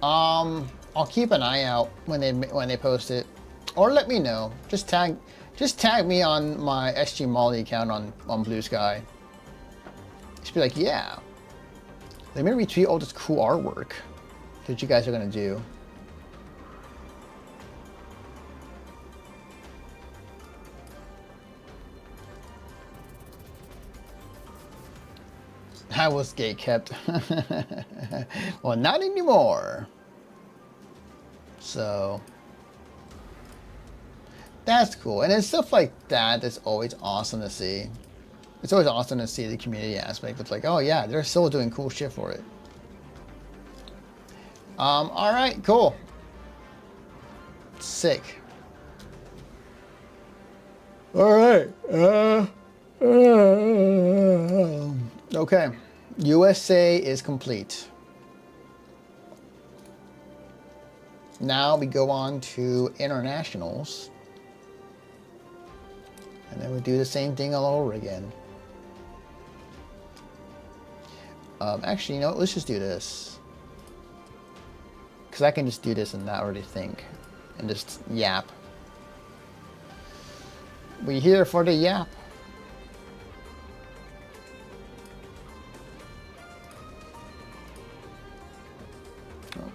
I'll keep an eye out when they post it. Or let me know. Just tag me on my SG Molly account on Blue Sky. Just be like, yeah. Let me retweet all this cool artwork that you guys are gonna do. I was gate kept. Well, not anymore. So that's cool. And it's stuff like that that's always awesome to see. It's always awesome to see the community aspect. It's like, oh yeah, they're still doing cool shit for it. All right, cool. Sick. All right. Okay. USA is complete. Now we go on to internationals. And then we do the same thing all over again. Actually, you know what? Let's just do this. Because I can just do this and not really think. And just yap. We here for the yap.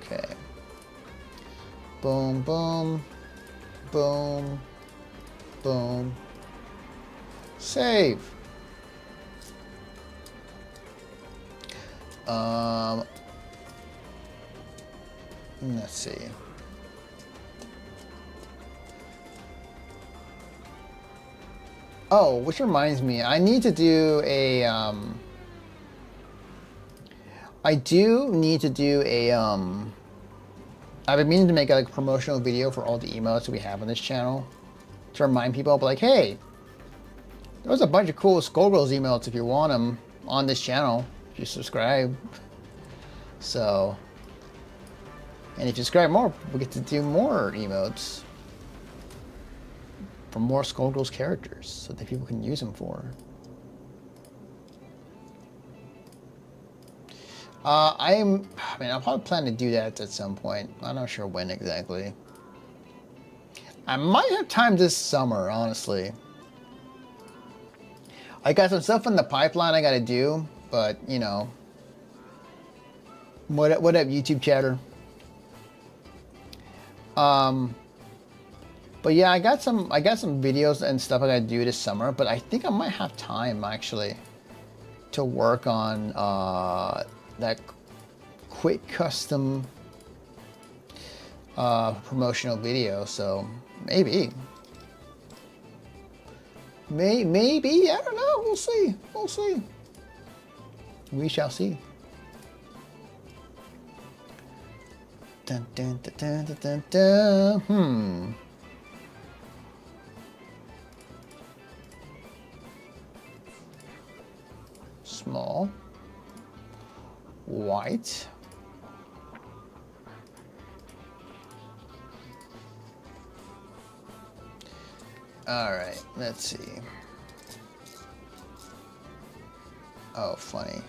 Okay. Boom, boom, boom, boom. Save. Let's see. Oh, which reminds me, I need to do a, I do need to do a, I've been meaning to make a promotional video for all the emotes that we have on this channel to remind people, but like, hey, there's a bunch of cool Skullgirls emotes if you want them on this channel, if you subscribe. So, and if you subscribe more, we get to do more emotes for more Skullgirls characters so that people can use them for. I'll probably plan to do that at some point. I'm not sure when exactly. I might have time this summer, honestly. I got some stuff in the pipeline I gotta do, but you know. What up, YouTube chatter? But yeah, I got some videos and stuff I gotta do this summer, but I think I might have time actually to work on that quick custom promotional video. So maybe, I don't know. We'll see. We shall see. Dun, dun, dun, dun, dun, dun, dun. Small, white, all right, let's see. Oh, funny.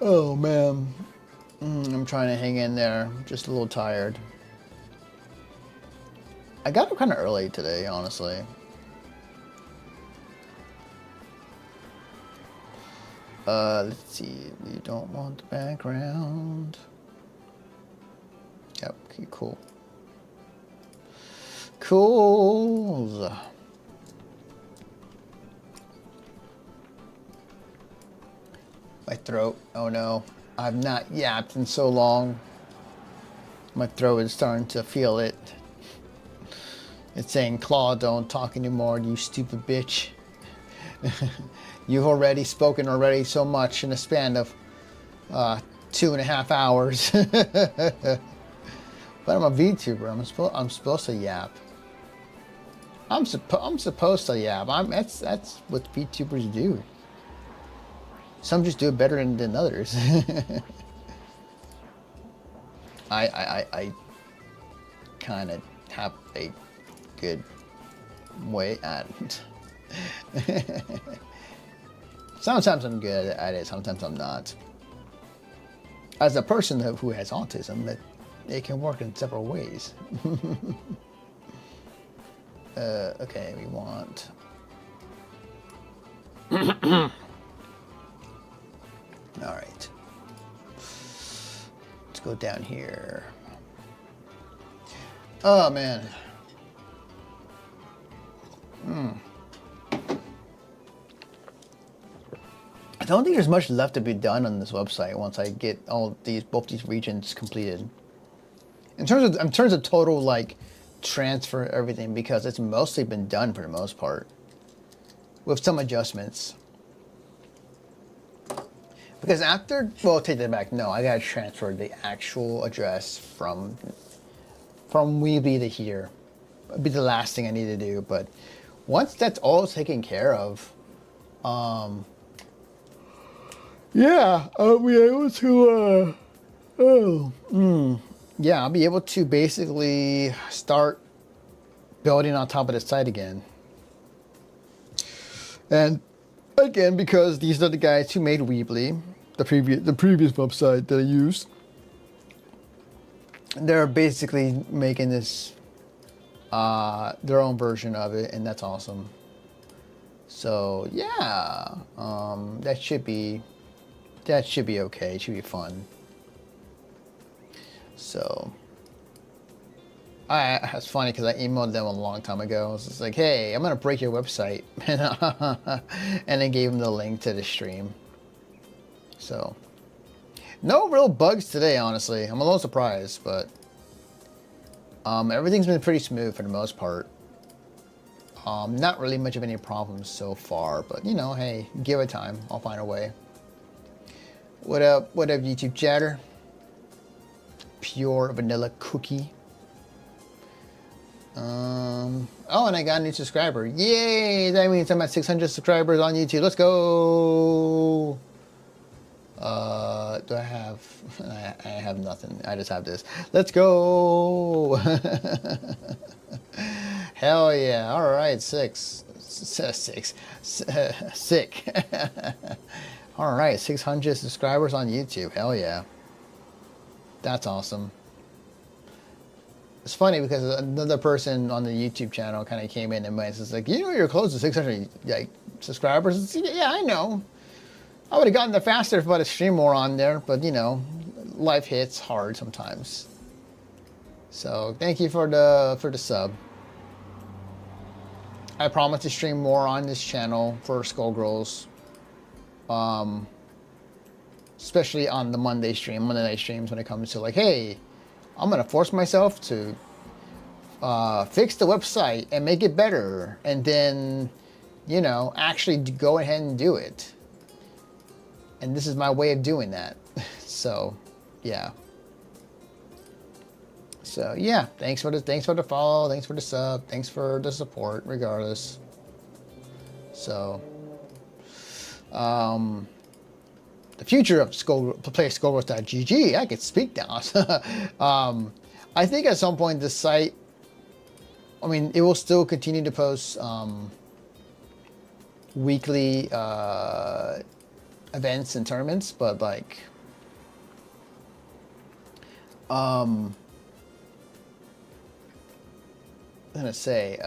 Oh man, I'm trying to hang in there, just a little tired. I got up kind of early today, honestly. Let's see. We don't want the background. Yep. Okay. Cool. Cool. My throat. Oh no. I've not yapped in so long. My throat is starting to feel it. It's saying, Claw, don't talk anymore, you stupid bitch. You've already spoken so much in a span of 2.5 hours. But I'm a VTuber. I'm supposed to yap. I'm supposed to yap. That's what VTubers do. Some just do it better than others. I kind of have a good way at it. Sometimes I'm good at it, sometimes I'm not. As a person who has autism, it can work in several ways. Okay, we want... All right. Let's go down here. Oh, man. I don't think there's much left to be done on this website once I get both these regions completed. In terms of total like transfer everything, because it's mostly been done for the most part, with some adjustments. Because take that back. No, I gotta transfer the actual address from Weebly to here. It'd be the last thing I need to do. But once that's all taken care of, yeah, I'll be able to, yeah, I'll be able to basically start building on top of the site again. And again, because these are the guys who made Weebly, the previous website that I used, they're basically making this their own version of it, and that's awesome. So yeah, that should be okay. It should be fun. So it's funny because I emailed them a long time ago. I was just like, hey, I'm gonna break your website, and I gave them the link to the stream. So no real bugs today, honestly. I'm a little surprised, but everything's been pretty smooth for the most part. Not really much of any problems so far, but you know, hey, give it time. I'll find a way. What up, YouTube chatter? Pure vanilla cookie. Oh, and I got a new subscriber. Yay! That means I'm at 600 subscribers on YouTube. Let's go! Do I have... I have nothing. I just have this. Let's go! Hell yeah. All right, six. Sick. All right, 600 subscribers on YouTube. Hell yeah. That's awesome. It's funny because another person on the YouTube channel kind of came in and was like, you know, you're close to 600 like subscribers. Yeah, I know. I would have gotten there faster if I would stream more on there, but you know, life hits hard sometimes. So thank you for the sub. I promise to stream more on this channel for Skullgirls. Especially on the Monday night streams when it comes to like, hey, I'm gonna force myself to fix the website and make it better, and then, you know, actually go ahead and do it. And this is my way of doing that. So, yeah. So yeah, thanks for the follow, thanks for the sub, thanks for the support, regardless. So, the future of Skullgirls.gg, I could speak now. I think at some point the site, I mean, it will still continue to post weekly events and tournaments, but like, I'm gonna say,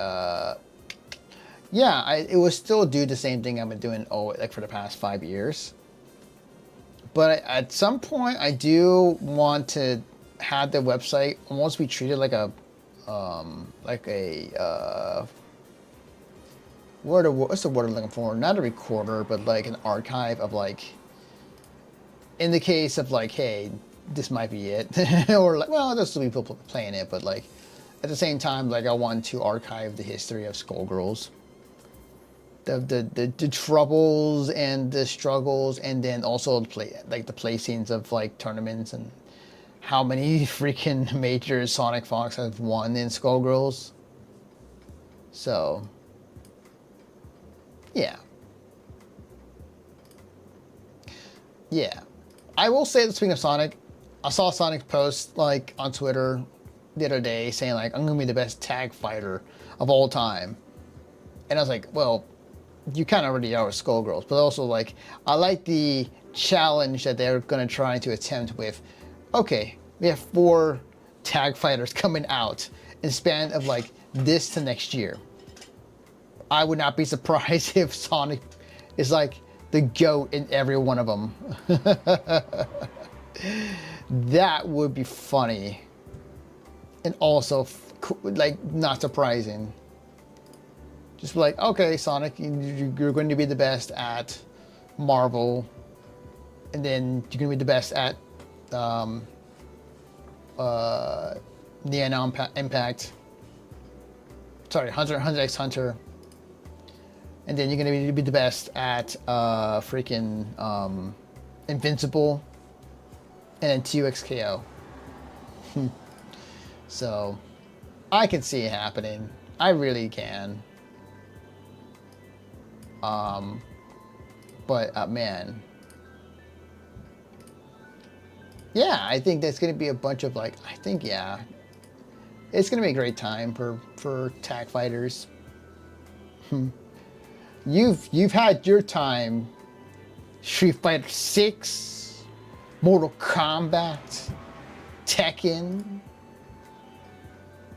yeah, it will still do the same thing I've been doing like for the past 5 years. But at some point, I do want to have the website almost be treated like a what's the word I'm looking for? Not a recorder, but like an archive of like, in the case of like, hey, this might be it, or like, well, there's still people playing it, but like, at the same time, like I want to archive the history of Skullgirls. The troubles and the struggles, and then also the placings of like tournaments and how many freaking majors Sonic Fox have won in Skullgirls. So, yeah. Yeah. I will say, speaking of Sonic, I saw Sonic's post like on Twitter the other day saying like, I'm gonna be the best tag fighter of all time. And I was like, well, you kind of already are with Skullgirls, but also like, I like the challenge that they're gonna try to attempt with, okay, we have 4 tag fighters coming out in span of like this to next year. I would not be surprised if Sonic is like the GOAT in every one of them. That would be funny. And also like not surprising. Just be like, okay, Sonic, you're going to be the best at Marvel, and then you're going to be the best at Neon Impact. Sorry, Hunter x Hunter. And then you're going to be the best at freaking Invincible, and then TUXKO. So, I can see it happening. I really can. But man, yeah, I think that's gonna be a bunch of like, I think, yeah, it's gonna be a great time for tag fighters. You've had your time. Street Fighter 6, Mortal Kombat, Tekken.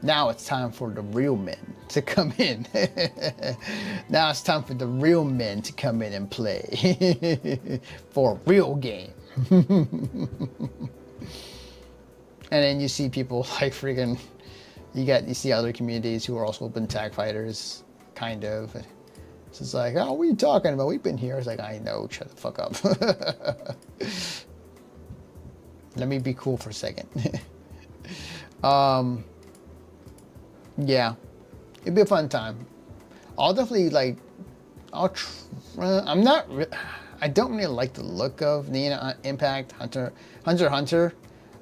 Now it's time for the real men to come in. Now it's time for the real men to come in and play for a real game. And then you see people like freaking, you see other communities who are also open tag fighters, kind of. It's just like, oh, what are you talking about? We've been here. It's like, I know, shut the fuck up. Let me be cool for a second. Yeah, it'd be a fun time. I'll definitely like, I don't really like the look of Neon Impact, Hunter x Hunter.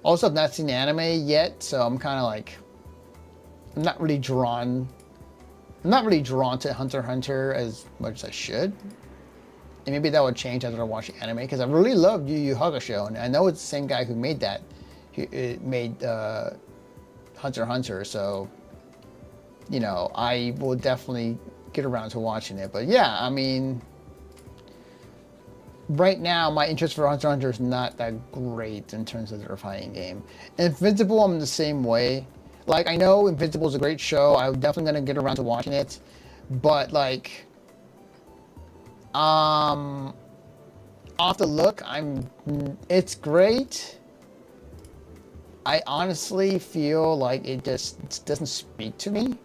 Also, I've not seen the anime yet, so I'm kind of like, I'm not really drawn to Hunter x Hunter as much as I should. And maybe that would change after I watch the anime, because I really love Yu Yu Hakusho, and I know it's the same guy who made that. He made Hunter x Hunter, so you know, I will definitely get around to watching it. But yeah, I mean, right now my interest for Hunter x Hunter is not that great in terms of their fighting game. Invincible, I'm the same way. Like, I know Invincible is a great show. I'm definitely gonna get around to watching it, but like, off the look, it's great. I honestly feel like it just doesn't speak to me.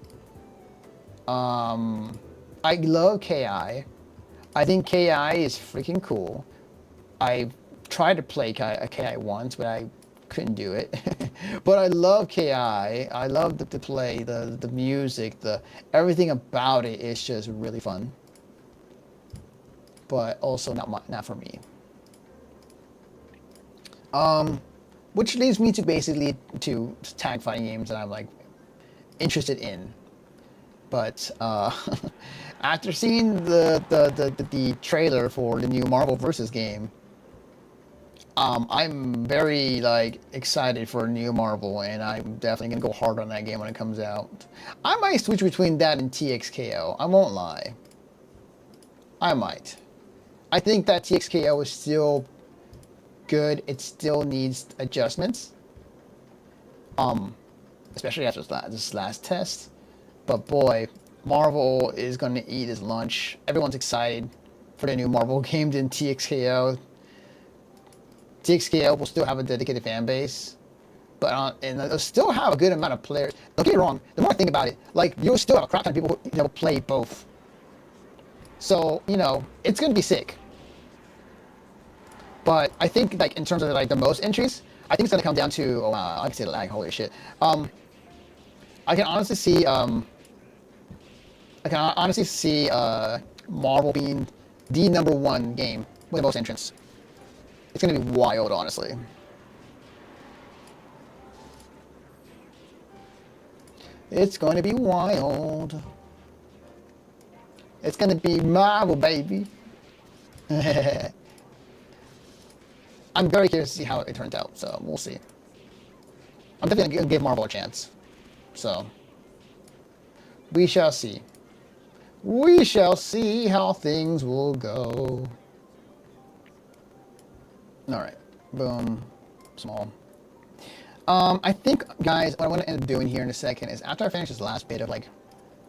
I love KI. I think KI is freaking cool. I tried to play KI once, but I couldn't do it. But I love KI. I love the play, the music, everything about it is just really fun. But also not for me. Which leads me to basically to tag fighting games that I'm like interested in. But after seeing the trailer for the new Marvel vs. game, I'm very like excited for new Marvel, and I'm definitely gonna go hard on that game when it comes out. I might switch between that and TXKO. I won't lie. I might. I think that TXKO is still good. It still needs adjustments. Especially after this last test. But boy, Marvel is going to eat his lunch. Everyone's excited for the new Marvel game in TXKO. TXKO will still have a dedicated fan base, but and they'll still have a good amount of players. Don't get me wrong. The more I think about it, like you'll still have a crap ton of people who play both. So it's going to be sick. But I think like in terms of like the most entries, I think it's going to come down to I can say lag. Holy shit. I can honestly see Marvel being the #1 game with the most entrants. It's gonna be wild, honestly. It's going to be wild. It's gonna be Marvel, baby. I'm very curious to see how it turns out, so we'll see. I'm definitely gonna give Marvel a chance. So we shall see. We shall see how things will go. Alright. Boom. Small. I think, guys, what I want to end up doing here in a second is after I finish this last bit of like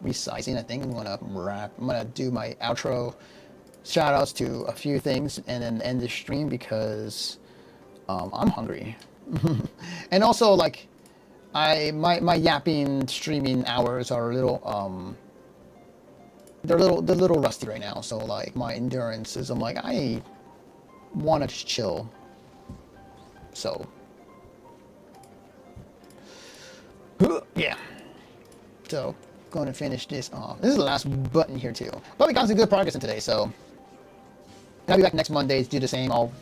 resizing, I think I'm gonna do my outro shout outs to a few things and then end the stream because I'm hungry. And also like my yapping streaming hours are a little they're a little rusty right now, so like my endurance is, I'm like, I want to just chill. So yeah, so going to finish this off. This is the last button here too, but we got some good progress in today, so I'll be back next Monday to do the same. I'll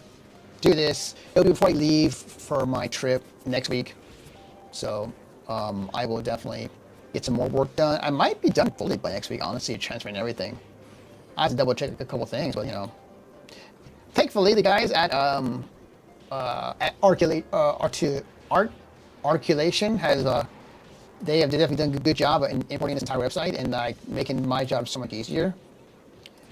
do this. It'll be before I leave for my trip next week, so I will definitely get some more work done. I might be done fully by next week, honestly, transferring everything. I have to double check a couple things, but thankfully the guys at Arculation has they have definitely done a good job in importing this entire website and like making my job so much easier.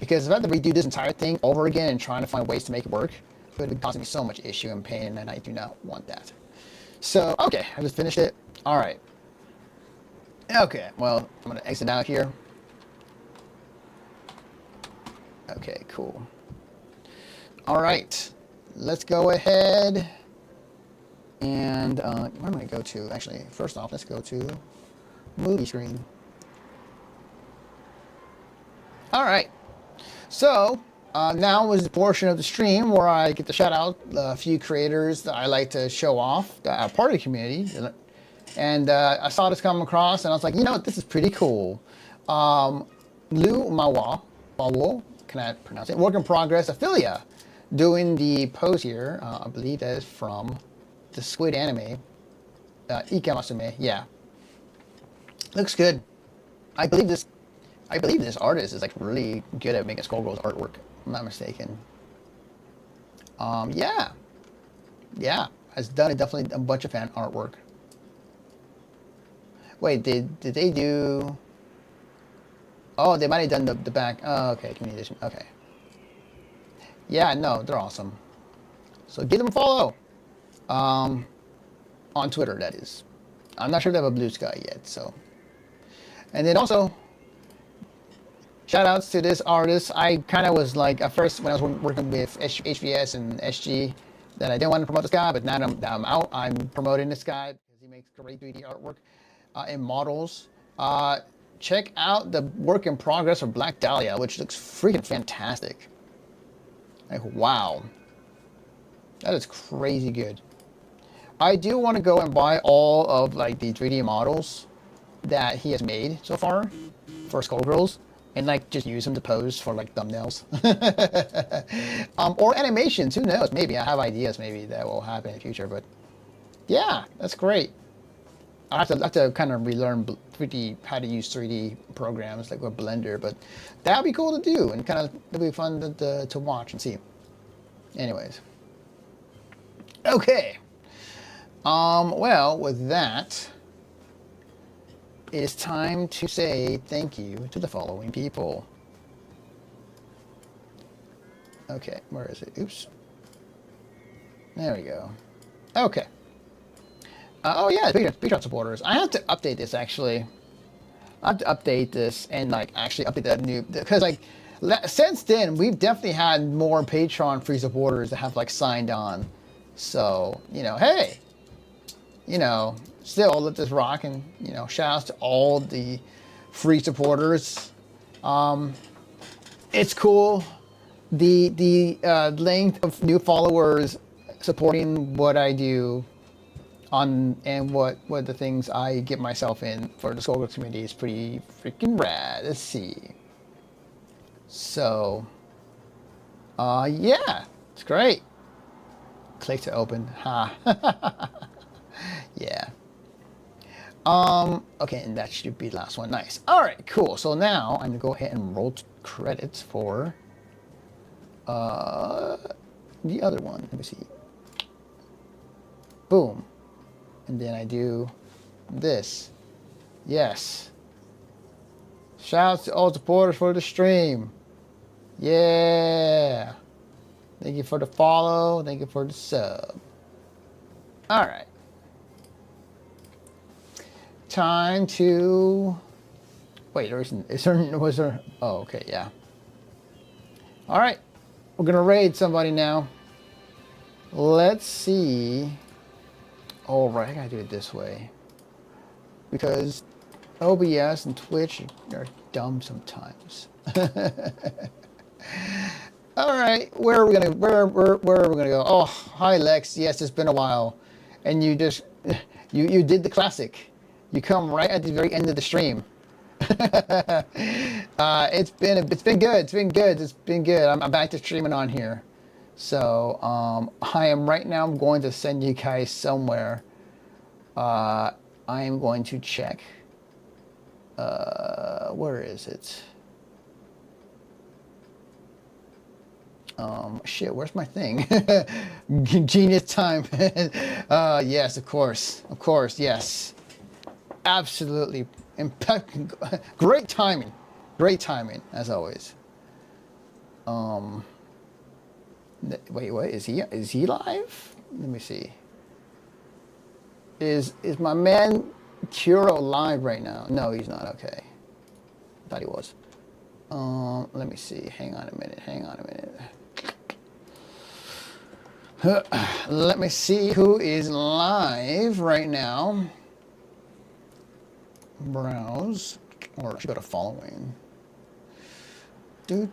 Because if I had to redo this entire thing over again and trying to find ways to make it work, it would be causing me so much issue and pain, and I do not want that. So okay, I just finished it. All right. Okay, well, I'm gonna exit out here. Okay, cool. All right, let's go ahead and where am I gonna go to? Actually, first off, let's go to movie screen. All right, so now is the portion of the stream where I get to shout out a few creators that I like to show off that are part of the community. And I saw this come across, and I was like, this is pretty cool. Lu Mawa, can I pronounce it? Work in Progress, Ophelia, doing the pose here. I believe that is from the Squid anime. Ikamasume, yeah. Looks good. I believe this artist is like really good at making Skullgirls artwork, if I'm not mistaken. Yeah, has done definitely a bunch of fan artwork. Wait, did they do? Oh, they might have done the back. Oh, okay, community edition. Okay. Yeah, no, they're awesome. So give them a follow. On Twitter, that is. I'm not sure they have a Blue Sky yet, so. And then also, shout outs to this artist. I kind of was like, at first when I was working with HVS and SG, that I didn't want to promote this guy, but now that I'm out, I'm promoting this guy because he makes great 3D artwork and models. Check out the work in progress of Black Dahlia, which looks freaking fantastic. Like, wow. That is crazy good. I do want to go and buy all of like the 3D models that he has made so far for Skullgirls and like just use them to pose for like thumbnails. Or animations, who knows? Maybe I have ideas maybe that will happen in the future, but yeah, that's great. I have to kind of relearn 3D, how to use 3D programs like with Blender, but that would be cool to do and kind of it'll be fun to watch and see. Anyways. Okay. Well, with that, it's time to say thank you to the following people. Okay, where is it? Oops. There we go. Okay. Oh yeah, Patreon supporters. I have to update this actually. I have to update this and like actually update that new, because like since then we've definitely had more Patreon free supporters that have like signed on. So, you know, hey, you know, still let this rock, and you know, shout outs to all the free supporters. It's cool. The length of new followers supporting what I do on and what the things I get myself in for the Skullgirls community is pretty freaking rad. Let's see. So, yeah, it's great. Click to open. Ha. Yeah. Okay, and that should be the last one. Nice. All right, cool. So now I'm gonna go ahead and roll credits for the other one. Let me see. Boom. And then I do this. Yes. Shouts to all supporters for the stream. Yeah. Thank you for the follow. Thank you for the sub. All right. Time to wait. Was there? Oh, okay, yeah. All right. We're gonna raid somebody now. Let's see. All right, I gotta do it this way because OBS and Twitch are dumb sometimes. All right, where are we gonna go? Oh, hi Lex. Yes, it's been a while, and you just you did the classic. You come right at the very end of the stream. It's been good. It's been good. I'm back to streaming on here. So I am right now. I'm going to send you guys somewhere. I am going to check. Where is it? Shit, where's my thing? Genius time. Yes, of course, yes. Absolutely. Great timing. Great timing, as always. Wait, what? Is he live? Let me see. Is my man Kuro live right now? No, he's not. Okay. I thought he was. Let me see. Hang on a minute. Let me see who is live right now. Browse, or should go to following. Let's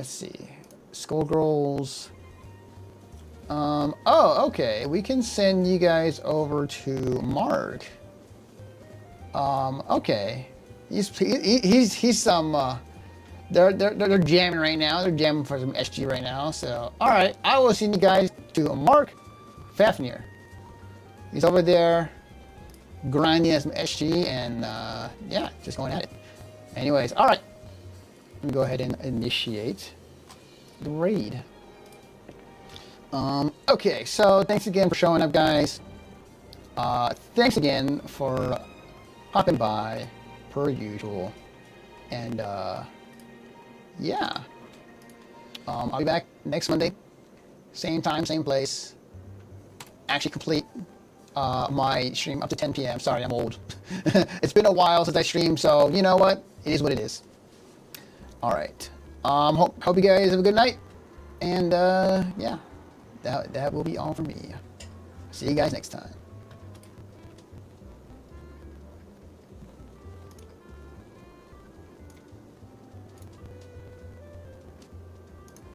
see. Skullgirls. Oh, okay. We can send you guys over to Mark. Okay. He's some. They're jamming right now. They're jamming for some SG right now. So, all right. I will send you guys to Mark Fafnir. He's over there grinding as some SG and yeah, just going at it. Anyways, all right. Let me go ahead and initiate the raid. Okay, so thanks again for showing up, guys. Thanks again for popping by per usual. And yeah, I'll be back next Monday, same time, same place. Actually complete my stream up to 10 p.m. Sorry, I'm old. It's been a while since I streamed, so you know what? It is what it is. All right. Hope you guys have a good night. And yeah, that will be all from me. See you guys next time.